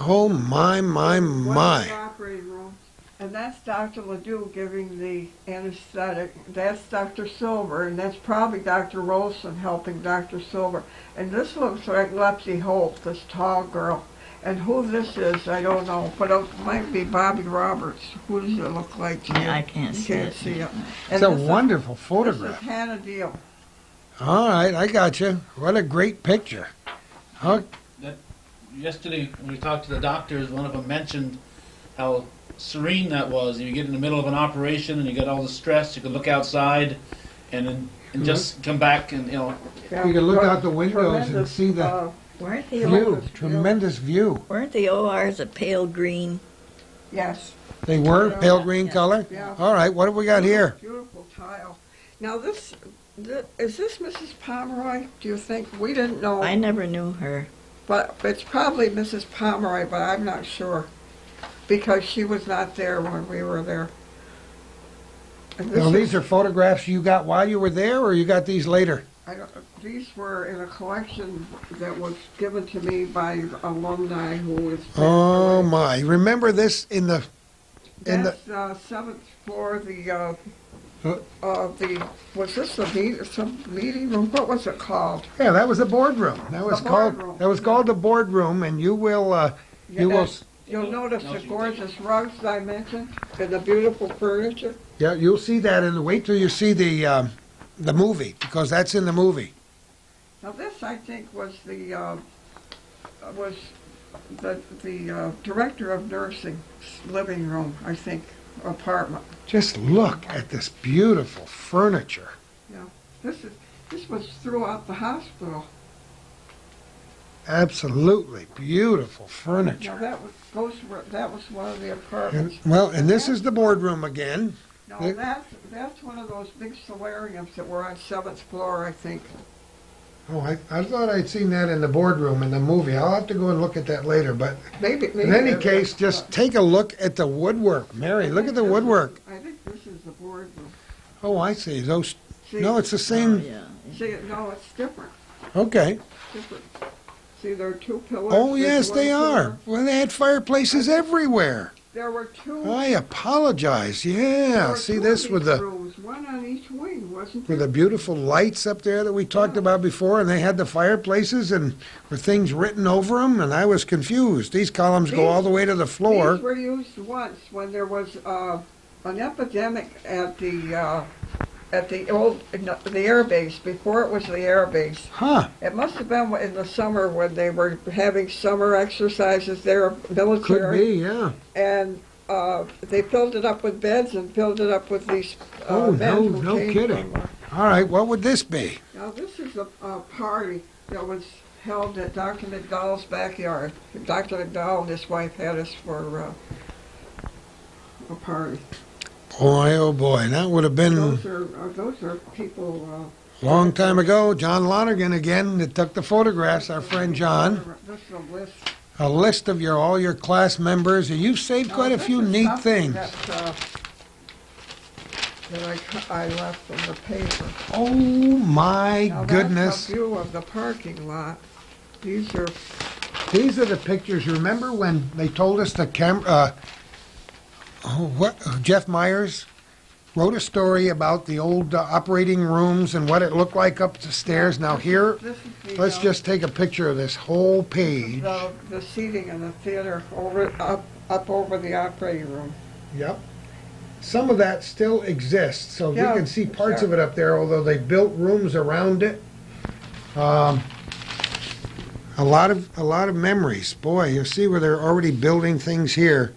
Speaker 2: Oh, my.
Speaker 1: One of the operating rooms. And that's Dr. Ledoux giving the anesthetic. That's Dr. Silver, and that's probably Dr. Rolson helping Dr. Silver. And this looks like Lexi Holt, this tall girl. And who this is, I don't know, but it might be Bobby Roberts. Who does it look like to you?
Speaker 3: I can't
Speaker 1: You
Speaker 3: see
Speaker 1: can't
Speaker 3: it.
Speaker 1: see it.
Speaker 2: It's
Speaker 1: And
Speaker 2: a
Speaker 1: this is-
Speaker 2: wonderful
Speaker 1: This
Speaker 2: photograph.
Speaker 1: is Hannah Deal.
Speaker 2: All right, I got you. What a great picture. Huh?
Speaker 4: Yesterday, when we talked to the doctors, one of them mentioned how serene that was. You get in the middle of an operation and you get all the stress. You could look outside and just come back and, you know.
Speaker 2: You can look out the windows and see the
Speaker 3: Weren't the,
Speaker 2: view. Tremendous view.
Speaker 3: weren't the ORs a pale green?
Speaker 1: Yes.
Speaker 2: They were pale green
Speaker 3: Yeah.
Speaker 2: color?
Speaker 1: Yeah.
Speaker 2: All right, what have we got here?
Speaker 1: Beautiful tile. Now is this Mrs. Pomeroy? Do you think? We didn't know.
Speaker 3: I never knew her.
Speaker 1: But it's probably Mrs. Pomeroy, but I'm not sure because she was not there when we were there. And
Speaker 2: Now,
Speaker 1: this
Speaker 2: these
Speaker 1: is,
Speaker 2: are photographs you got while you were there, or you got these later?
Speaker 1: these were in a collection that was given to me by alumni who is.
Speaker 2: Oh my! Remember this in the
Speaker 1: That's seventh floor. The was this some meeting room? What was it called?
Speaker 2: yeah, that was the boardroom. That was
Speaker 1: The
Speaker 2: called
Speaker 1: boardroom.
Speaker 2: that was called the boardroom, and you will
Speaker 1: You'll notice the gorgeous rugs I mentioned and the beautiful furniture.
Speaker 2: yeah, you'll see that in the wait till you see the movie, because that's in the movie.
Speaker 1: Now this, I think, was the director of nursing's living room, I think, apartment.
Speaker 2: Just look at this beautiful furniture.
Speaker 1: Yeah, this was throughout the hospital.
Speaker 2: Absolutely beautiful
Speaker 1: Now
Speaker 2: furniture.
Speaker 1: that was one of the apartments.
Speaker 2: And this is the boardroom again.
Speaker 1: No, that's one of those big solariums that were on 7th floor, I think.
Speaker 2: Oh, I thought I'd seen that in the boardroom in the movie. I'll have to go and look at that later. But
Speaker 1: Maybe
Speaker 2: in any
Speaker 1: it
Speaker 2: case,
Speaker 1: is,
Speaker 2: just
Speaker 1: but
Speaker 2: take a look at the woodwork. Mary, look at the woodwork.
Speaker 1: I think this is the boardroom.
Speaker 2: Oh, I see. Those.
Speaker 1: See,
Speaker 2: No, it's the
Speaker 3: Oh,
Speaker 2: same.
Speaker 3: yeah.
Speaker 1: see, no, it's different.
Speaker 2: Okay.
Speaker 1: Different. See, there are two pillars.
Speaker 2: Oh,
Speaker 1: There's
Speaker 2: yes,
Speaker 1: one
Speaker 2: they
Speaker 1: pillar.
Speaker 2: are. Well, they had fireplaces everywhere.
Speaker 1: There were two.
Speaker 2: I apologize.
Speaker 1: there
Speaker 2: Yeah.
Speaker 1: were
Speaker 2: See
Speaker 1: two
Speaker 2: this
Speaker 1: of
Speaker 2: with
Speaker 1: these
Speaker 2: the
Speaker 1: rooms, one on each wing, wasn't
Speaker 2: with
Speaker 1: there?
Speaker 2: the beautiful lights up there that we talked about before, and they had the fireplaces and with things written over them, and I was confused. These columns go all the way to the floor.
Speaker 1: These were used once when there was an epidemic at the old the air base before it was the air base.
Speaker 2: Huh.
Speaker 1: It must have been in the summer when they were having summer exercises there, military.
Speaker 2: Could be, yeah.
Speaker 1: And they filled it up with beds and filled it up with these
Speaker 2: Oh,
Speaker 1: men
Speaker 2: no,
Speaker 1: who
Speaker 2: no
Speaker 1: came
Speaker 2: kidding.
Speaker 1: from,
Speaker 2: All right, what would this be?
Speaker 1: now this is a party that was held at Dr. McDowell's backyard. Dr. McDowell and his wife had us for a party.
Speaker 2: Boy, oh boy, that would have been
Speaker 1: Those are people.
Speaker 2: a long time ago. John Lonergan again that took the photographs, our friend John.
Speaker 1: This is a list.
Speaker 2: A list of all your class members. You've saved quite a
Speaker 1: This
Speaker 2: few
Speaker 1: is
Speaker 2: neat
Speaker 1: something
Speaker 2: things.
Speaker 1: That I left from the paper.
Speaker 2: Oh my
Speaker 1: Now
Speaker 2: goodness.
Speaker 1: that's a view of the parking lot. These are
Speaker 2: These are the pictures. You remember when they told us the Jeff Myers wrote a story about the old operating rooms and what it looked like up the stairs. Now here,
Speaker 1: this is the,
Speaker 2: let's just take a picture of this whole page.
Speaker 1: the seating in the theater up over the operating room.
Speaker 2: Yep. Some of that still exists, so
Speaker 1: Yeah,
Speaker 2: you can see parts
Speaker 1: sure.
Speaker 2: of it up there, although they built rooms around it. A lot of memories. Boy, you see where they're already building things here.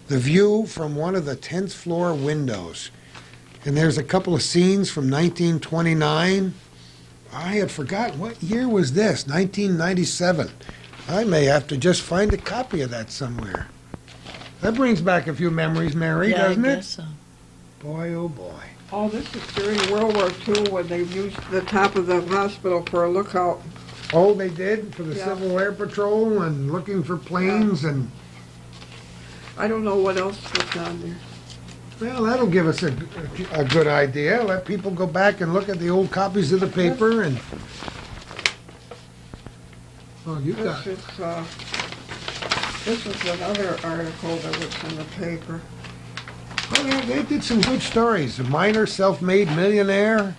Speaker 2: The view from one of the 10th floor windows. And there's a couple of scenes from 1929. I had forgotten, what year was this? 1997. I may have to just find a copy of that somewhere. That brings back a few memories, Mary,
Speaker 3: Yeah,
Speaker 2: doesn't
Speaker 3: I
Speaker 2: it?
Speaker 3: guess so.
Speaker 2: Boy, oh boy.
Speaker 1: Oh, this is during World War II when they used the top of the hospital for a lookout.
Speaker 2: Oh, they did for the
Speaker 1: Yeah.
Speaker 2: Civil Air Patrol and looking for planes and,
Speaker 1: I don't know what else was on there.
Speaker 2: well, that'll give us a good idea. Let people go back and look at the old copies of the paper and, oh, you got,
Speaker 1: This is another article that was in the paper.
Speaker 2: oh, yeah, they did some good stories. A minor self-made millionaire.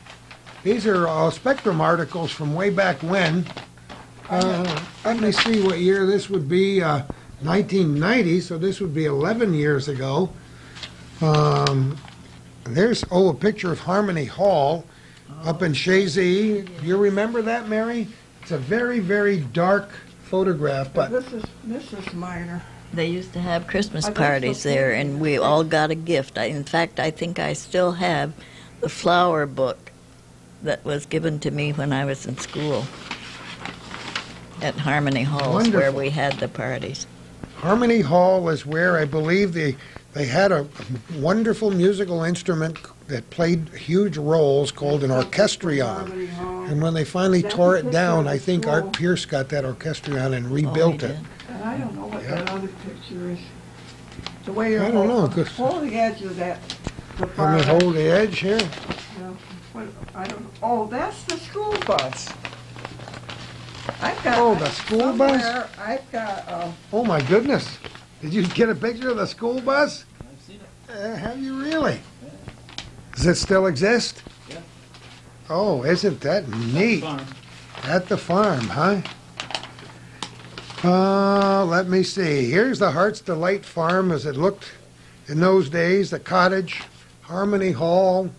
Speaker 2: These are Spectrum articles from way back when. Let me see what year this would be. 1990, so this would be 11 years ago. There's, a picture of Harmony Hall up in Shazy. You remember that, Mary? It's a very, very dark photograph, but
Speaker 1: This is minor.
Speaker 3: They used to have Christmas
Speaker 1: I think
Speaker 3: parties
Speaker 1: so,
Speaker 3: there,
Speaker 1: too.
Speaker 3: and we all got a gift. In fact, I think I still have the flower book that was given to me when I was in school at Harmony Halls, where
Speaker 2: Wonderful.
Speaker 3: we had the parties.
Speaker 2: Harmony Hall is where I believe they had a wonderful musical instrument that played huge roles called an orchestrion.
Speaker 1: Harmony Hall.
Speaker 2: And when they finally
Speaker 1: That's
Speaker 2: tore
Speaker 1: a
Speaker 2: it
Speaker 1: picture
Speaker 2: down,
Speaker 1: of
Speaker 2: I
Speaker 1: the
Speaker 2: think
Speaker 1: school.
Speaker 2: Art Pierce got that orchestrion and
Speaker 3: Oh,
Speaker 2: rebuilt
Speaker 3: we
Speaker 2: it.
Speaker 3: did.
Speaker 1: And I don't know what
Speaker 2: Yeah.
Speaker 1: that other picture is. The way
Speaker 2: I don't know, 'cause-
Speaker 1: hold the edge of that The
Speaker 2: Let
Speaker 1: far
Speaker 2: me
Speaker 1: end.
Speaker 2: hold the edge here.
Speaker 1: Yeah. What, I don't. Oh, that's the school bus. I've got.
Speaker 2: Oh, the school bus?
Speaker 1: somewhere I've got.
Speaker 2: Oh my goodness. Did you get a picture of the school bus?
Speaker 4: I've seen it.
Speaker 2: Have you really? Does it still exist?
Speaker 4: Yeah.
Speaker 2: Oh, isn't that neat?
Speaker 4: Farm.
Speaker 2: At the farm, huh? Let me see. Here's the Heart's Delight Farm as it looked in those days. The cottage, Harmony Hall,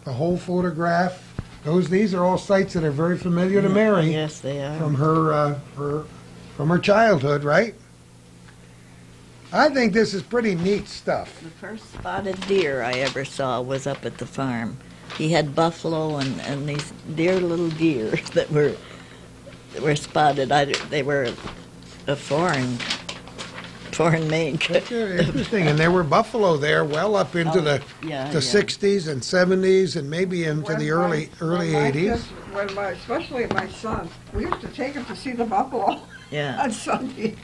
Speaker 2: the whole photograph. These are all sites that are very familiar to Mary
Speaker 3: Yes, they are.
Speaker 2: from her childhood, right? I think this is pretty neat stuff.
Speaker 3: The first spotted deer I ever saw was up at the farm. He had buffalo and these dear little deer that were spotted. They were a foreign make.
Speaker 2: That's interesting. And there were buffalo there well up into the 60s and 70s and maybe into the early 80s.
Speaker 1: Especially my son, we used to take him to see the buffalo
Speaker 3: Yeah.
Speaker 1: on Sunday.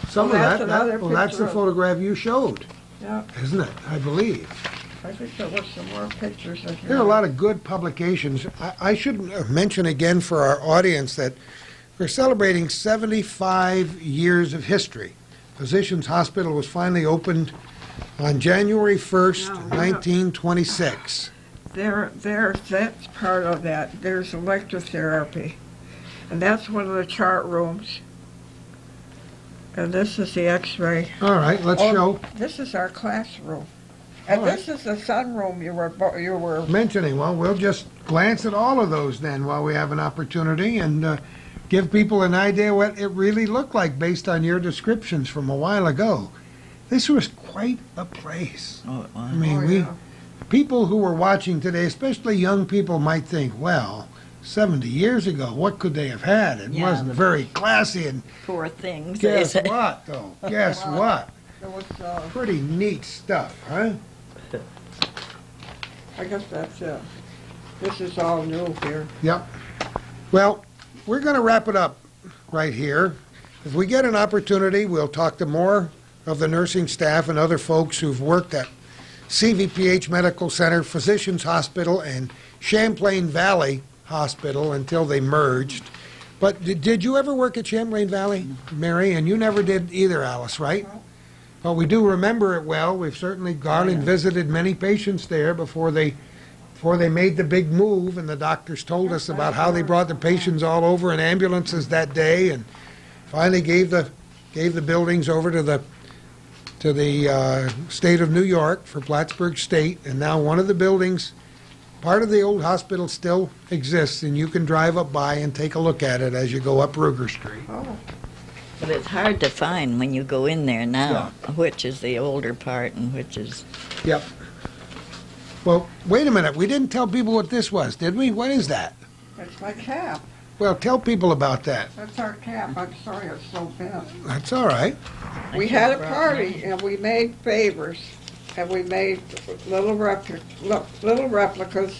Speaker 2: Some
Speaker 1: Well,
Speaker 2: of
Speaker 1: that's
Speaker 2: that,
Speaker 1: another
Speaker 2: that's the
Speaker 1: picture of-
Speaker 2: photograph you showed,
Speaker 1: Yeah,
Speaker 2: isn't it? I believe.
Speaker 1: I think there was some more pictures of him.
Speaker 2: There are a lot of good publications. I should mention again for our audience that we're celebrating 75 years of history. Physicians Hospital was finally opened on January 1st,
Speaker 1: No,
Speaker 2: 1926.
Speaker 1: That's part of that. There's electrotherapy. And that's one of the chart rooms. And this is the x-ray.
Speaker 2: All right, let's show.
Speaker 1: This is our classroom. And
Speaker 2: All
Speaker 1: this is the sunroom you were
Speaker 2: Mentioning. Well, we'll just glance at all of those then while we have an opportunity and give people an idea what it really looked like based on your descriptions from a while ago. This was quite a place.
Speaker 3: Oh, wow.
Speaker 2: I mean, people who were watching today, especially young people, might think, well, 70 years ago, what could they have had? It
Speaker 3: Yeah,
Speaker 2: wasn't very classy. And
Speaker 3: Poor things.
Speaker 2: guess what, though? Guess what?
Speaker 1: there was
Speaker 2: Pretty neat stuff, huh?
Speaker 1: I guess that's it. This is all new here.
Speaker 2: Yep. Well, we're going to wrap it up right here. If we get an opportunity, we'll talk to more of the nursing staff and other folks who've worked at CVPH Medical Center, Physicians Hospital, and Champlain Valley Hospital until they merged. But did you ever work at Champlain Valley, Mary? And you never did either, Alice, right? Well, we do remember it well. We've certainly gone and visited many patients there before they made the big move, and the doctors told us about how they brought the patients all over in ambulances that day, and finally gave the buildings over to the state of New York for Plattsburgh State, and now one of the buildings, part of the old hospital, still exists, and you can drive up by and take a look at it as you go up Ruger Street.
Speaker 1: Oh,
Speaker 3: But it's hard to find when you go in there now, which is the older part and which is...
Speaker 2: Yep. Well, wait a minute. We didn't tell people what this was, did we? What is that?
Speaker 1: that's my cap.
Speaker 2: Well, tell people about that.
Speaker 1: That's our cap. I'm sorry it's so bad.
Speaker 2: That's all right.
Speaker 1: We had a party and we made favors. And we made little replicas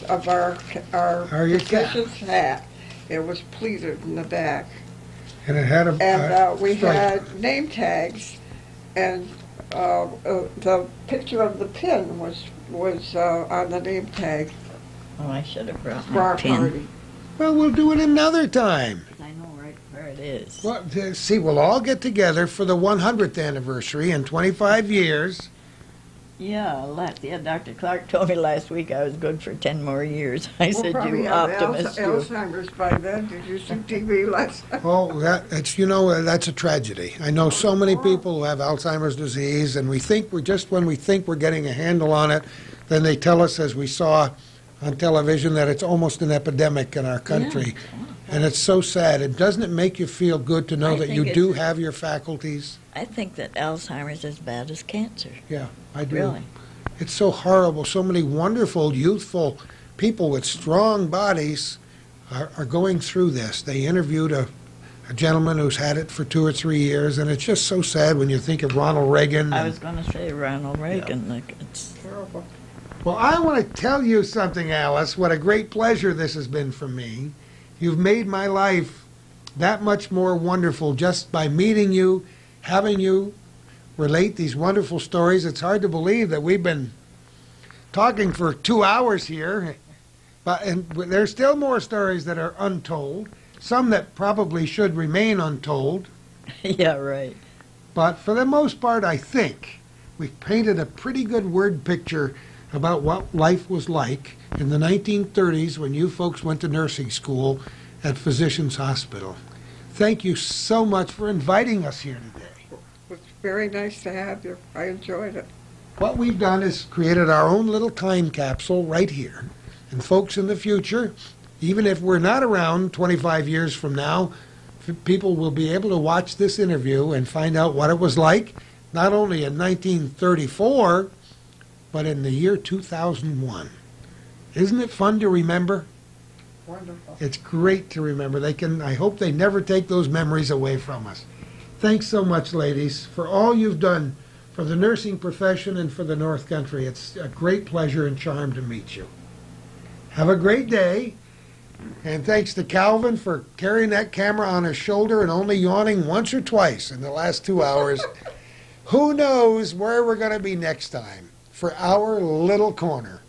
Speaker 1: of our
Speaker 2: your cap.
Speaker 1: physician's hat. It was pleated in the back.
Speaker 2: And it had a
Speaker 1: We
Speaker 2: stripe.
Speaker 1: had name tags, and the picture of the pin was on the name tag
Speaker 3: Oh, I should have brought
Speaker 1: for
Speaker 3: my
Speaker 1: our
Speaker 3: pin.
Speaker 1: party.
Speaker 2: Well, we'll do it another time.
Speaker 3: I know right where it is.
Speaker 2: Well, see, we'll all get together for the 100th anniversary in 25 years.
Speaker 3: Yeah, Dr. Clark told me last week I was good for 10 more years. I
Speaker 1: We'll
Speaker 3: said,
Speaker 1: probably
Speaker 3: you
Speaker 1: have
Speaker 3: optimist, you.
Speaker 1: Alzheimer's by then. Did you see TV last night?
Speaker 2: Oh, that's that's a tragedy. I know so many people who have Alzheimer's disease, and when we think we're getting a handle on it, then they tell us, as we saw on television, that it's almost an epidemic in our country. And it's so sad. Doesn't it make you feel good to know
Speaker 3: I
Speaker 2: that
Speaker 3: think
Speaker 2: you do
Speaker 3: it's-
Speaker 2: have your faculties?
Speaker 3: I think that Alzheimer's is as bad as cancer.
Speaker 2: Yeah, I do.
Speaker 3: Really.
Speaker 2: It's so horrible. So many wonderful, youthful people with strong bodies are going through this. They interviewed a gentleman who's had it for 2 or 3 years, and it's just so sad when you think of Ronald Reagan.
Speaker 3: I was going to say Ronald Reagan. Like, it's
Speaker 1: Terrible.
Speaker 2: Well, I want to tell you something, Alice. What a great pleasure this has been for me. You've made my life that much more wonderful just by meeting you, having you relate these wonderful stories. It's hard to believe that we've been talking for 2 hours here, and there's still more stories that are untold, some that probably should remain untold.
Speaker 3: Yeah, right.
Speaker 2: But for the most part, I think we've painted a pretty good word picture about what life was like in the 1930s when you folks went to nursing school at Physicians Hospital. Thank you so much for inviting us here today.
Speaker 1: It was very nice to have you. I enjoyed it.
Speaker 2: What we've done is created our own little time capsule right here. And folks, in the future, even if we're not around 25 years from now, people will be able to watch this interview and find out what it was like, not only in 1934, but in the year 2001. Isn't it fun to remember?
Speaker 1: Wonderful.
Speaker 2: It's great to remember. I hope they never take those memories away from us. Thanks so much, ladies, for all you've done for the nursing profession and for the North Country. It's a great pleasure and charm to meet you. Have a great day. And thanks to Calvin for carrying that camera on his shoulder and only yawning once or twice in the last 2 hours. Who knows where we're going to be next time for our little corner.